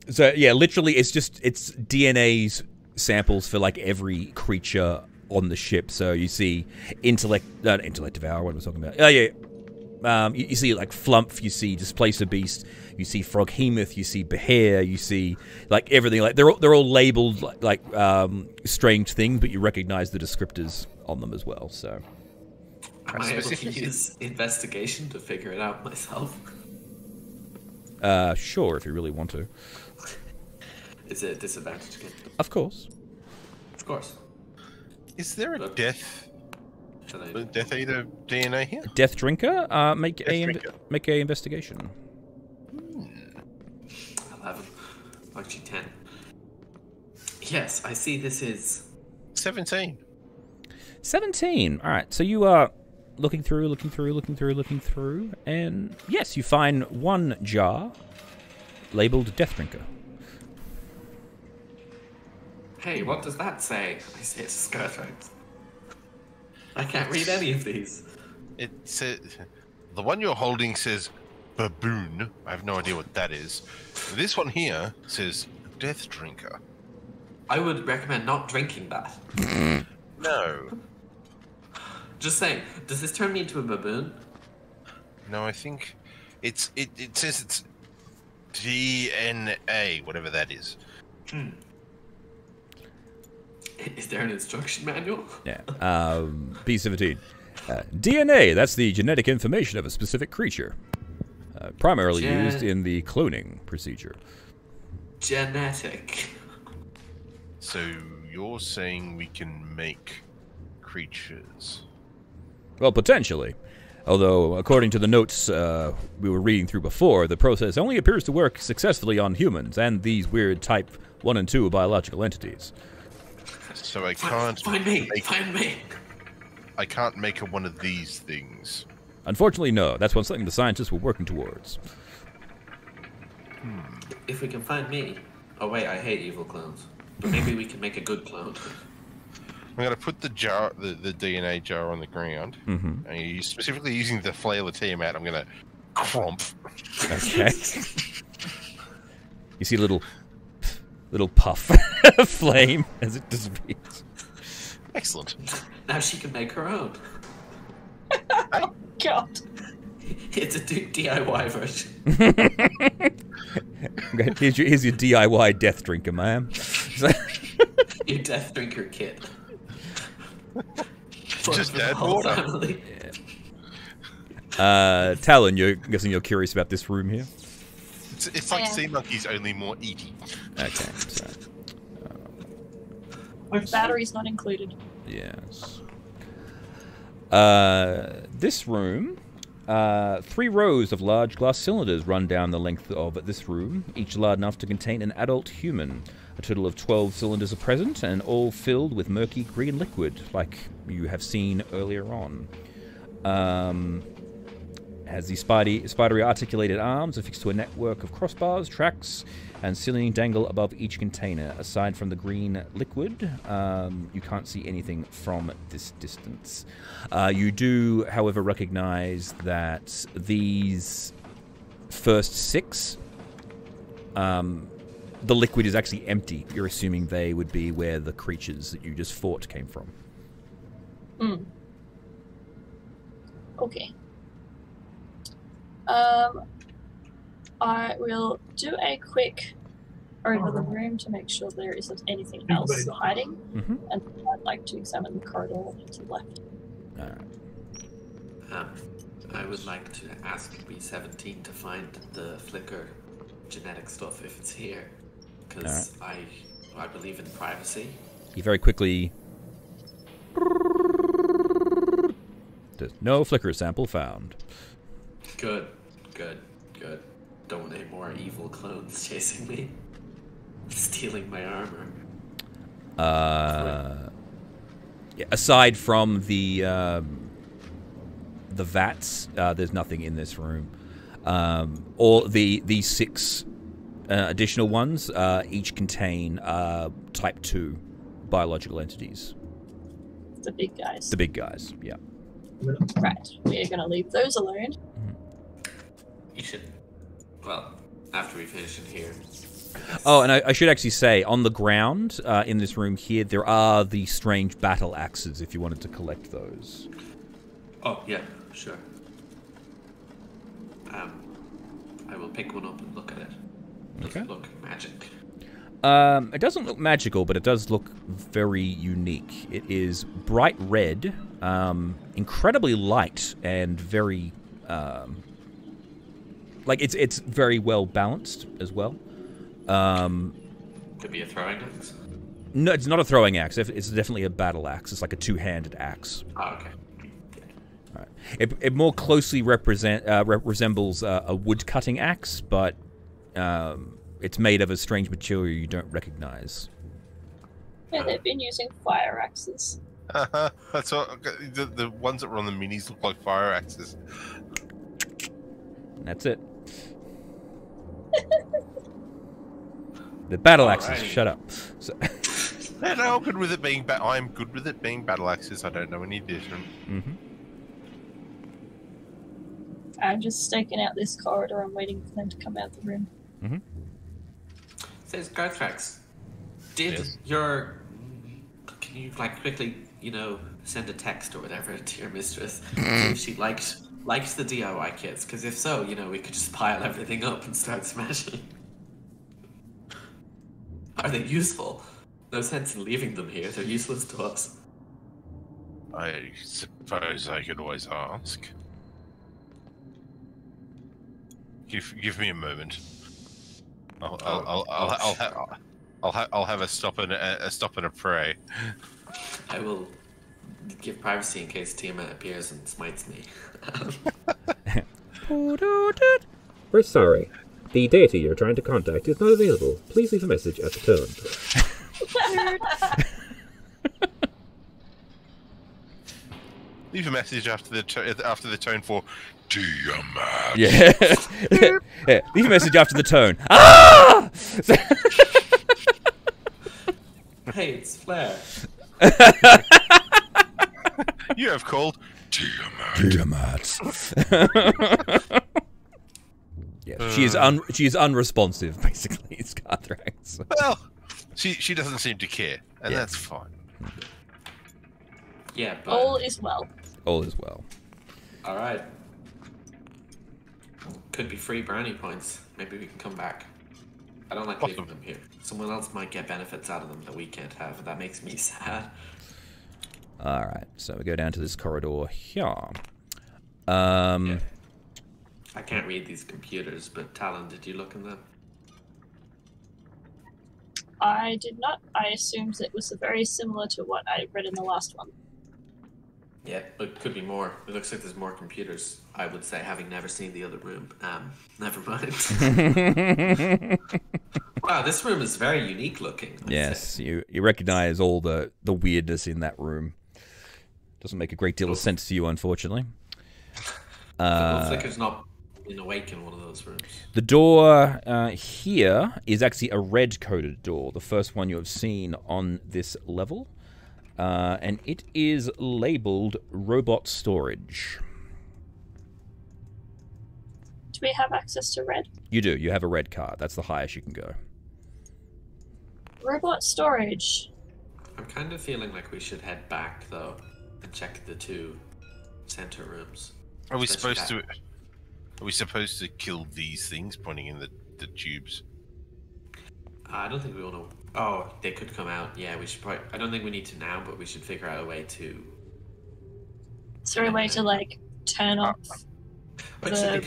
So yeah, literally, it's DNA's samples for like every creature on the ship. So you see intellect devour. What was I talking about? Oh yeah. You see like Flump, you see Displacer Beast, you see Froghemoth, you see Behair, you see like everything. Like they're all labeled like strange things, but you recognize the descriptors on them as well. So Am I able to use investigation to figure it out myself? sure, if you really want to. Is it a disadvantage again? Of course. Of course. Is there a Death Eater DNA here? Death Drinker, make Drinker. a investigation. 11. Actually 10. Yes, I see this is... 17. 17. All right, so you are looking through, and yes, you find one jar labeled Death Drinker. Hey, what does that say? I see it's a skirt ranks. I can't read any of these. It says the one you're holding says baboon. I have no idea what that is. This one here says Death Drinker. I would recommend not drinking that. No. Just saying, does this turn me into a baboon? No, I think it says it's DNA, whatever that is. Is there an instruction manual? Yeah. B17. DNA, that's the genetic information of a specific creature. Primarily used in the cloning procedure. Genetic. So you're saying we can make creatures? Well, potentially. Although, according to the notes we were reading through before, the process only appears to work successfully on humans and these weird type 1 and 2 biological entities. So I can't Find me! make, Find me! I can't make one of these things. Unfortunately, no. That's something the scientists were working towards. If we can find me... Oh wait, I hate evil clones. But maybe we can make a good clone. I'm going to put the jar, the DNA jar on the ground. Mm-hmm. And you're specifically using the flail mat. I'm going to crump. Okay. You see a little puff of flame as it disappears. Excellent. Now she can make her own. Oh, God. It's a Duke DIY version. Okay, here's your DIY Death Drinker, ma'am. Your Death Drinker kit. Just For the dead whole water. family. Talon, you're guessing you're curious about this room here? It's like sea monkeys, only more eaty. Okay, so... Batteries not included. Yes. This room, 3 rows of large glass cylinders run down the length of this room, each large enough to contain an adult human. A total of 12 cylinders are present, and all filled with murky green liquid, like you have seen earlier on. Has the spidery articulated arms affixed to a network of crossbars, tracks, and ceiling dangle above each container. Aside from the green liquid, you can't see anything from this distance. You do, however, recognize that these first 6, the liquid is actually empty. You're assuming they would be where the creatures that you just fought came from. Okay. I will do a quick over the room to make sure there isn't anything else hiding, and I'd like to examine the corridor to the left. I would like to ask B17 to find the Flicker genetic stuff if it's here, because I believe in privacy. He very quickly... There's no Flicker sample found. Good, good, good. Don't want any more evil clones chasing me. Stealing my armor. Yeah, aside from the vats, there's nothing in this room. All the 6 additional ones each contain Type 2 biological entities. The big guys. The big guys, yeah. Right. We are going to leave those alone. You should. Well, after we finish in here. Oh, and I should actually say, on the ground in this room here, there are the strange battle axes, if you wanted to collect those. Oh, yeah, sure. I will pick one up and look at it. Does it look magic? It doesn't look magical, but it does look very unique. It is bright red, incredibly light, and very... like, it's very well balanced as well. Could be a throwing axe? No, it's not a throwing axe. It's definitely a battle axe. It's like a 2-handed axe. Oh, okay. All right. It more closely resembles a wood-cutting axe, but it's made of a strange material you don't recognize. Yeah, they've been using fire axes. That's what the ones that were on the minis look like fire axes. That's it. The battle axes. Alrighty. Shut up. So, No, I'm good with it being I'm good with it being battle axes. I don't know any different. I'm just staking out this corridor and waiting for them to come out the room. Says Garthrax. Did Yes. Can you, like, quickly, send a text or whatever to your mistress see if she liked the DIY kits? Because if so, we could just pile everything up and start smashing. Are they useful? No sense in leaving them here. They're useless to us. I suppose I could always ask. Give me a moment. I'll have a stop and a pray. I will give privacy in case Tiamat appears and smites me. We're sorry. The deity you're trying to contact is not available. Please leave a message at the tone. Leave a message after the tone for Tiamat. yeah. Yeah. Leave a message after the tone. Ah! Hey, it's Flair. You have called Tiamat. Yeah, she is unresponsive, basically. It's Garthrax. Well, she doesn't seem to care, and Yeah. that's fine. Yeah, but... All is well. All is well. Alright. Could be free brownie points. Maybe we can come back. I don't like leaving them here. Someone else might get benefits out of them that we can't have. That makes me sad. Alright, so we go down to this corridor here. Yeah. I can't read these computers, but Talon, did you look in them? I did not. I assumed it was very similar to what I read in the last one. Yeah, it could be more. It looks like there's more computers. I would say, having never seen the other room. Never mind. Wow, this room is very unique looking. I'd Yes, say. you recognize all the weirdness in that room. Doesn't make a great deal of sense to you, unfortunately. It looks like there's not been awake in one of those rooms. The door here is actually a red-coded door, the first one you have seen on this level. And it is labeled Robot Storage. Do we have access to red? You do. You have a red card. That's the highest you can go. Robot storage. I'm kind of feeling like we should head back, though, and check the 2 center rooms. Are we Especially supposed to? Are we supposed to kill these things pointing in the tubes? I don't think we want to... Oh, they could come out. Yeah, we should probably... I don't think we need to now, but we should figure out a way to... Is there a way to, like, turn off Which the...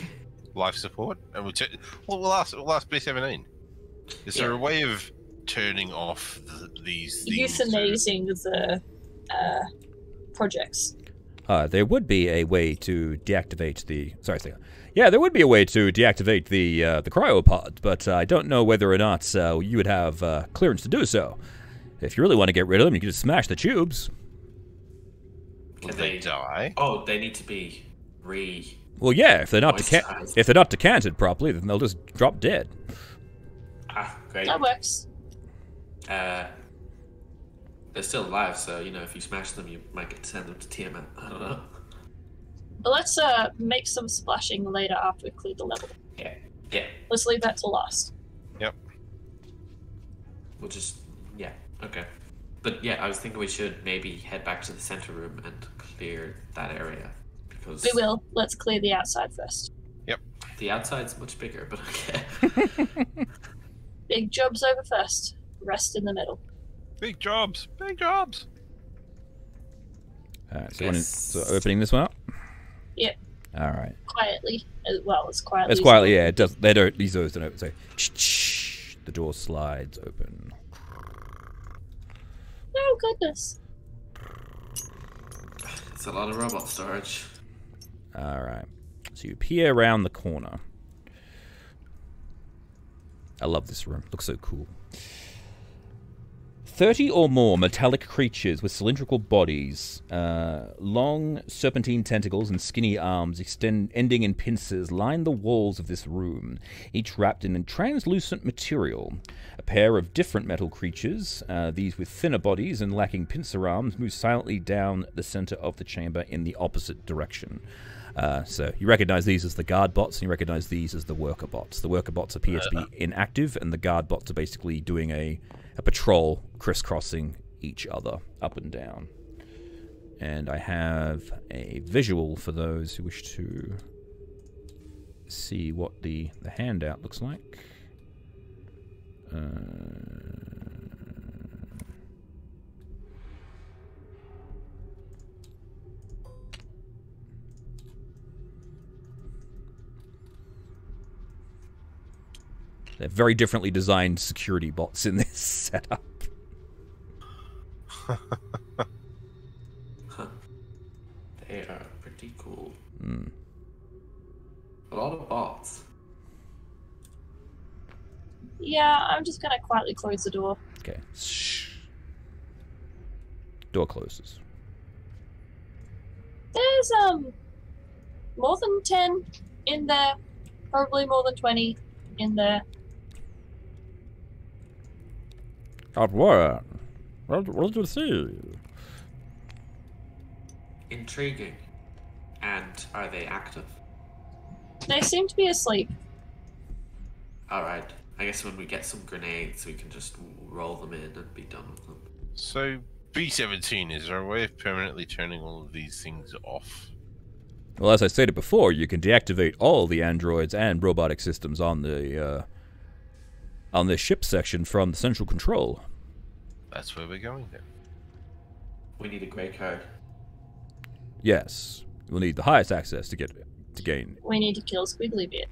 Life support? And we'll ask B17. Is there a way of turning off these things? euthanizing the projects? There would be a way to deactivate the... Sorry, Yeah, there would be a way to deactivate the cryopod, but I don't know whether or not you would have clearance to do so. If you really want to get rid of them, you can just smash the tubes. Will they die? Oh, they need to be Well, yeah, if they're not moisturized. decanted properly, then they'll just drop dead. Ah, great. That works. They're still alive, so you know if you smash them, you might get to send them to Tiamat. I don't know. But let's make some splashing later after we clear the level. Yeah. Yeah. Let's leave that till last. Yep. We'll just okay. But yeah, I was thinking we should maybe head back to the center room and clear that area because We will. Let's clear the outside first. Yep. the outside's much bigger. But okay. Big jobs over first. Rest in the middle. Big jobs. Big jobs. Alright, so, Yes. so opening this one up? Yep. Alright. Quietly. As quietly. As quietly, yeah, it does. These doors don't open. So, the door slides open. Oh, goodness. It's a lot of robot storage. Alright. So you peer around the corner. I love this room. Looks so cool. 30 or more metallic creatures with cylindrical bodies, long serpentine tentacles and skinny arms ending in pincers line the walls of this room, each wrapped in a translucent material. A pair of different metal creatures, these with thinner bodies and lacking pincer arms, move silently down the center of the chamber in the opposite direction. So you recognize these as the guard bots, and you recognize these as the worker bots. The worker bots appear to be inactive, and the guard bots are basically doing a patrol, crisscrossing each other up and down. And I have a visual for those who wish to see what the handout looks like. They're very differently designed security bots in this setup. They are pretty cool. Mm. A lot of bots. Yeah, I'm just gonna quietly close the door. Okay. Shh. Door closes. There's more than 10 in there. Probably more than 20 in there. What did you see? Intriguing. And are they active? They seem to be asleep. Alright. I guess when we get some grenades, we can just roll them in and be done with them. So, B-17, is there a way of permanently turning all of these things off? Well, as I stated before, you can deactivate all the androids and robotic systems on the on this ship section from the central control. That's where we're going then. We need a grey card. Yes, we'll need the highest access to gain. We need to kill Squigglybeard.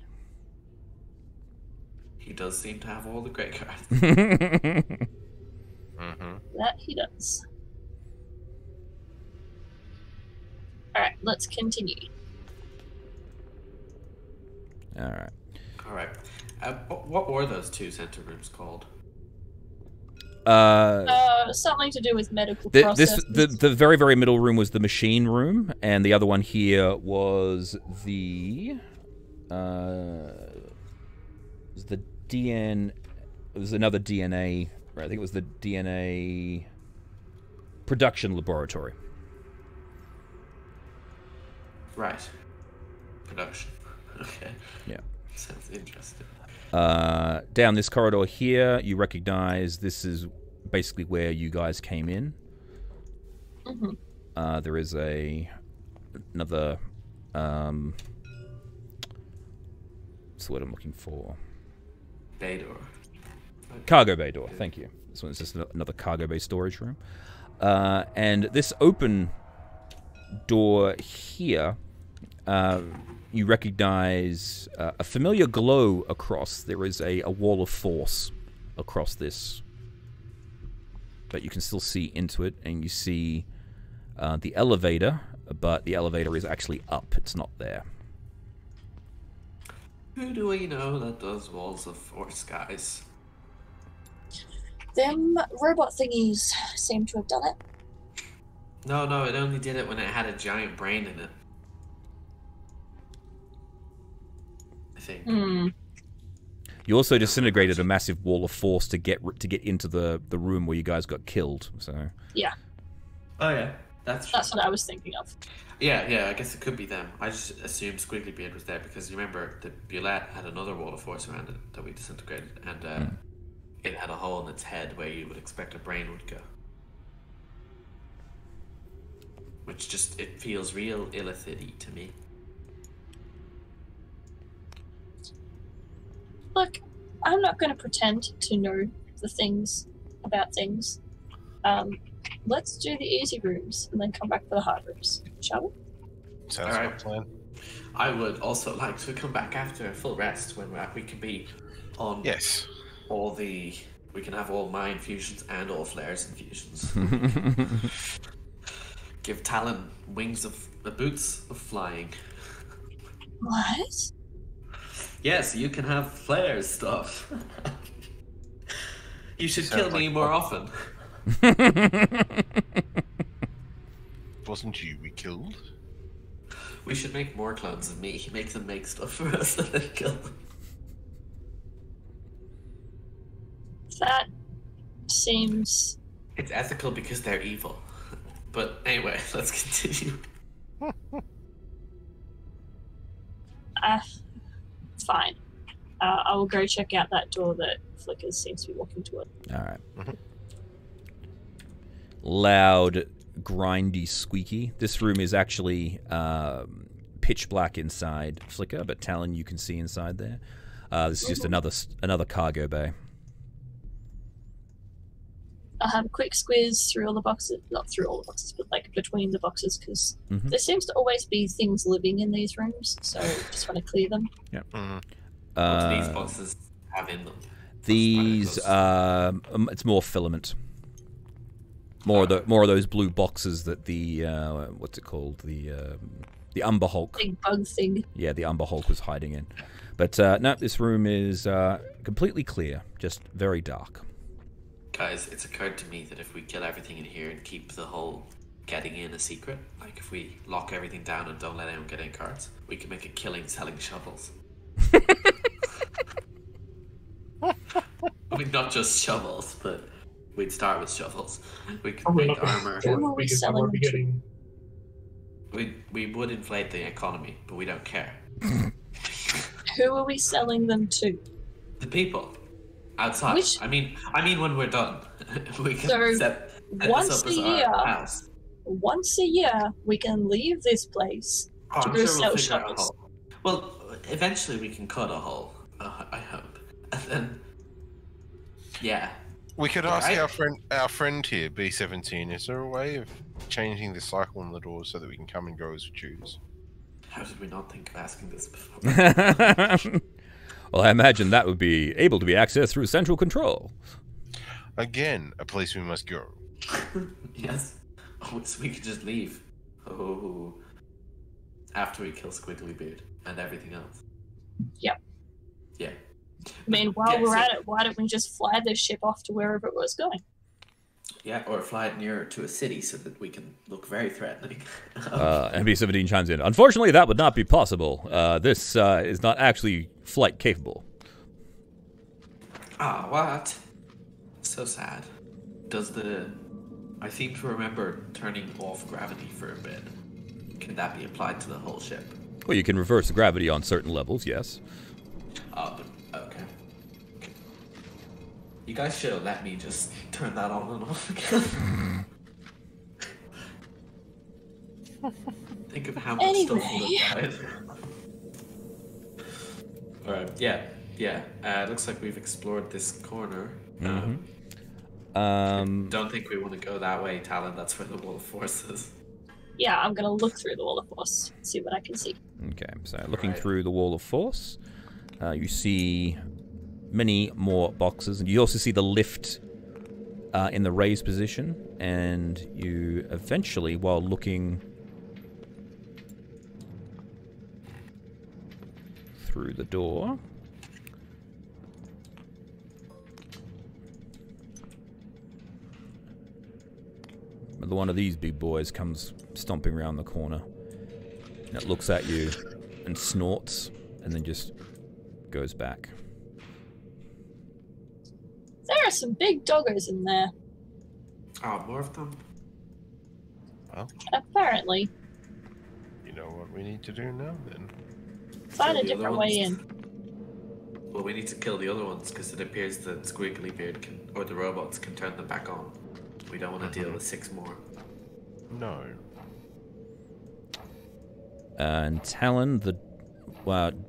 He does seem to have all the grey cards. Mm-hmm. That he does. Alright, let's continue. All right. Alright. What were those two center rooms called? Something to do with medical The processes. very, very middle room was the machine room, and the other one here was the DN. It was another DNA. Right, I think it was the DNA production laboratory. Right. Production. Okay. Yeah. Sounds interesting. Down this corridor here, you recognize this is basically where you guys came in. Mm-hmm. There is another what's the word I'm looking for? Bay door. Cargo bay door. Thank you. This one's just another cargo bay storage room. And this open door here, you recognize a familiar glow across. There is a wall of force across this, but you can still see into it, and you see the elevator, but the elevator is actually up. It's not there. Who do we know that does walls of force, guys? Them robot thingies seem to have done it. No, it only did it when it had a giant brain in it. I think. You also disintegrated a massive wall of force to get into the room where you guys got killed. So Yeah, Oh yeah, that's what I was thinking of. Yeah, I guess it could be them. I just assumed Squiggly Beard was there because you remember that Bulette had another wall of force around it that we disintegrated, and it had a hole in its head where you would expect a brain would go. Which just, it feels real illithid-y to me. Look, I'm not going to pretend to know the things about things. Let's do the easy rooms and then come back for the hard rooms, shall we? Sounds All like right. a plan. I would also like to come back after a full rest when we can be on Yes. all the... We can have all my infusions and all Flair's infusions. Give Talon wings of... boots of flying. What? Yes, you can have Flair's stuff. You should Sounds kill me like more fun. often. Wasn't you we killed? We should make more clones of me. Make them make stuff for us and then kill them. That seems... It's ethical because they're evil. But anyway, let's continue. Fine. I will go check out that door that Flickers seems to be walking toward. all right. Loud, grindy, squeaky. This room is actually pitch black inside Flicker, but Talon, you can see inside there. This is just another cargo bay. I'll have a quick squiz through all the boxes. Not through all the boxes, but like between the boxes, because there seems to always be things living in these rooms, so just want to clear them. Yep. What do these boxes have in them? These, it's more filament. More of those blue boxes that the what's it called, the Umber Hulk. Big bug thing. Yeah, the Umber Hulk was hiding in. But no, this room is completely clear, just very dark. Guys, it's occurred to me that if we kill everything in here and keep the whole getting in a secret, like if we lock everything down and don't let anyone get in cards, we can make a killing selling shovels. I mean, not just shovels, but we'd start with shovels. We could Probably make not armor. Who are we because selling we'll be to? getting. We would inflate the economy, but we don't care. Who are we selling them to? The people outside. Which- I mean when we're done, we can So, set this once up a as year- our house. Once a year, we can leave this place Oh, to I'm go sure sell we'll figure out a shovels. hole. Well, eventually we can cut a hole. I hope, and then yeah. We could ask Right. our friend here, B17. Is there a way of changing the cycle on the door so that we can come and go as we choose? How did we not think of asking this before? Well, I imagine that would be able to be accessed through central control. Again, a place we must go. Yes. Oh, so we could just leave. Oh. After we kill Squiggly Beard and everything else. Yep. Yeah. I mean, while Yeah, we're so- at it, why don't we just fly this ship off to wherever it was going? Yeah, or fly it nearer to a city so that we can look very threatening. MB17 chimes in. Unfortunately, that would not be possible. This is not actually flight capable. Ah, what? So sad. I seem to remember turning off gravity for a bit. Can that be applied to the whole ship? Well, you can reverse gravity on certain levels, yes. But, okay. You guys should have let me just turn that on and off again. Think of how much stuff would have died. Alright, yeah. Looks like we've explored this corner. Don't think we want to go that way, Talon. That's where the wall of force is. Yeah, I'm gonna look through the wall of force, see what I can see. Okay, so looking through the wall of force, you see many more boxes, and you also see the lift in the raised position, and you eventually, while looking through the door. Another one of these big boys comes stomping around the corner. And it looks at you and snorts and then just goes back. There are some big doggos in there. Oh, more of them? Well, Apparently. you know what we need to do now, then? Find a Kill the different other way ones. in. Well, we need to kill the other ones because it appears the squiggly beard can, or the robots can turn them back on. We don't want to deal with 6 more. No. And Talon, the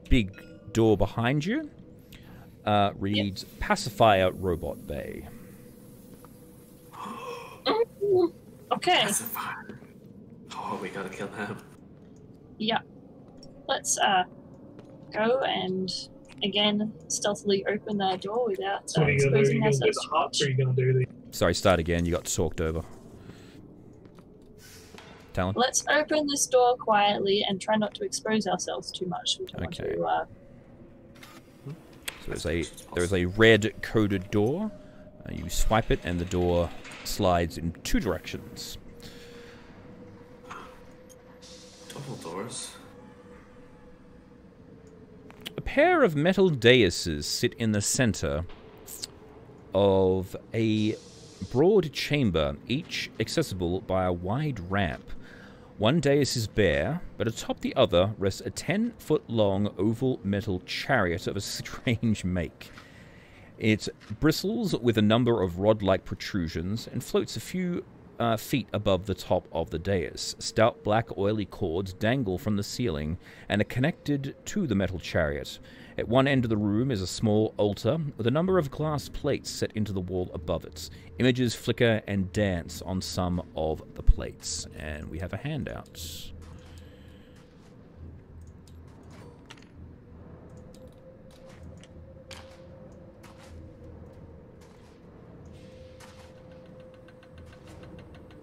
big door behind you, reads Pacifier Robot Bay. Okay. Pacifier. Oh, we gotta kill him. Yeah. Let's go and again stealthily open the door without So what are you gonna do? Are exposing you gonna do ourselves the too hearts, much. or are you gonna do the? Sorry, start again. You got talked over. Talon? Let's open this door quietly and try not to expose ourselves too much. We don't Okay. want So there's a red coded door. You swipe it and the door slides in 2 directions. Double doors. A pair of metal daises sit in the center of a broad chamber, each accessible by a wide ramp. One dais is bare, but atop the other rests a 10-foot-long oval metal chariot of a strange make. It bristles with a number of rod-like protrusions and floats a few feet above the top of the dais. Stout black oily cords dangle from the ceiling and are connected to the metal chariot. At one end of the room is a small altar with a number of glass plates set into the wall above it. Images flicker and dance on some of the plates. And we have a handout.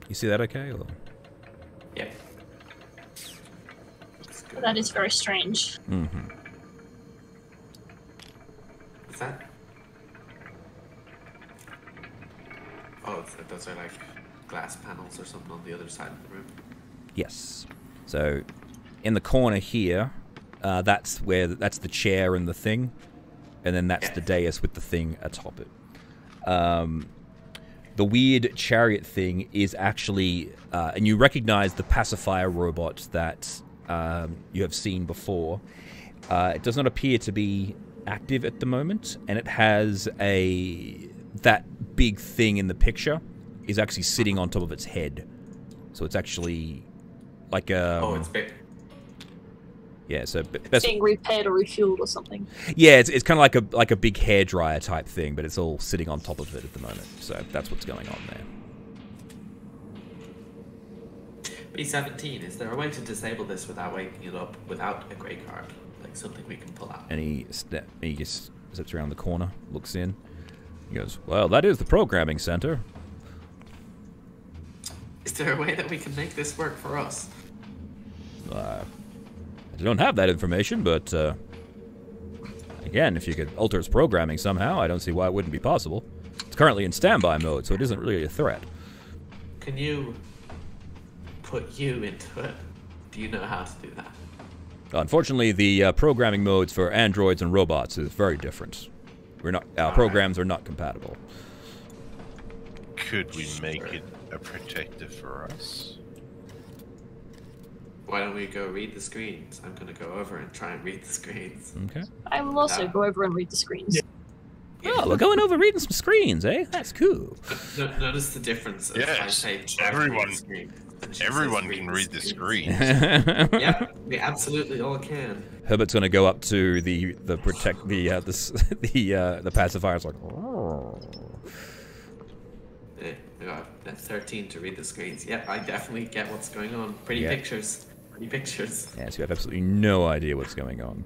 You see that okay? Or? Yep. to. That is very strange. Mm-hmm. What's that? Oh, those are like glass panels or something on the other side of the room. Yes. So, in the corner here, that's the chair and the thing, and then that's the dais with the thing atop it. The weird chariot thing is actually, and you recognize the pacifier robot that you have seen before. It does not appear to be active at the moment, and it has that big thing in the picture is actually sitting on top of its head. So it's actually like a... Oh, it's big. Yeah, so Being repaired or refueled or something. yeah, it's kind of like a big hairdryer type thing, but it's all sitting on top of it at the moment. So that's what's going on there. B-17, is there a way to disable this without waking it up without a grey card? Like something we can pull out? And he just steps around the corner, looks in. He goes, well, that is the programming center. Is there a way that we can make this work for us? I don't have that information, but again, if you could alter its programming somehow, I don't see why it wouldn't be possible. It's currently in standby mode, so it isn't really a threat. Can you put you into it? Do you know how to do that? Unfortunately, the programming modes for androids and robots is very different. Our programs are not compatible. Could we make it a protector for us? Why don't we go read the screens? I'm gonna go over and try and read the screens. Okay. I will also go over and read the screens. Yeah. Oh, we're going over reading some screens, eh? That's cool. Notice the difference. If I Yes, say try to everyone- read the screen, and she Everyone says can read the screens. screen. Yep, we absolutely all can. Herbert's going to go up to the pacifier. It's like, oh. We got 13 to read the screens. Yep, I definitely get what's going on. Pretty Yeah. pictures. Pretty pictures. Yeah, so you have absolutely no idea what's going on.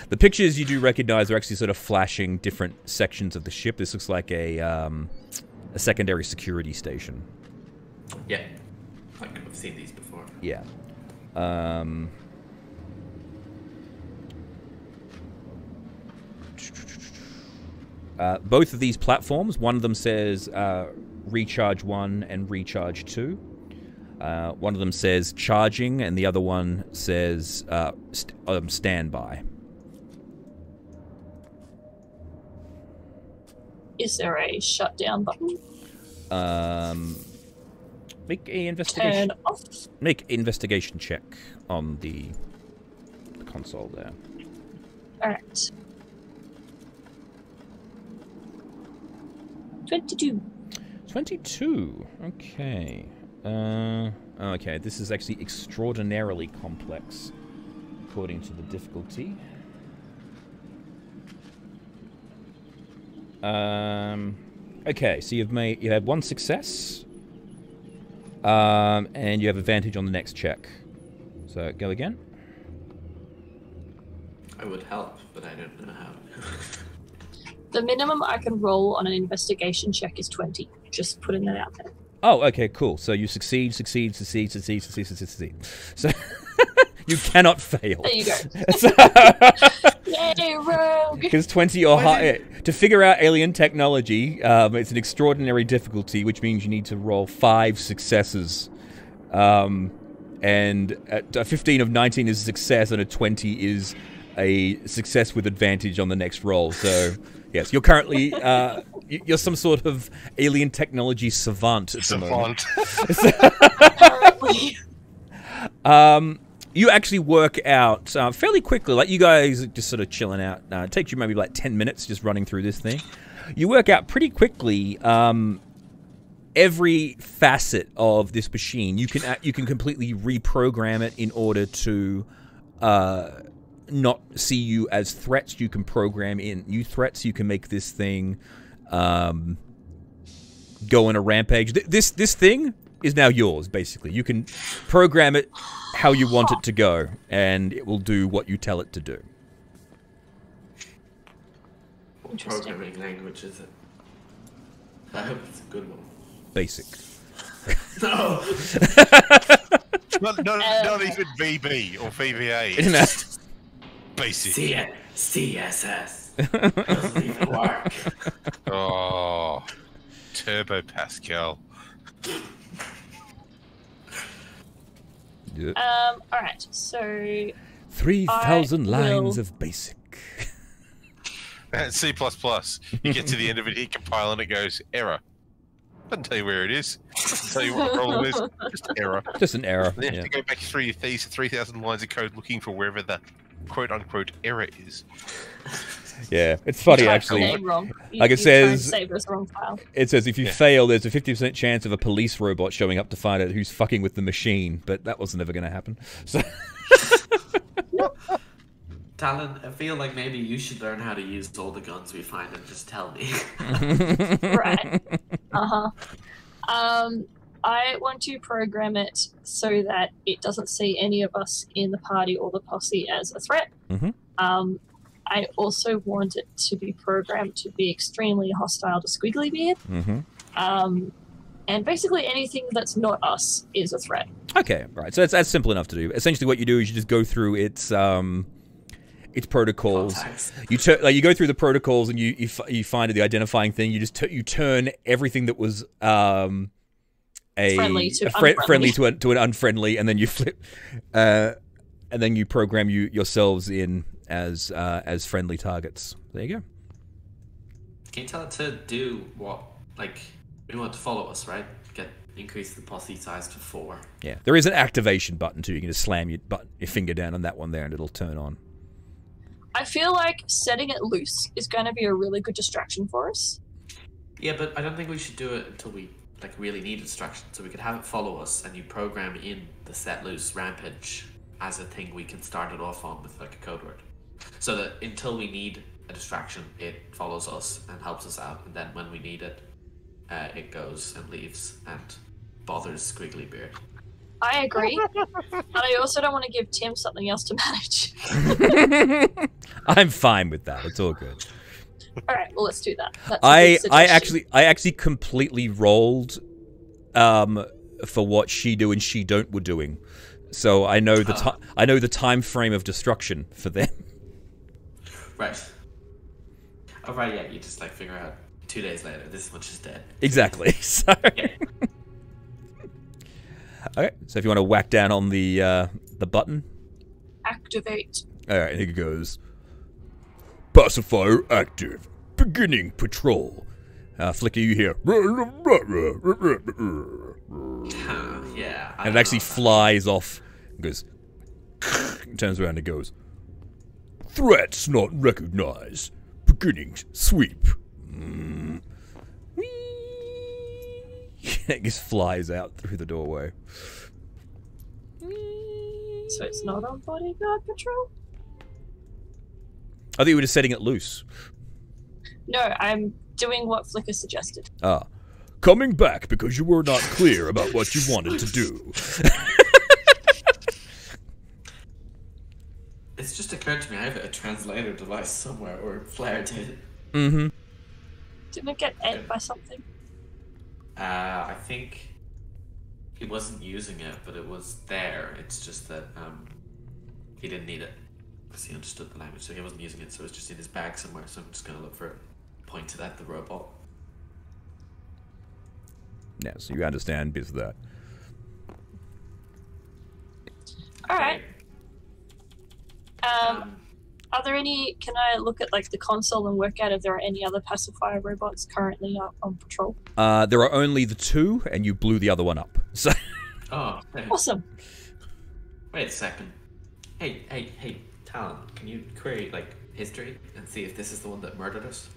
The pictures you do recognize are actually sort of flashing different sections of the ship. This looks like a secondary security station. Yeah, like I've seen these before. Yeah. both of these platforms, one of them says recharge 1 and recharge 2. One of them says charging, and the other one says standby. Is there a shutdown button? Make a investigation. Turn off. Make investigation check on the console there. Alright. 22. 22. Okay. Okay, this is actually extraordinarily complex, according to the difficulty. Okay, so you have 1 success, and you have advantage on the next check. So go again. I would help, but I don't know how. The minimum I can roll on an investigation check is 20. Just putting that out there. Oh, okay, cool. So you succeed. So you cannot fail. There you go. Yay, rogue! Because 20 or higher. To figure out alien technology, it's an extraordinary difficulty, which means you need to roll 5 successes. And a 15 of 19 is a success, and a 20 is a success with advantage on the next roll. So, yes, you're currently... you're some sort of alien technology savant at the moment. Apparently. You actually work out fairly quickly. Like, you guys are just sort of chilling out. It takes you maybe like 10 minutes just running through this thing. You work out pretty quickly every facet of this machine. You can completely reprogram it in order to not see you as threats. You can program in new threats. You can make this thing go on a rampage. This thing is now yours, basically. You can program it how you want it to go, and it will do what you tell it to do. What programming language is it? I hope it's a good one. Basic. No! not even VB or VBA. Isn't that? Basic. CSS. Doesn't even work. Oh, Turbo Pascal. Yeah. Alright, so... 3,000 lines of basic. That's C++. You get to the end of it, hit compile, and it goes, error. Doesn't tell you where it is. Doesn't tell you what the problem is. Just error. Just an error. And you have to go back through these 3,000 lines of code looking for wherever the quote-unquote error is. Yeah, it's funny actually. Like it says, it says if you fail, there's a 50% chance of a police robot showing up to find out who's fucking with the machine. But that was never going to happen. So, Talon, I feel like maybe you should learn how to use all the guns we find and just tell me. Right. I want to program it so that it doesn't see any of us in the party or the posse as a threat. Mm-hmm. I also want it to be programmed to be extremely hostile to Squiggly Beard. Mm-hmm. And basically anything that's not us is a threat. Okay, right. So that's simple enough to do. Essentially, what you do is you just go through its protocols. You go through the protocols and you find the identifying thing. You just you turn everything that was friendly to an unfriendly, and then you flip, and then you program yourselves in as friendly targets. There you go. Can you tell it to do what? Like, we want to follow us, right? Increase the posse size to 4. Yeah, there is an activation button too. You can just slam your finger down on that one there, and it'll turn on. I feel like setting it loose is going to be a really good distraction for us. Yeah, but I don't think we should do it until we really need a distraction. So we could have it follow us, and you program in the set loose rampage as a thing we can start it off on with like a code word. So that until we need a distraction, it follows us and helps us out, and then when we need it, it goes and leaves and bothers Squiggly Beard. I agree, but I also don't want to give Tim something else to manage. I'm fine with that. It's all good. All right, well, let's do that. That's I actually completely rolled for what she do and she don't were doing, so I know the time frame of destruction for them. Right. Oh, right, yeah, you just like figure out 2 days later, this much is dead. Exactly. So. Yeah. Okay, so if you want to whack down on the button. Activate. Alright, here it goes. Pacifier active. Beginning patrol. Flicker, you hear. Yeah. And it actually flies off. And goes. Turns around and goes. Threats not recognized. Beginning sweep. Whee! It just flies out through the doorway. So it's not on bodyguard patrol? I think you were just setting it loose. No, I'm doing what Flicker suggested. Coming back because you were not clear about what you wanted to do. It's just occurred to me I have a translator device somewhere, or Flair did. Mm-hmm. Didn't it get ate by something? I think he wasn't using it, but it was there. It's just that he didn't need it because he understood the language, so he wasn't using it. So it was just in his bag somewhere. So I'm just gonna look for it, pointed at the robot. Yeah, so you understand bits of that. All right. Are there any? Can I look at like the console and work out if there are any other pacifier robots currently on patrol? There are only the 2, and you blew the other one up. So. Oh, hey. Awesome. Wait a second. Hey, Talon, can you query like history and see if this is the one that murdered us?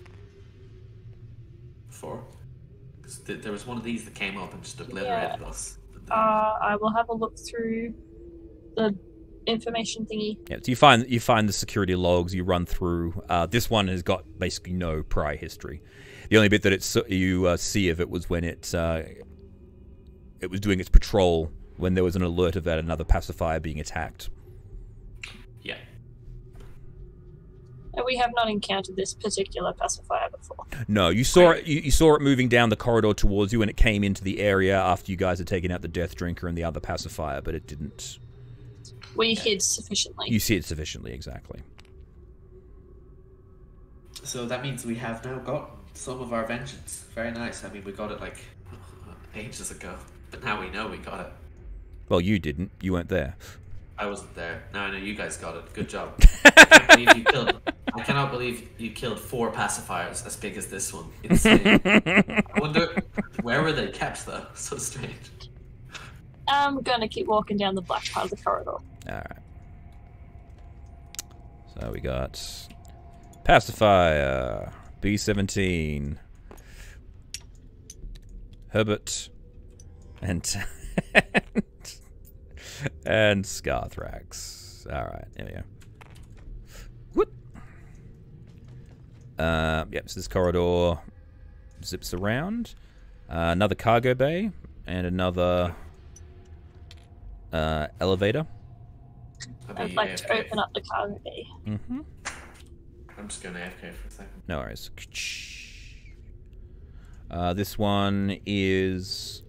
Before, because there was one of these that came up and just obliterated us. I will have a look through the information thingy. Yeah, so you find the security logs. You run through. This one has got basically no prior history. The only bit that you see of it was when it was doing its patrol when there was an alert of that another pacifier being attacked. Yeah. And we have not encountered this particular pacifier before. No, you saw it. You saw it moving down the corridor towards you, and it came into the area after you guys had taken out the Death Drinker and the other pacifier, but it didn't. We hid sufficiently. You see it sufficiently, exactly. So that means we have now got some of our vengeance. Very nice. I mean, we got it like ages ago, but now we know we got it. Well, you didn't. You weren't there. I wasn't there. Now I know you guys got it. Good job. I cannot believe you killed 4 pacifiers as big as this one. Insane. I wonder where were they kept though. So strange. I'm gonna keep walking down the black part of the corridor. Alright. So we got Pacifier, B-17, Herbert, and and Scarthrax. Alright, there we go. Whoop. Yep, so this corridor zips around. Another cargo bay and another elevator. I'd like to open up the cargo bay. Mm-hmm. I'm just going to AFK for a second. No worries. This one is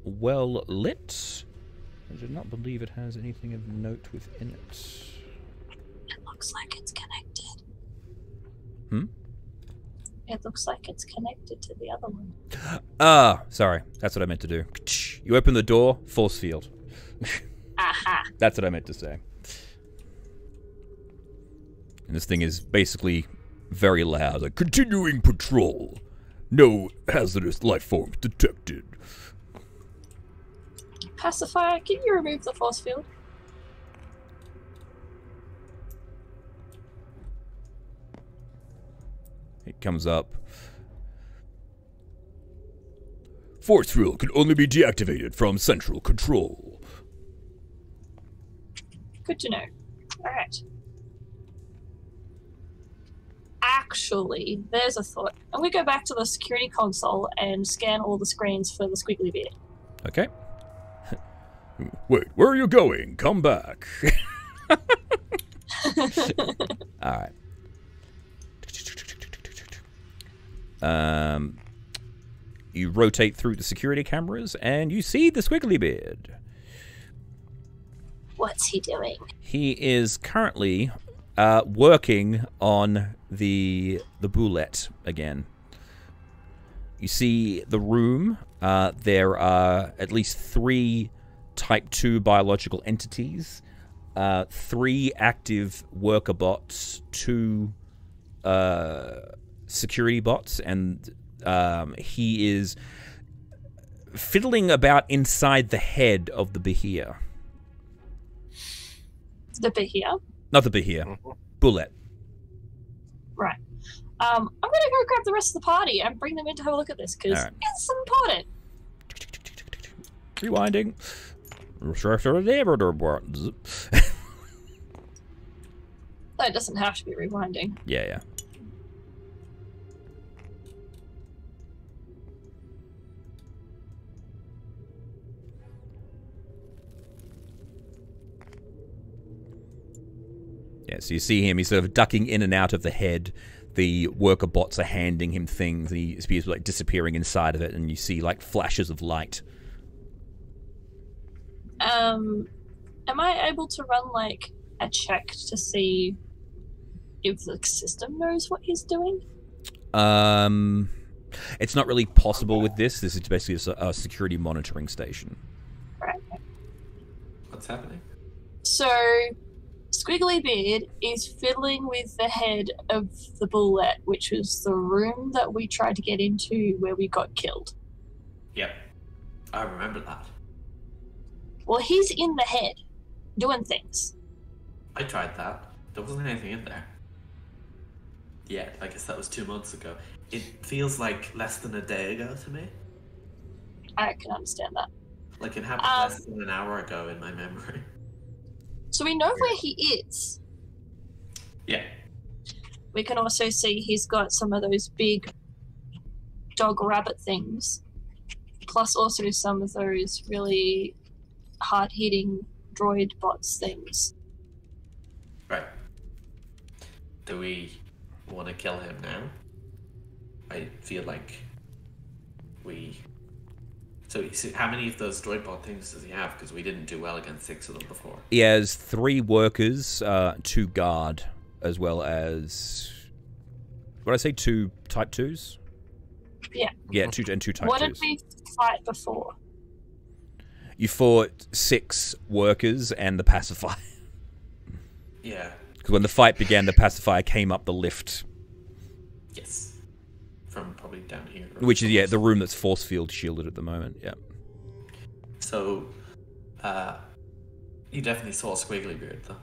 well lit. I do not believe it has anything of note within it. It looks like it's connected. Hmm? It looks like it's connected to the other one. Sorry. That's what I meant to do. You open the door, force field. Aha. That's what I meant to say. And this thing is basically very loud. Like, continuing patrol. No hazardous life forms detected. Pacifier, can you remove the force field? It comes up. Force field can only be deactivated from central control. Good to know. Alright. Actually, there's a thought. I'm going to go back to the security console and scan all the screens for the squiggly beard. Okay. Wait, where are you going? Come back. Alright. You rotate through the security cameras and you see the squiggly beard. What's he doing? He is currently working on the boulette again. You see the room. There are at least 3 Type 2 biological entities, 3 active worker bots, 2 security bots, and he is fiddling about inside the head of the Bahia. The Bahia? Not the Bahia. Bullet. Right. I'm gonna go grab the rest of the party and bring them in to have a look at this, because it's important. Rewinding. That doesn't have to be rewinding. Yeah. Yeah, so you see him, he's sort of ducking in and out of the head. The worker bots are handing him things, and he appears like disappearing inside of it, and you see like flashes of light. Am I able to run like a check to see if the system knows what he's doing? It's not really possible with this. This is basically a security monitoring station. Right. What's happening? So, Squiggly Beard is fiddling with the head of the bullet, which was the room that we tried to get into where we got killed. Yep. I remember that. Well, he's in the head, doing things. I tried that. There wasn't anything in there. Yeah, I guess that was 2 months ago. It feels like less than a day ago to me. I can understand that. Like it happened less than an hour ago in my memory. So we know where he is. Yeah. We can also see he's got some of those big dog rabbit things, plus also some of those really hard-hitting droid bots things. Right. Do we want to kill him now? I feel like we... So how many of those droid bot things does he have? Because we didn't do well against 6 of them before. He has 3 workers, 2 guard, as well as... What did I say? 2 Type 2s? Yeah. Yeah, 2 and 2 Type 2s. What did we fight before? You fought 6 workers and the pacifier. Yeah. Because when the fight began, the pacifier came up the lift. Yes. From probably down here. Which is, yeah, the room that's force field shielded at the moment, yeah. So, you definitely saw Squiggly Beard, though.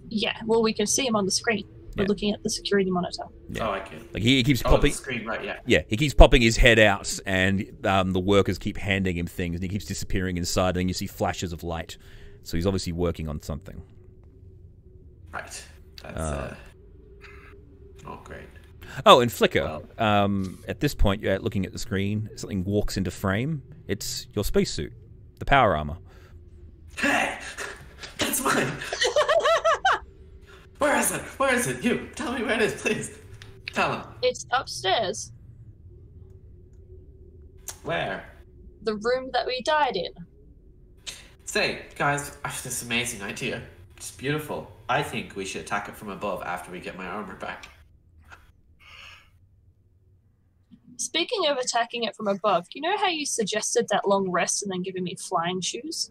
Yeah, well, we can see him on the screen. We're looking at the security monitor. Yeah. Oh, I can. Like he keeps popping. The screen, right? Yeah. Yeah, he keeps popping his head out, and the workers keep handing him things, and he keeps disappearing inside, and you see flashes of light. So he's obviously working on something. Right. That's not great. Oh, and Flicker. At this point, you're looking at the screen. Something walks into frame. It's your spacesuit, the power armor. Hey, that's mine. Where is it? Where is it? You tell me where it is, please. Tell him. It's upstairs. Where? The room that we died in. Say, guys, I have this amazing idea. It's beautiful. I think we should attack it from above after we get my armor back. Speaking of attacking it from above, you know how you suggested that long rest and then giving me flying shoes?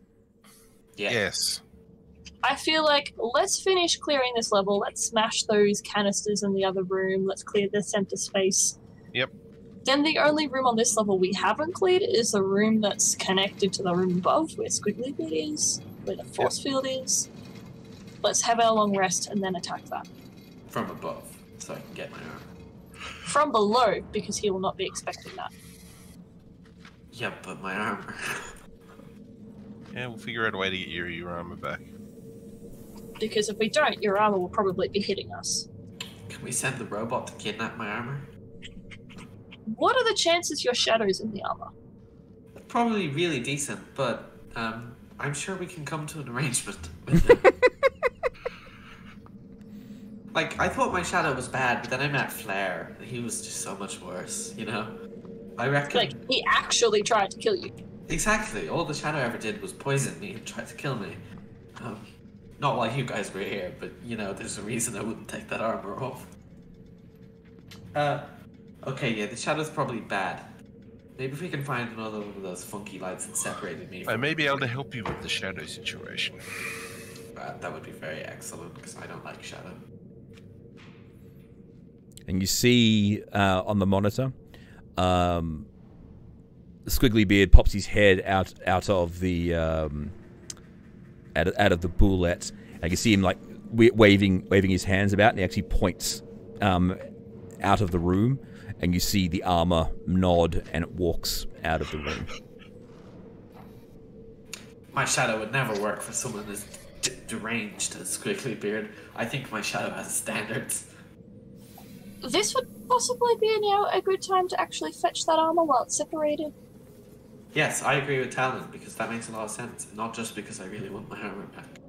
Yeah. Yes. I feel like let's finish clearing this level. Let's smash those canisters in the other room. Let's clear the center space. Yep. Then the only room on this level we haven't cleared is the room that's connected to the room above, where Squiggly Bit is, where the force field is. Let's have our long rest and then attack that. From above, so I can get my armor. From below, because he will not be expecting that. Yeah, but my armor. Yeah, we'll figure out a way to get your armor back. Because if we don't, your armor will probably be hitting us. Can we send the robot to kidnap my armor? What are the chances your shadow's in the armor? Probably really decent, but I'm sure we can come to an arrangement with it. Like, I thought my shadow was bad, but then I met Flair, and he was just so much worse, you know? I reckon... Like, he actually tried to kill you. Exactly. All the shadow ever did was poison me and try to kill me. Not while you guys were here, but you know, there's a reason I wouldn't take that armor off. Okay, yeah, the shadow's probably bad. Maybe if we can find another one of those funky lights that separated me I from... may be able to help you with the shadow situation. that would be very excellent, because I don't like shadow. And you see on the monitor, Squiggly Beard pops his head out of the out of the boulette. And you see him like waving his hands about, and he actually points out of the room. And you see the armor nod, and it walks out of the room. My shadow would never work for someone as deranged as Squiggly Beard. I think my shadow has standards. This would possibly be a good time to actually fetch that armor while it's separated. Yes, I agree with Talon, because that makes a lot of sense. Not just because I really want my armor back.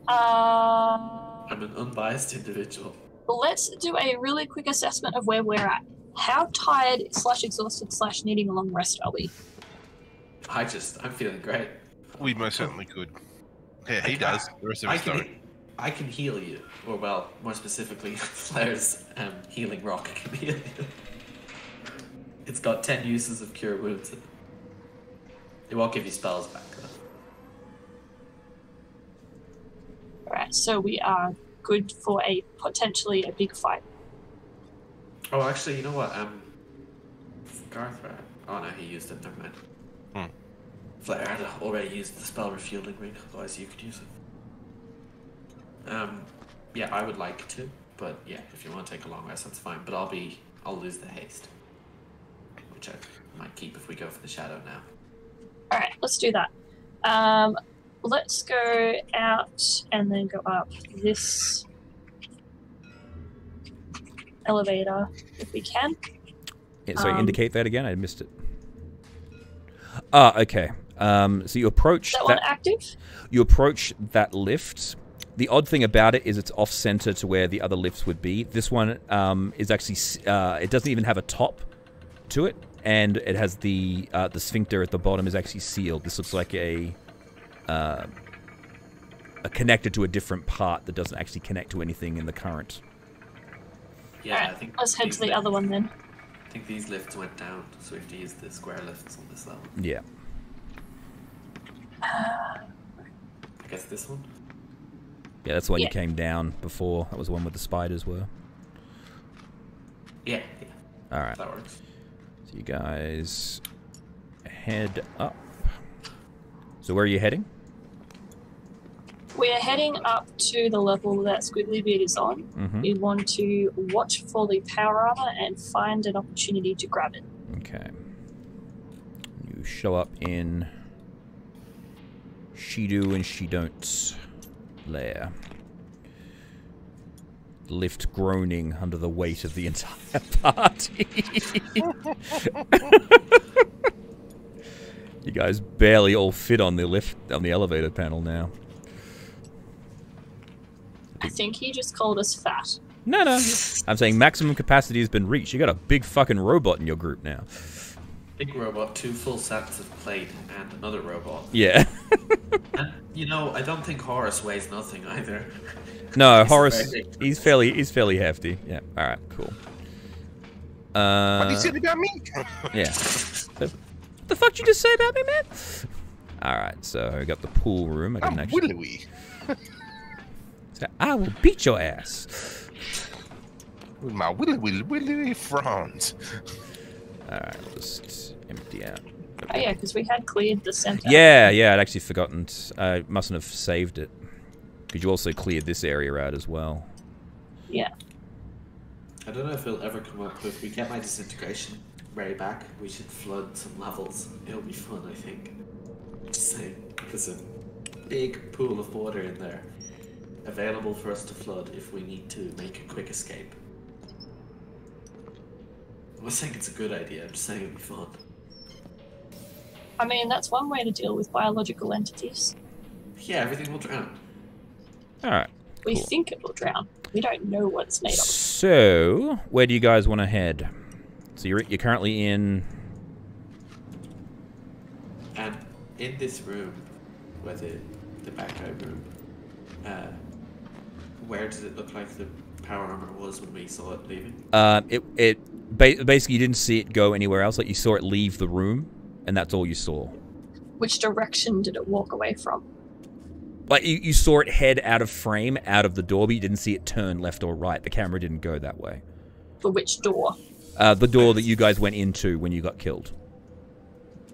I'm an unbiased individual. Let's do a really quick assessment of where we're at. How tired / exhausted / needing a long rest are we? I'm feeling great. We most certainly could. Yeah, he does. The rest of us don't. I can heal you. Or, well, more specifically, Flair's healing rock can heal you. It's got 10 uses of cure wounds. It won't give you spells back, though. Alright, so we are good for potentially a big fight. Oh, actually, you know what? Garth. Oh no, he used it. Never mind. Flair had already used the spell refueling ring. Otherwise, you could use it. Yeah, I would like to, but yeah, if you want to take a long rest, that's fine. But I'll lose the haste, which I might keep if we go for the shadow now. All right, let's do that. Let's go out and then go up this elevator if we can. Yeah, sorry, indicate that again. I missed it. Ah, okay. So you approach that one active? You approach that lift. The odd thing about it is it's off center to where the other lifts would be. This one is actually it doesn't even have a top to it, and it has the sphincter at the bottom is actually sealed. This looks like a connected to a different part that doesn't actually connect to anything in the current. Yeah, right, I think let's head to the other one then. I think these lifts went down, so we have to use the square lifts on this level. Yeah. I guess this one? Yeah, that's the one you came down before. That was the one where the spiders were. Yeah. Alright. That works. So you guys head up. So where are you heading? We're heading up to the level that Squiggly Beard is on. Mm-hmm. We want to watch for the power armor and find an opportunity to grab it. Okay. You show up in She Do and She Don't lair. Lift groaning under the weight of the entire party. You guys barely all fit on the elevator panel now. I think he just called us fat. No. I'm saying maximum capacity has been reached. You got a big fucking robot in your group now. Big robot, 2 full sets of plate, and another robot. Yeah. And, you know, I don't think Horace weighs nothing either. No, Horace, he's fairly hefty. Yeah. All right. Cool. What did you say about me? Yeah. What the fuck did you just say about me, man? All right. So I got the pool room. I can actually. Willy. So I will beat your ass. With my willy fronds. All right. We'll just empty out. Oh yeah, because we had cleared the center. Yeah. I'd actually forgotten. I mustn't have saved it. Because you also cleared this area out as well. Yeah. I don't know if it'll ever come up, but if we get my disintegration ray back, we should flood some levels. It'll be fun, I think. Just saying. There's a big pool of water in there. Available for us to flood if we need to make a quick escape. I'm not saying it's a good idea, I'm just saying it'll be fun. I mean, that's one way to deal with biological entities. Yeah, everything will drown. Alright. We think it will drown. We don't know what it's made of. So, where do you guys want to head? So you're currently in... And in this room, where the the back room, where does it look like the power armor was when we saw it leaving? Basically you didn't see it go anywhere else. Like you saw it leave the room, and that's all you saw. Which direction did it walk away from? Like you saw it head out of frame, out of the door, but you didn't see it turn left or right. The camera didn't go that way. For which door? The door that you guys went into when you got killed.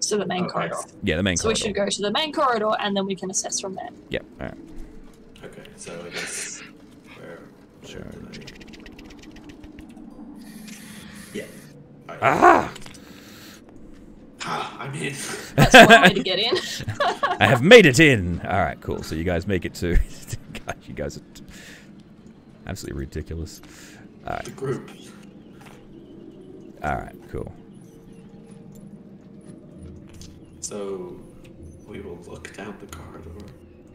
So the main corridor. Yeah, the main corridor. So we should go to the main corridor, and then we can assess from there. Yep. All right. Okay, so I guess where Sure. did Yeah. Ah! I'm in. That's one way to get in. I have made it in. All right, cool. So you guys make it to. God, you guys are absolutely ridiculous. All right. The group. All right, cool. So we will look down the corridor.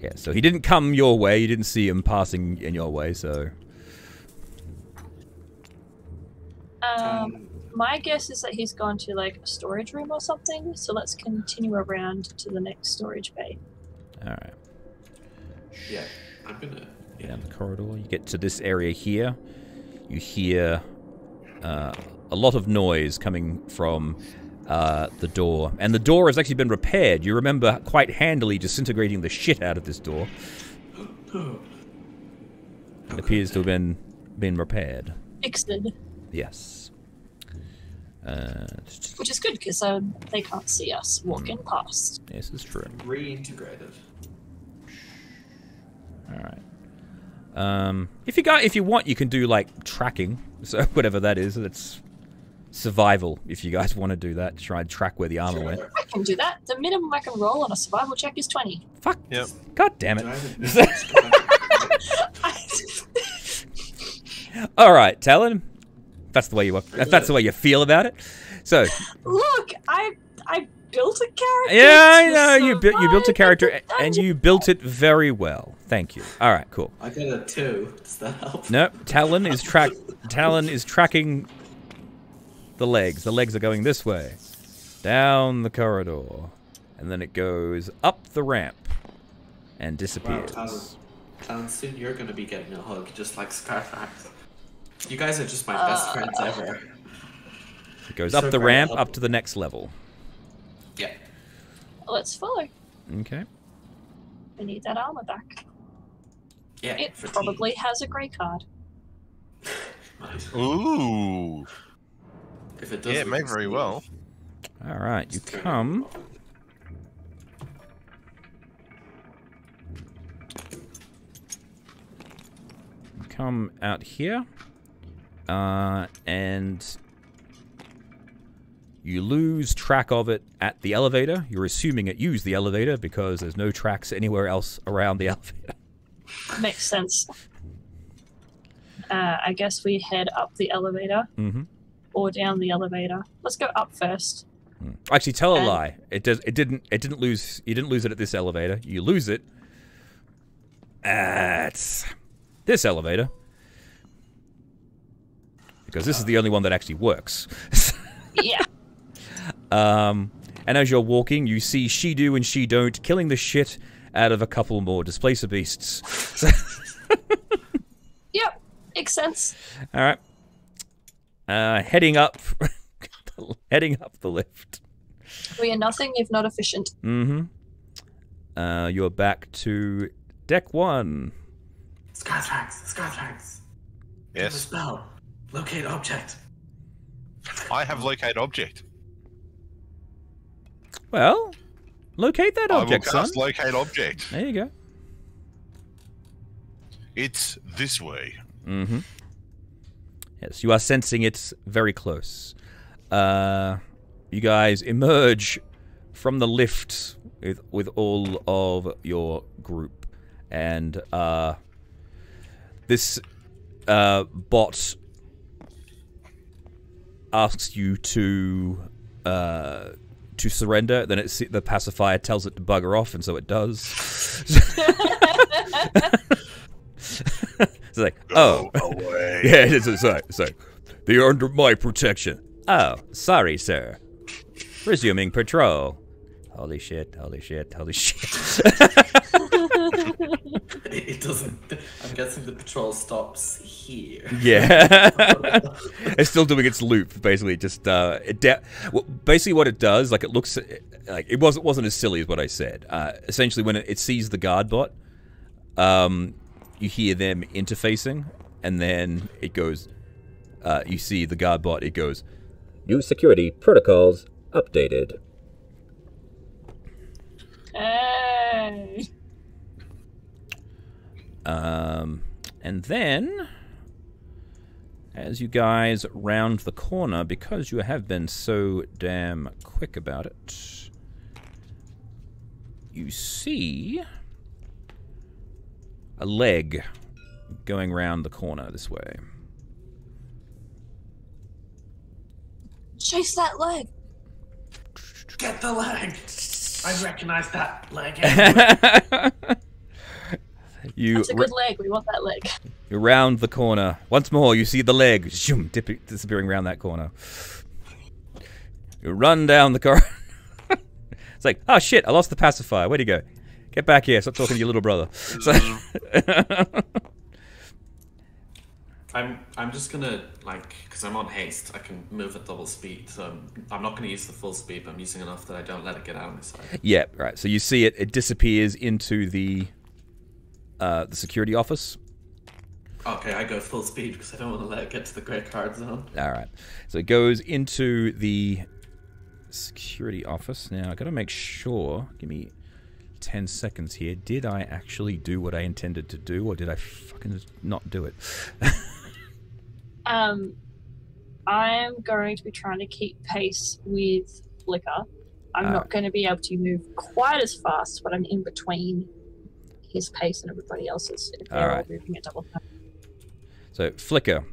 Yeah. So he didn't come your way. You didn't see him passing in your way. So. My guess is that he's gone to like a storage room or something. So let's continue around to the next storage bay. All right. Yeah, I'm gonna. Yeah. Down the corridor. You get to this area here. You hear a lot of noise coming from the door. And the door has actually been repaired. You remember quite handily disintegrating the shit out of this door. It appears to have been repaired. Fixed. Yes. Which is good because they can't see us walking past. Yes, it's true. Reintegrated. All right. If you want, you can do like tracking. So whatever that is, that's survival. If you guys want to do that, try and track where the armor went. I can do that. The minimum I can roll on a survival check is 20. Fuck. Yep. God damn it. Do I have All right, Talon. That's the way you. That's the way you feel about it. So. Look, I built a character. Yeah, I know you built a survive character, in the and you dungeon. built it very well. Thank you. All right, cool. I got a 2. Does that help? No, Talon is tracking the legs. The legs are going this way, down the corridor, and then it goes up the ramp and disappears. Wow, Talon, soon you're gonna be getting a hug, just like Scarfax. You guys are just my best friends ever. It goes So up the great. ramp, up to the next level. Yeah. Let's follow. Okay. We need that armor back. Yeah. It for probably has a grey card. Might. Ooh. If it does, Yeah, it may very well. All right, you come. You come out here, and you lose track of it at the elevator. You're assuming it used the elevator because there's no tracks anywhere else around the elevator. Makes sense. I guess we head up the elevator or down the elevator. Let's go up first. Actually, tell a lie. It didn't lose. You didn't lose it at this elevator. You lose it at this elevator because this is the only one that actually works. Yeah. And as you're walking, you see She Do and She Don't killing the shit out of a couple more Displacer beasts. Yep. Makes sense. All right. Heading up, heading up the lift. We are nothing if not efficient. You're back to deck 1. Scarfax. Yes. Spell. Locate object. I have locate object. Well, locate that object, I will son. cast locate object. There you go. It's this way. Yes, you are sensing it very close. You guys emerge from the lift with all of your group, and this bot asks you to surrender. Then the pacifier tells it to bugger off, and so it does. It's like, oh, away. yeah, it's like, they're under my protection. Oh, sorry, sir. Resuming patrol. Holy shit, holy shit, holy shit. It doesn't. I'm guessing the patrol stops here. Yeah. It's still doing its loop, basically. Just basically what it does, like it looks like it wasn't as silly as what I said. Essentially, when it sees the guard bot, you hear them interfacing, and then it goes. You see the guard bot. It goes. New security protocols updated. Hey. And then, as you guys round the corner, because you have been so damn quick about it, you see a leg going round the corner this way. Chase that leg. Get the leg. I recognize that leg. Anyway. That's a good leg. We want that leg. You round the corner. Once more, you see the leg zoom, disappearing around that corner. You run down the corridor. It's like, oh shit, I lost the pacifier. Where'd he go? Get back here. Stop talking to your little brother. So I'm just gonna, like, because I'm on haste, I can move at double speed, so I'm not gonna use the full speed, but I'm using enough that I don't let it get out of my sight. yeah, right. So you see it disappears into the security office. Okay, I go full speed because I don't want to let it get to the great card zone. Alright. So it goes into the security office. Now, I gotta make sure, give me 10 seconds here. Did I actually do what I intended to do, or did I fucking not do it? I'm going to be trying to keep pace with Flicker. I'm not going to be able to move quite as fast, but I'm in between his pace and everybody else's. If they're all moving at double time. So, Flicker,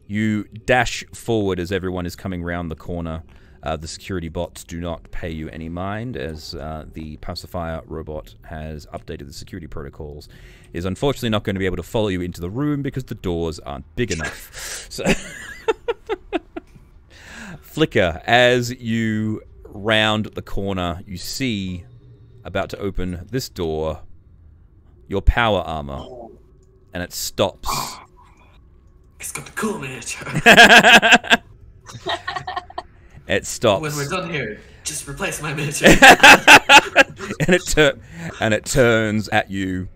you dash forward as everyone is coming round the corner. The security bots do not pay you any mind, as the pacifier robot has updated the security protocols. It is unfortunately not going to be able to follow you into the room because the doors aren't big enough. So, Flicker, as you round the corner, you see, about to open this door, your power armor, and it stops. It's got the cool miniature. It stops. When we're done here, just replace my miniature. and it turns at you,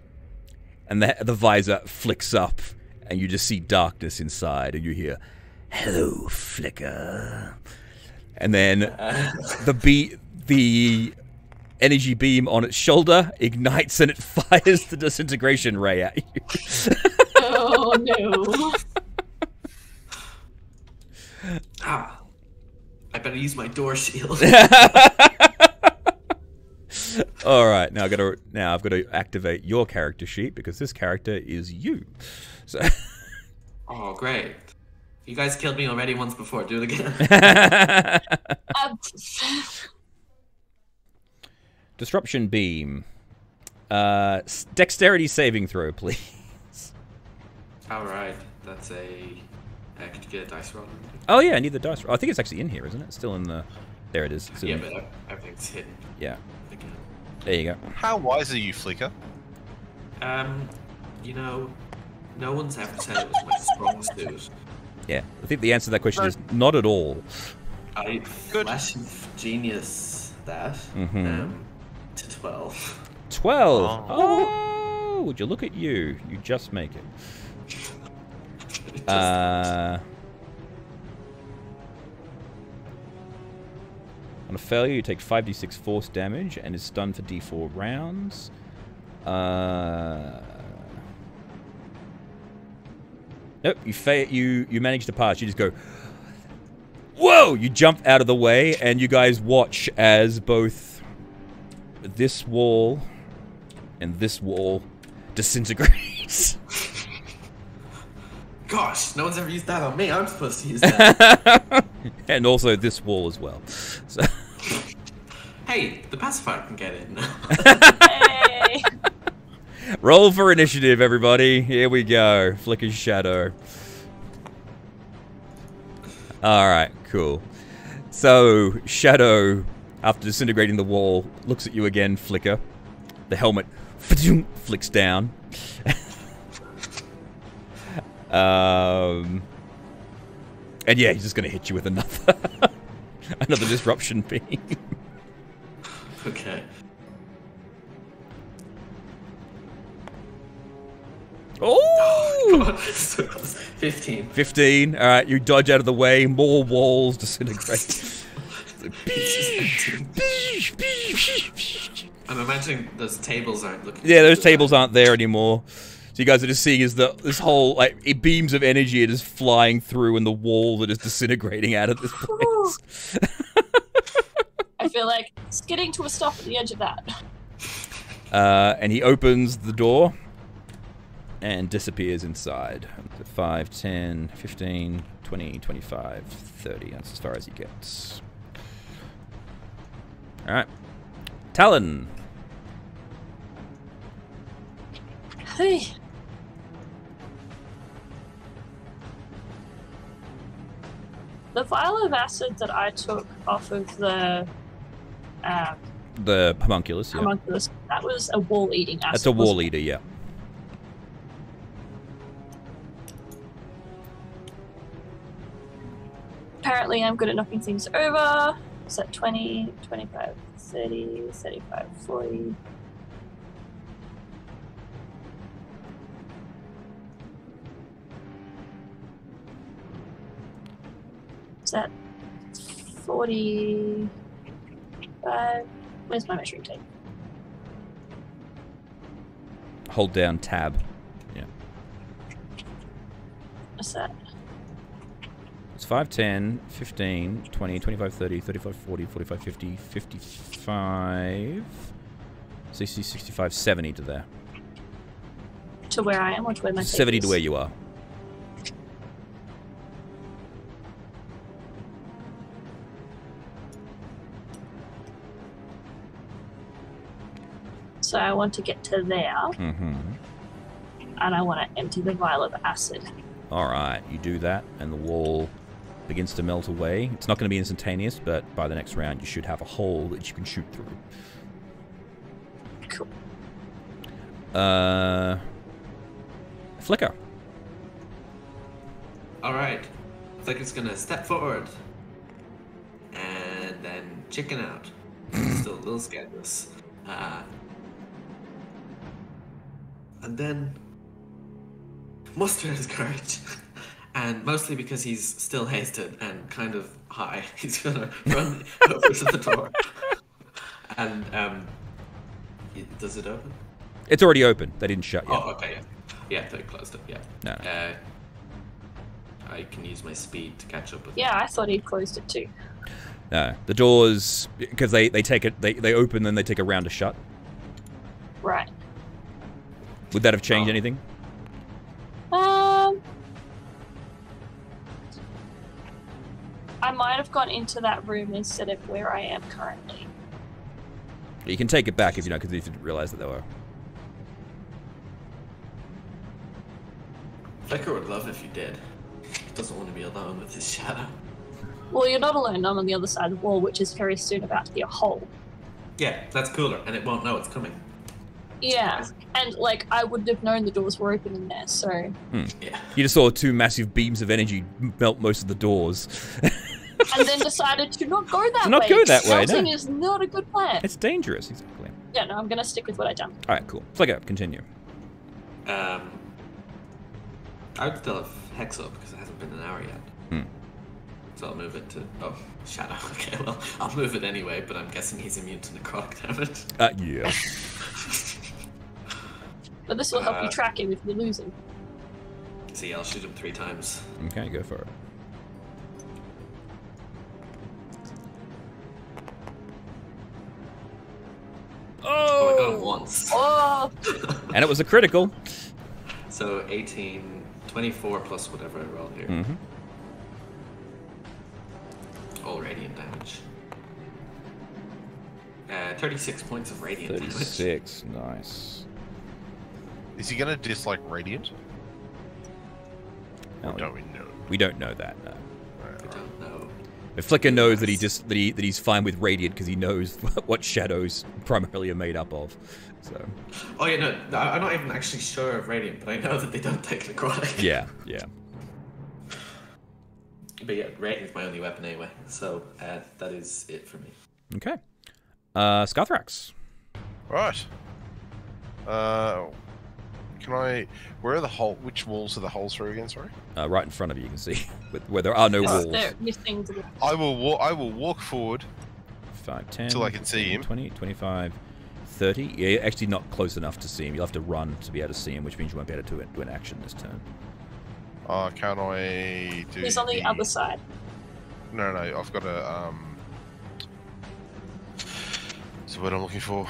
and the visor flicks up, and you just see darkness inside, and you hear, "Hello, Flicker." And then the energy beam on its shoulder ignites, and it fires the disintegration ray at you. Oh no! Ah, I better use my door shield. All right, now I've got to activate your character sheet because this character is you. So. Oh, great! You guys killed me already once before. Do it again. Disruption beam. Dexterity saving throw, please. All right, that's a. Could you get a dice roll? Oh yeah, I need the dice roll. I think it's actually in here, isn't it? It's still in the. There it is. Yeah, but everything's hidden. Yeah. Again. There you go. How wise are you, Flicker? You know, no one's ever said it was my strong suit. Yeah, I think the answer to that question is not at all. I flash of genius that to 12. 12. Oh, would you look at you? You just make it. On a failure, you take 5d6 force damage and is stunned for d4 rounds. Nope, you manage to pass. You just go, whoa! You jump out of the way, and you guys watch as both this wall and this wall disintegrates. Gosh, no one's ever used that on me. I'm supposed to use that. And also this wall as well. So. Hey, the pacifier can get in now. Hey. Roll for initiative, everybody. Here we go. Flicker's shadow. Alright, cool. So, Shadow, after disintegrating the wall, looks at you again, Flicker. The helmet flicks down. And yeah, he's just gonna hit you with another another disruption beam. Okay. Oh! 15. 15. All right, you dodge out of the way. More walls disintegrate. I'm imagining those tables aren't looking. Yeah, those tables aren't there anymore. So you guys are just seeing is this whole like beams of energy are just flying through, and the walls are just disintegrating out of this place. I feel like it's getting to a stop at the edge of that. And he opens the door and disappears inside. 5, 10, 15, 20, 25, 30. That's as far as he gets. Alright. Talon. Hey. The vial of acid that I took off of the homunculus, yeah. homunculus, that was a wall-eating acid. That's a wall eater, yeah. Apparently I'm good at knocking things over. Is that 20, 25, 30, 35, 40. Is that 45? Where's my measuring tape? Hold down tab. Yeah. What's that? It's 5, 10, 15, 20, 25, 30, 35, 40, 45, 50, 55, 60, 65, 70 to there. To where I am or to where my tape 70 is? to where you are. So I want to get to there, Mm-hmm. and I want to empty the vial of acid. Alright, you do that, and the wall begins to melt away. It's not going to be instantaneous, but by the next round you should have a hole that you can shoot through. Cool. Flicker. Alright. Flicker's gonna step forward. And then chicken out. Still a little scared of this. And then muster his courage. And mostly because he's still hasted and kind of high, he's gonna run over to the door. And does it open? It's already open. They didn't shut yet. Oh, okay, yeah. Yeah, they closed it, yeah. No. I can use my speed to catch up with Yeah, I thought he'd closed it too. No. The doors, because they take it, they open, then they take a round to shut. Right. Would that have changed anything? I might have gone into that room instead of where I am currently. You can take it back if you know, because you didn't realize that they were. Flicker would love if you did. He doesn't want to be alone with his shadow. Well, you're not alone. I'm on the other side of the wall, which is very soon about to be a hole. Yeah, that's cooler, and it won't know it's coming. Yeah, and like I wouldn't have known the doors were open in there, so. Yeah. You just saw 2 massive beams of energy melt most of the doors. And then decided to not go that way. Not go that way, no. Melting is not a good plan. It's dangerous, exactly. Yeah, no, I'm gonna stick with what I've done. Alright, cool. Flicker, continue. I would still have Hex up because it hasn't been an hour yet. So I'll move it to... Oh, Shadow. Okay, well, I'll move it anyway, but I'm guessing he's immune to necrotic damage. Yeah. But this will help you track him if you lose him. See, I'll shoot him 3 times. Okay, go for it. Oh, I got him once. Oh! And it was a critical. So 18, 24 plus whatever I roll here. Mm-hmm. All radiant damage. 36 points of radiant damage. 36, nice. Is he gonna dislike radiant? No, Or don't we know? we don't know that, no. I don't know. Flicker knows that he's fine with Radiant because he knows what shadows primarily are made up of. So. Oh yeah, no, I'm not even actually sure of Radiant, but I know that they don't take necrotic. Yeah, yeah. But yeah, Radiant's my only weapon anyway, so that is it for me. Okay. Scarthrax. Right. Can I? Where are the hole? Which walls are the holes through again? Sorry. Right in front of you, you can see where there are no walls. They're missing the... I will walk forward 5, 10, till I can see him. 20, 25, 30. Yeah, you're actually not close enough to see him. You'll have to run to be able to see him, which means you won't be able to do an action this turn. Can I do? He's on the other side. No, I've got a So what I'm looking for.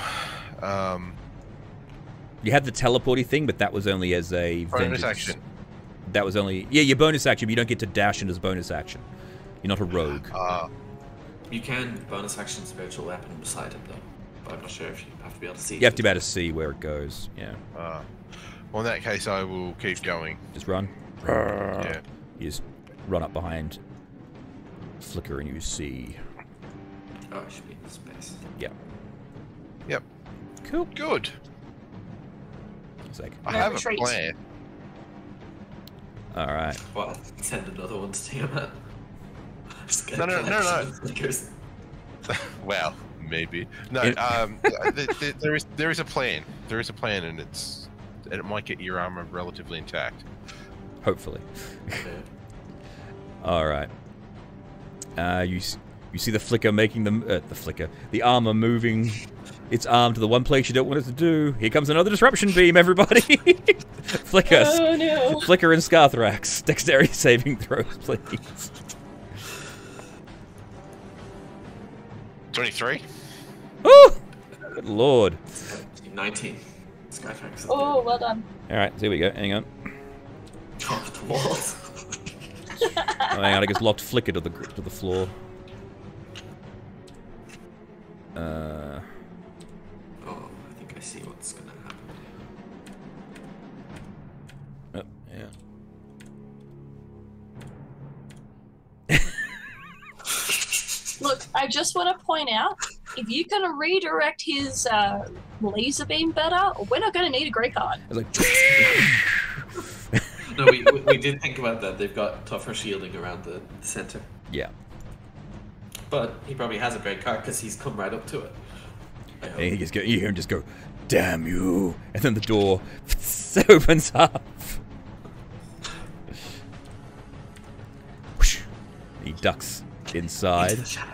You had the teleporty thing, but that was only as a Bonus vengeance. action. That was only your bonus action, but you don't get to dash in as bonus action. You're not a rogue. You can bonus action spiritual weapon beside him though, but I'm not sure if you have to be able to see. You have to be able to see where it goes. Yeah. Well, in that case, I will keep going. Just run. Yeah. You just run up behind Flicker and you see. Oh, it should be in the space. Yeah. Yep. Cool. Good. It's like, I have a plan. all right. Well, send another one to Tiamat. No. Well, maybe. No. There is a plan. There is a plan, and it might get your armor relatively intact. Hopefully. All right. You see the Flicker making the armor moving its arm to the one place you don't want it to do. Here comes another disruption beam, everybody. Flicker. Oh no. Flicker and Scarthrax. Dexterity saving throws, please. 23. Oh, good lord. 19. Skytrax. Oh, well done. All right, here we go. Hang on. Oh, the walls. Oh, hang on, I just locked Flicker to the floor. Oh, I think I see what's gonna happen. Oh, yeah. Look, I just want to point out, if you can redirect his laser beam better, we're not going to need a grey card. I was like, No, we did think about that. They've got tougher shielding around the center. yeah. But he probably has a great card because he's come right up to it. I hope. And you hear him just go, "Damn you!" And then the door opens up. Whoosh. He ducks inside. Into the shadow.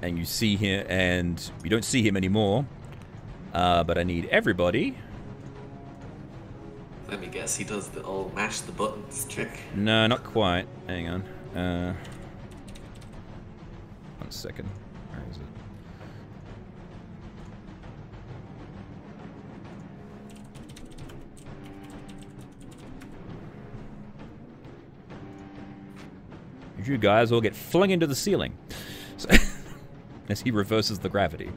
And you see him, and you don't see him anymore. But I need everybody. Let me guess, he does the old mash the buttons trick. No, not quite. Hang on. 1 second. Where is it? You guys all get flung into the ceiling. So, as he reverses the gravity.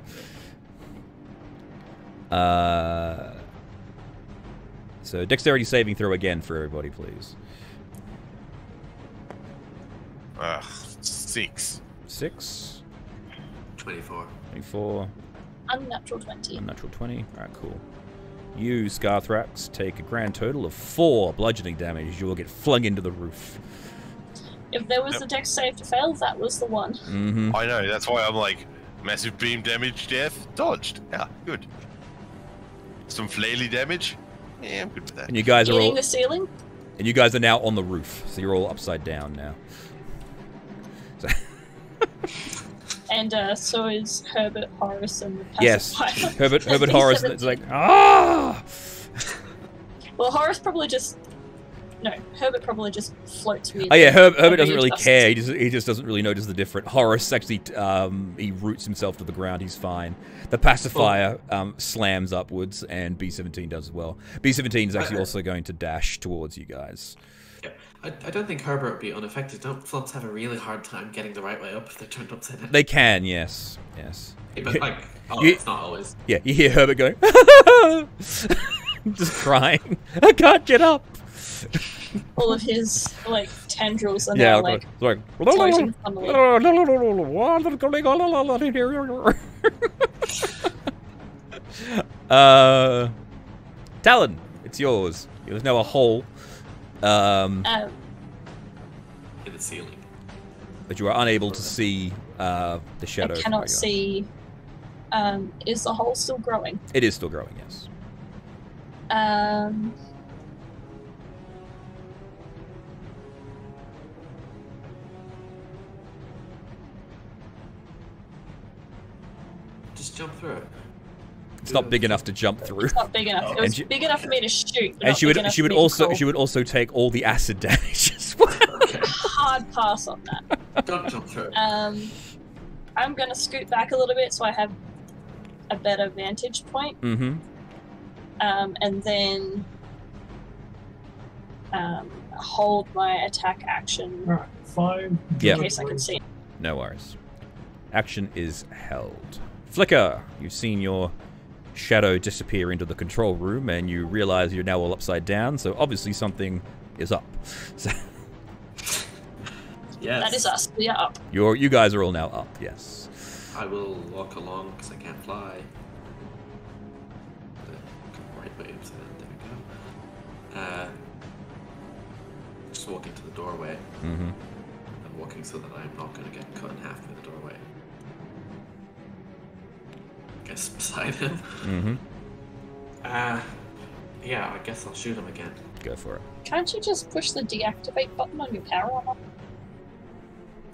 So dexterity saving throw again for everybody, please. 6. 6. 24. 24. Unnatural 20. Unnatural 20. Alright, cool. You, Scarthrax, take a grand total of 4 bludgeoning damage. You will get flung into the roof. If there was a dex save to fail, that was the one. Mm-hmm. I know. That's why I'm like, massive beam damage, death, dodged. Yeah, good. Some flaily damage. Yeah, I'm good with that. And you guys are Hitting all... the ceiling? And you guys are now on the roof, so you're all upside down now. So And so is Herbert, Horace, and the yes, pacifier. Herbert Horace is like, ah! Well, Horace probably just... No, Herbert probably just floats with... Oh yeah, Herbert doesn't the really dust. care. He just doesn't really notice the difference. Horace actually, he roots himself to the ground. He's fine. The pacifier slams upwards, and B-17 does as well. B-17 is actually also going to dash towards you guys. Yeah. I don't think Herbert would be unaffected. Don't flumps have a really hard time getting the right way up if they're turned upside down? They can, yes. Yes. Yeah, but like, You- it's not always. Yeah, you hear Herbert going, just crying. I can't get up. All of his like tendrils are now like floating funnily. Talon, it's yours. There's now a hole. In the ceiling. But you are unable to see the shadow. I cannot see. Is the hole still growing? It is still growing, yes. Just jump through it. It's not big enough to jump through. It's not big enough. It was big enough for me to shoot. But And she would also take all the acid damage as well. Hard pass on that. Don't jump through it. I'm gonna scoot back a little bit so I have a better vantage point. Mm-hmm. And then hold my attack action Alright, 5. Yeah. in case I can see it. No worries. Action is held. Flicker, you've seen your shadow disappear into the control room, and you realize you're now all upside down, so obviously something is up. So Yes. That is us. We are up. you guys are all now up, yes. I will walk along because I can't fly. Right way so there we go. Just walking to the doorway. Mm-hmm. I'm walking so that I'm not going to get cut in half by the doorway. Guess beside him. Mm-hmm. Yeah, I guess I'll shoot him again. Go for it. Can't you just push the deactivate button on your power armor?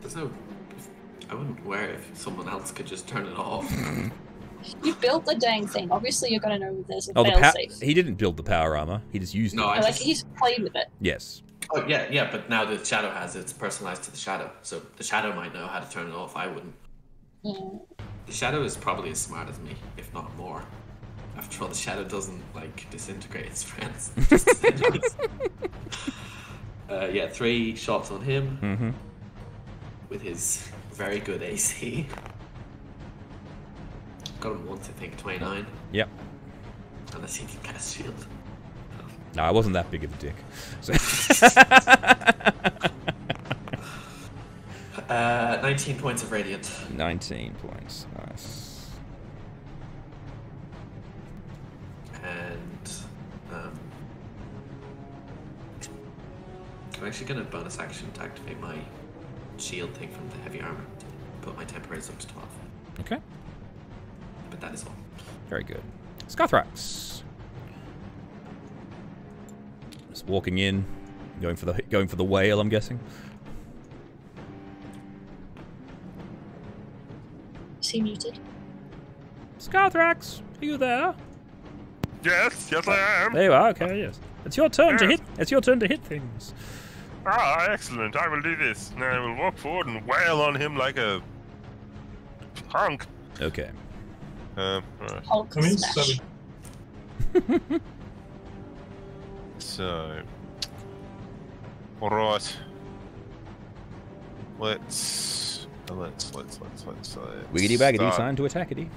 There's no. I wouldn't wear it if someone else could just turn it off. You built the dang thing. Obviously, you're gonna know there's a Oh, failsafe. he didn't build the power armor. He just used No, it. I Like just. he's played with it. Yes. Oh yeah, but now the shadow has it, it's personalized to the shadow, so the shadow might know how to turn it off. I wouldn't. Yeah. The shadow is probably as smart as me, if not more. After all, the shadow doesn't like disintegrate its friends. It just disintegrates. Yeah, 3 shots on him Mm-hmm. with his very good AC. Got him once, I think, 29. Yep. Unless he can cast shield. No, I wasn't that big of a dick. So 19 points of radiant. 19 points. Nice. And I'm actually going to bonus action to activate my shield thing from the heavy armor to put my temporaries up to 12. Okay. But that is all. Very good. Scothrax. Just walking in, going for the whale, I'm guessing. Is he muted? Scothrax, are you there? Yes, I am. There you are. Okay, yes. It's your turn to Yes. hit. It's your turn to hit things. Ah, excellent. I will do this. Now I will walk forward and wail on him like a punk. Okay. Right. Hulk I mean, smash. 7. So, all right. Let's Wiggity baggity, start. sign to attackity.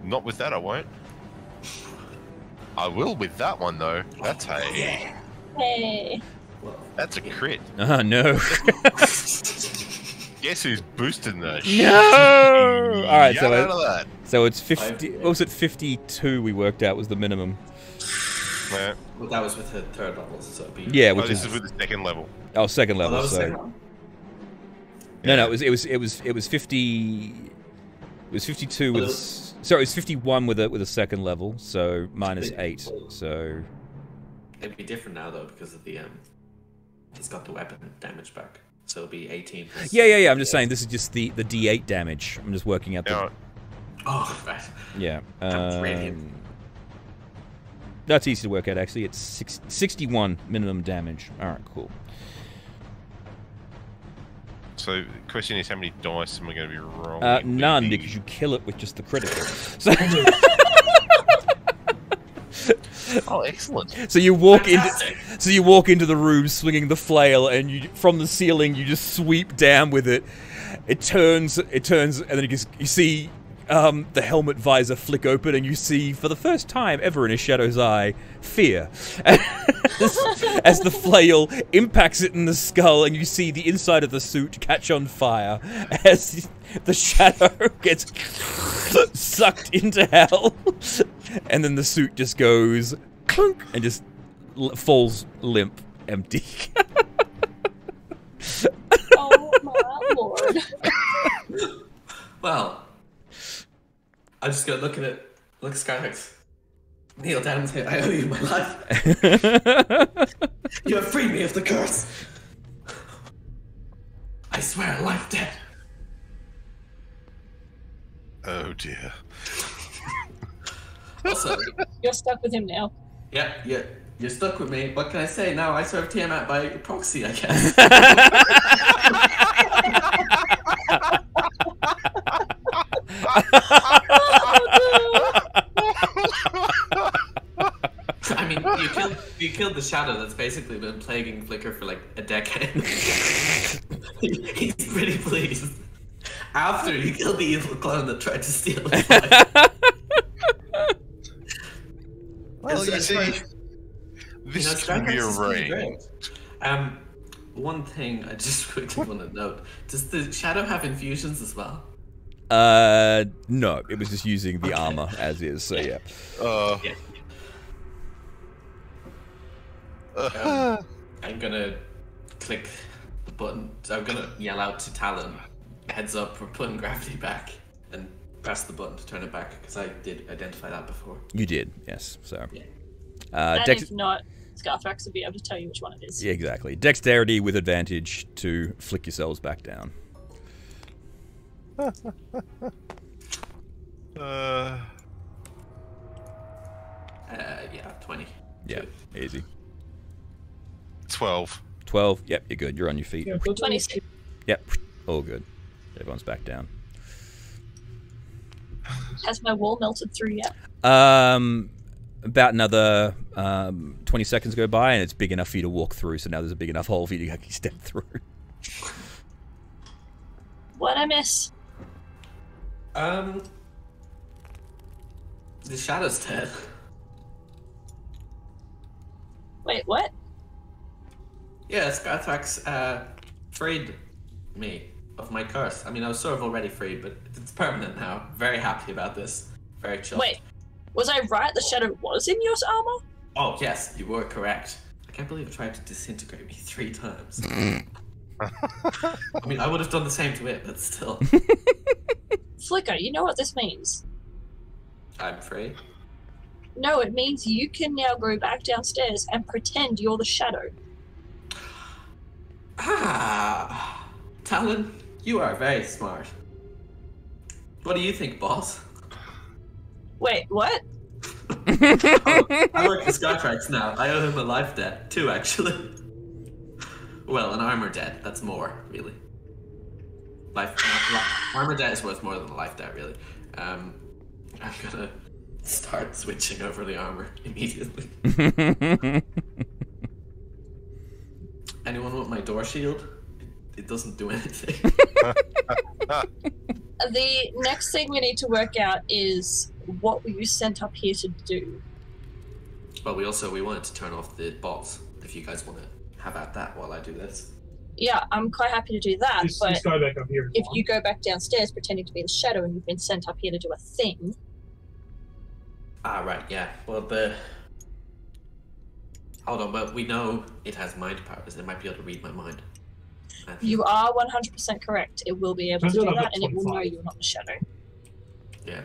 Not with that, I won't. I will with that one though. That's a Hey. that's a crit. Oh no. Guess who's boosting the No! All right, out of that. so it's 50. What was it? 52. We worked out was the minimum. Yeah. Well, that was with the 3rd level, so it'd be. Yeah, Oh, which this is is with the 2nd level. second Oh, level. that was So second level. no, it was 50. It was 52 with. Sorry, it was 51 with a second level. So minus 8. So It'd be different now though because of the he's got the weapon damage back, so it'll be 18. plus- yeah. I'm just saying this is just the D8 damage. I'm just working out the. Yeah. Oh, right. Yeah. That's radiant. That's easy to work out, actually. It's 61 minimum damage. All right, cool. So the question is, how many dice am I going to be rolling? None, because you kill it with just the critical. So, Oh, excellent. so you walk Fantastic. into the room swinging the flail, and you from the ceiling you just sweep down with it. It turns, and then you see the helmet visor flick open, and you see, for the first time ever in a Shadow's eye, fear. As the flail impacts it in the skull, and you see the inside of the suit catch on fire as the Shadow gets sucked into hell, and then the suit just goes clunk and just falls limp, empty. Oh my lord. Well, I'm just gonna look at it. Look at Skyhex. Kneel down and say, I owe you my life. You have freed me of the curse. I swear, life dead. Oh dear. Also, You're stuck with him now. yeah, you're stuck with me. What can I say? Now I serve Tiamat by proxy, I guess. I mean, you killed the Shadow that's basically been plaguing Flicker for like a decade. He's pretty pleased. After you killed the evil clone that tried to steal his life. Well, you see, this can be arranged. One thing I just quickly want to note: does the Shadow have infusions as well? No, it was just using the armor as is. So yeah. I'm gonna click the button. So I'm gonna yell out to Talon, "Heads up, we're putting gravity back," and press the button to turn it back because I did identify that before. You did, yes. So. Yeah. And if not, Scarthrax will be able to tell you which one it is. Yeah, exactly. Dexterity with advantage to flick yourselves back down. Yeah, 20. Yeah, easy. 12. 12. Yep, you're good. You're on your feet. Yeah, but 26. Yep, all good. Everyone's back down. Has my wall melted through yet? About another 20 seconds go by, and it's big enough for you to walk through. So now there's a big enough hole for you to actually step through. What'd I miss? The Shadow's dead. Wait, what? Yeah, Scarthrax freed me of my curse. I mean, I was sort of already freed, but it's permanent now. Very happy about this. Very chill. Wait, was I right? The Shadow was in your armor? Oh, yes, you were correct. I can't believe it tried to disintegrate me 3 times. I mean, I would have done the same to it, but still. Flicker, you know what this means? I'm free. No, it means you can now go back downstairs and pretend you're the Shadow. Ah, Talon, you are very smart. What do you think, boss? Wait, what? I work for Scarthrax now. I owe him a life debt, 2 actually. Well, an armor debt. That's more, really. Armor debt is worth more than a life debt, really. I'm gonna start switching over the armor immediately. Anyone want my door shield? It doesn't do anything. The next thing we need to work out is what were you sent up here to do? Well, we wanted to turn off the bots. If you guys want to have at that while I do this. Yeah, I'm quite happy to do that, this but guy back up here. if you go back downstairs pretending to be the Shadow and you've been sent up here to do a thing... Ah, right, yeah. Well, hold on, but we know it has mind powers. It might be able to read my mind. You are 100% correct. It will be able to Turns do out I've that, got and it will know 25. you're not the Shadow. Yeah.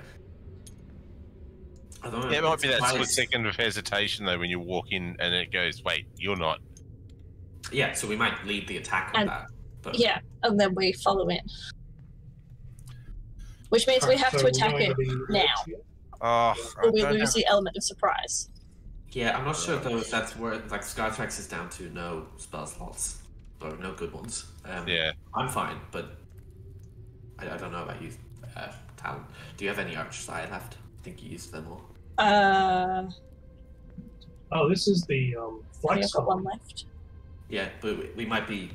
I don't know. Yeah, it might be that It's split twice. second of hesitation though when you walk in and it goes, wait, you're not. Yeah, so we might lead the attack on And- that. But Yeah, and then we follow in. Which means we have So to we're attack going it to be- now, Oh, or we lose the element of surprise. yeah, I'm not sure though if that's where like Skytrax is down to no spell slots or no good ones. Yeah. I'm fine, but I don't know about you, Talon. Do you have any archers I left? I think you used them all. Oh, this is the I've flex got one one. left. Yeah, but we might be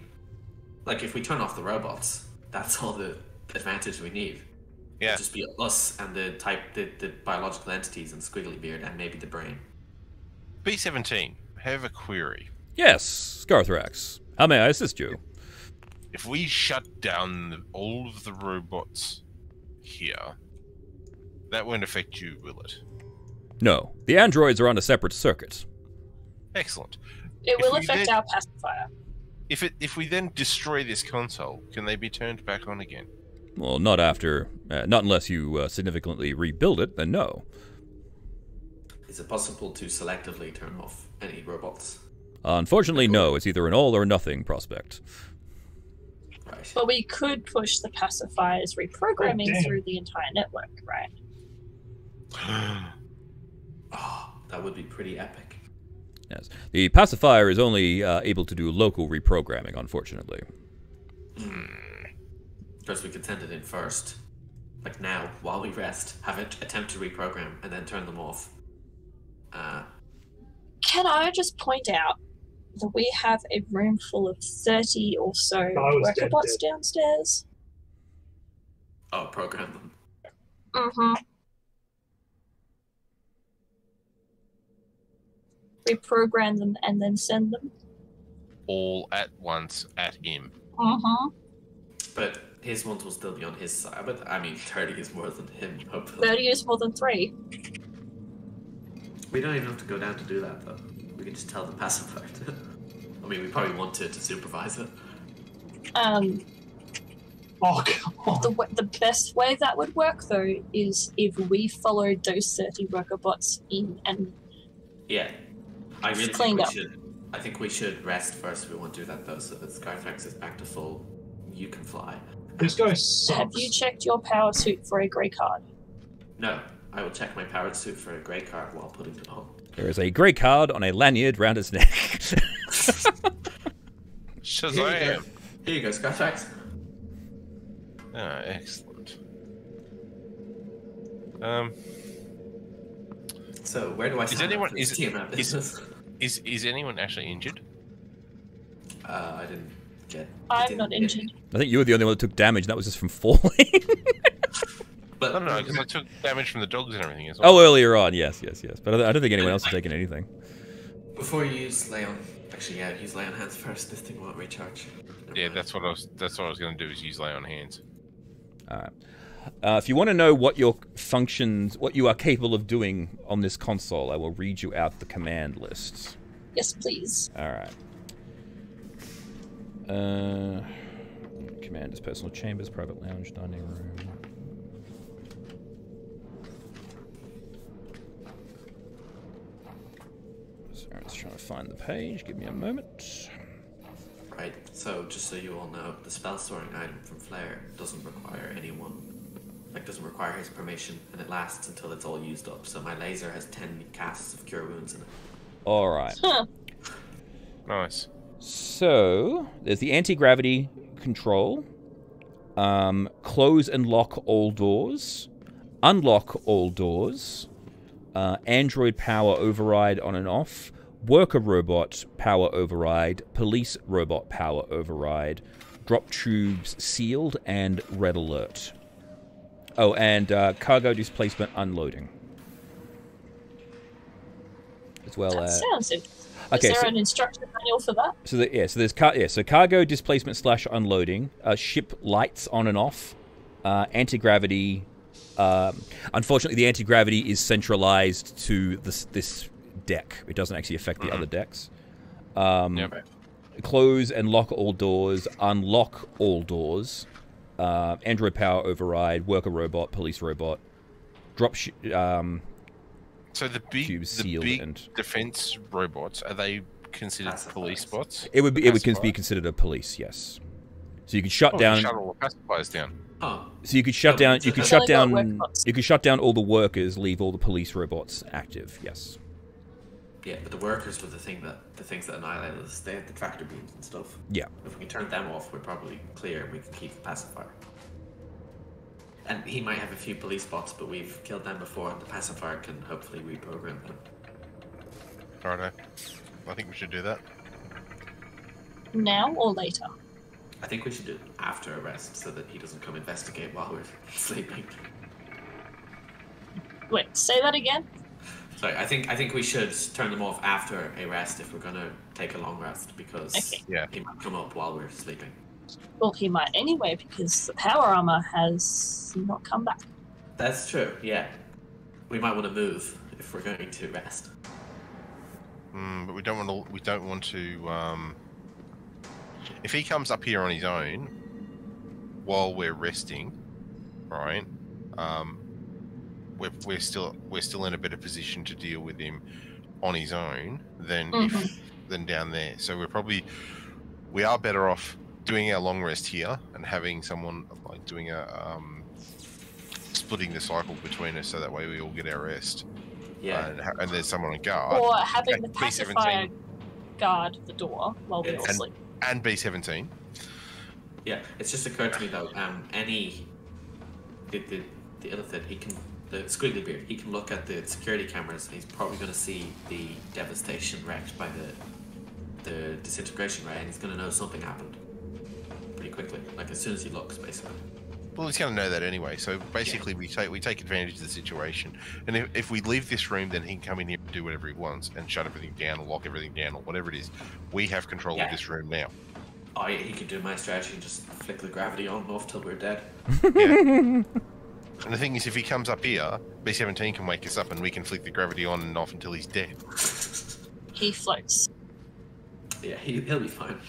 like if we turn off the robots, that's all the advantage we need. Yeah. It'd just be us and the biological entities and Squiggly Beard and maybe the brain. B-17, have a query. Yes, Scarthrax. How may I assist you? If we shut down all of the robots here, that won't affect you, will it? No, the androids are on a separate circuit. Excellent. It If will we affect then- our pacifier. If we then destroy this console, can they be turned back on again? Well, not after, not unless you significantly rebuild it. Then no. Is it possible to selectively turn off any robots? Unfortunately, no. It's either an all or nothing prospect. Right. But we could push the pacifier's reprogramming damn. through the entire network, right? Oh, that would be pretty epic. Yes, the pacifier is only able to do local reprogramming. Unfortunately. Because we could send it in first, like now, while we rest, have it attempt to reprogram and then turn them off. Can I just point out that we have a room full of 30 or so was worker dead, bots dead. downstairs? Oh, program them. Mm-hmm. Reprogram them and then send them? All at once at him. Mm-hmm. But his ones will still be on his side. But I mean, 30 is more than him, hopefully. 30 is more than 3. We don't even have to go down to do that, though. We can just tell the pacifier to. I mean, we probably want to supervise it. Oh, come on. The best way that would work, though, is if we followed those 30 worker bots in and Yeah. I really think Cleaned we up. should. I think we should rest first if we want to do that, though, so that Skytrax is back to full. You can fly. This guy sucks. have you checked your power suit for a grey card? No, I will check my powered suit for a grey card while putting it on. There is a grey card on a lanyard round its neck. Shazam! Here you go, Skytrax. Ah, excellent. So, where do I sign anyone- up for this is- TMR business? Is anyone actually injured? I didn't get... I'm not injured. I think you were the only one that took damage, and that was just from falling. But I don't know, because I took damage from the dogs and everything as well. Oh, earlier on, yes. But I don't think anyone else has taken anything. before you use lay on... Actually, yeah, use lay on hands first. This thing won't recharge. Never Yeah, mind. that's what I was going to do, is use lay on hands. All right. If you want to know what your functions, what you are capable of doing on this console, I will read you out the command lists. Yes, please. All right. Commanders, personal chambers, private lounge, dining room. Sorry, I was trying to find the page. Give me a moment. Right, so just so you all know, the spell storing item from Flare doesn't require doesn't require his permission, and it lasts until it's all used up. So my laser has 10 casts of Cure Wounds in it. All right. Huh. Nice. So there's the anti-gravity control. Close and lock all doors. Unlock all doors. Android power override on and off. Worker robot power override. Police robot power override. Drop tubes sealed and red alert. Oh, and cargo displacement unloading. As well That as... sounds interesting. Okay, Is there so- an instruction manual for that? So there's cargo displacement / unloading, ship lights on and off, anti-gravity. Unfortunately, the anti-gravity is centralized to this deck. It doesn't actually affect the other decks. Yep. Close and lock all doors. Unlock all doors. Android power override. Worker robot. Police robot. Drop. So the Tubes sealed big and- defense robots, are they considered Pacifiers. police bots? It would be Pacifier? considered a police. Yes. So you could shut Oh, down. shut all the pacifiers down. Oh, So you could shut No, down. it's You could a- shut It's only got down. work bots. You could shut down all the workers. Leave all the police robots active. Yes. yeah, but the workers were the things that annihilated us. They had the tractor beams and stuff. Yeah. If we can turn them off, we're probably clear and we can keep the pacifier. And he might have a few police bots, but we've killed them before, and the pacifier can hopefully reprogram them. Righto. I think we should do that. Now or later? I think we should do it after a rest so that he doesn't come investigate while we're sleeping. Wait, say that again? Sorry, I think we should turn them off after a rest if we're gonna take a long rest because Okay. he might come up while we're sleeping. Well, he might anyway because the power armor has not come back. That's true, yeah. We might want to move if we're going to rest. But we don't want to. We don't want to. If he comes up here on his own while we're resting, right? We're still in a better position to deal with him on his own than than down there. So we are better off doing our long rest here and having someone like doing a splitting the cycle between us, so that way we all get our rest. Yeah. And there's someone on guard. Or having the B17. pacifier guard the door while we all sleep. And B17. Yeah, it's just occurred to me though. The other thing, the squiggly beard, he can look at the security cameras. And he's probably going to see the devastation wrecked by the disintegration ray, and he's going to know something happened pretty quickly. Like as soon as he looks, basically. Well, he's going to know that anyway. So basically, we take advantage of the situation. And if we leave this room, then he can come in here and do whatever he wants and shut everything down or lock everything down or whatever it is. We have control of this room now. Oh yeah, he could do my strategy and just flick the gravity on and off till we're dead. Yeah. And the thing is, if he comes up here, B17 can wake us up and we can flick the gravity on and off until he's dead. He floats. Yeah, he'll be fine.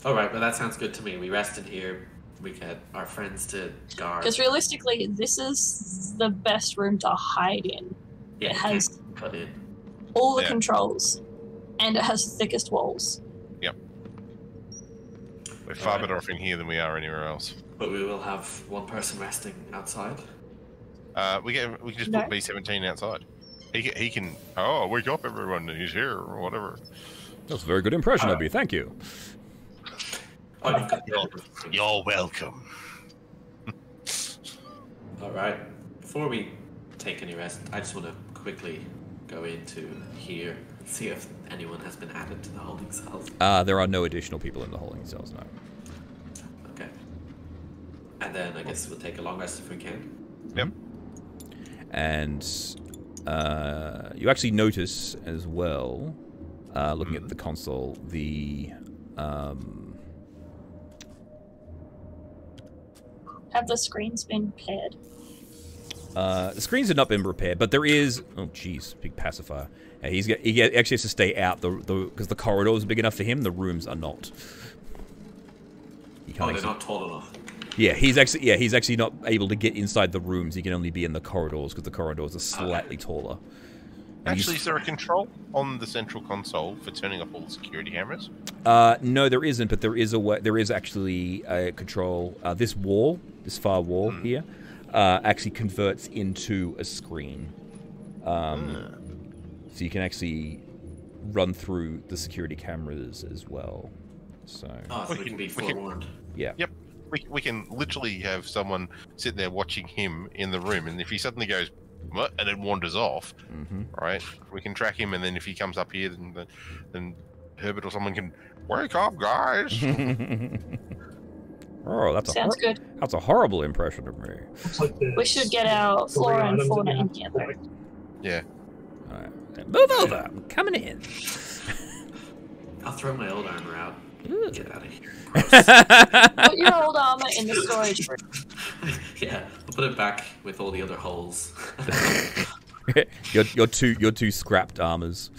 Alright, well that sounds good to me. We rest in here. We get our friends to guard. Because realistically, this is the best room to hide in. Yeah, it has cut in. all the controls, and it has the thickest walls. Yep. We're far better off in here than we are anywhere else. But we will have one person resting outside. We can just put B17 outside. He can. Oh, wake up, everyone! He's here, or whatever. That's a very good impression of you. Thank you. You're welcome. Alright. Before we take any rest, I just want to quickly go into here and see if anyone has been added to the holding cells. There are no additional people in the holding cells, no. Okay. And then I guess we'll take a long rest if we can. Yep. And you actually notice as well, looking at the console, Have the screens been paired? the screens have not been repaired, but there is. Oh, jeez, big pacifier. Yeah, he actually has to stay out because the corridor is big enough for him. The rooms are not. They're not tall enough. Yeah, he's actually not able to get inside the rooms. He can only be in the corridors because the corridors are slightly taller. And actually, is there a control on the central console for turning off all the security cameras? No, there isn't. But there is a way. There is actually a control. This far wall here, actually converts into a screen. So you can actually run through the security cameras as well. So. Oh, so we can be forewarned. Yeah. Yep. We can literally have someone sitting there watching him in the room, and if he suddenly goes, "What?" and then wanders off, right? We can track him, and then if he comes up here, then Herbert or someone can wake up, guys. Oh, Sounds good. That's a horrible impression of me. We should get our flora and fauna in here, though. Yeah. All right. Move over. I'm coming in. I'll throw my old armor out. Get out of here. Put your old armor in the storage room. Yeah, I'll put it back with all the other holes. your two scrapped armors.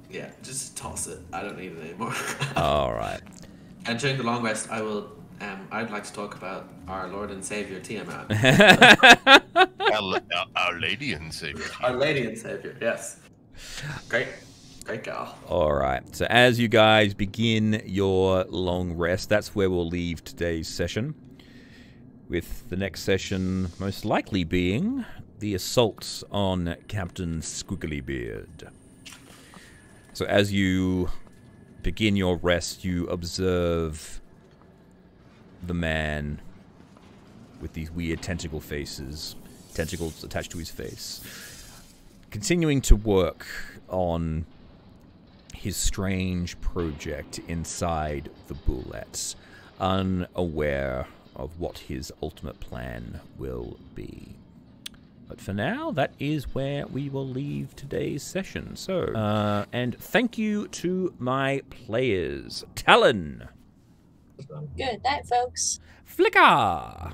Yeah, just toss it. I don't need it anymore. All right. And during the long rest, I will. I'd like to talk about our Lord and Savior Tiamat. Our Lady and Savior. Our Lady and Savior, yes. Great gal. All right. So as you guys begin your long rest, that's where we'll leave today's session. With the next session most likely being the assault on Captain Squigglybeard. So as you begin your rest, you observe the man with these weird tentacles attached to his face, continuing to work on his strange project inside the Bullets, unaware of what his ultimate plan will be. But for now, that is where we will leave today's session. So, and thank you to my players. Talon. Good night, folks. Flicker.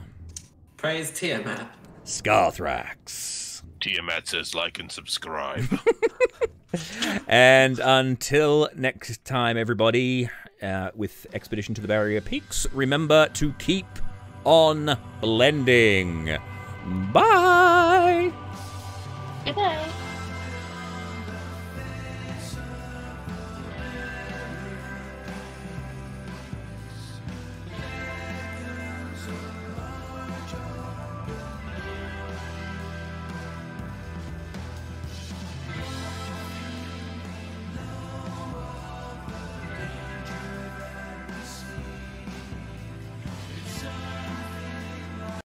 Praise Tiamat. Scarthrax. Tiamat says like and subscribe. And until next time, everybody, with Expedition to the Barrier Peaks, remember to keep on blending. Bye! Good night.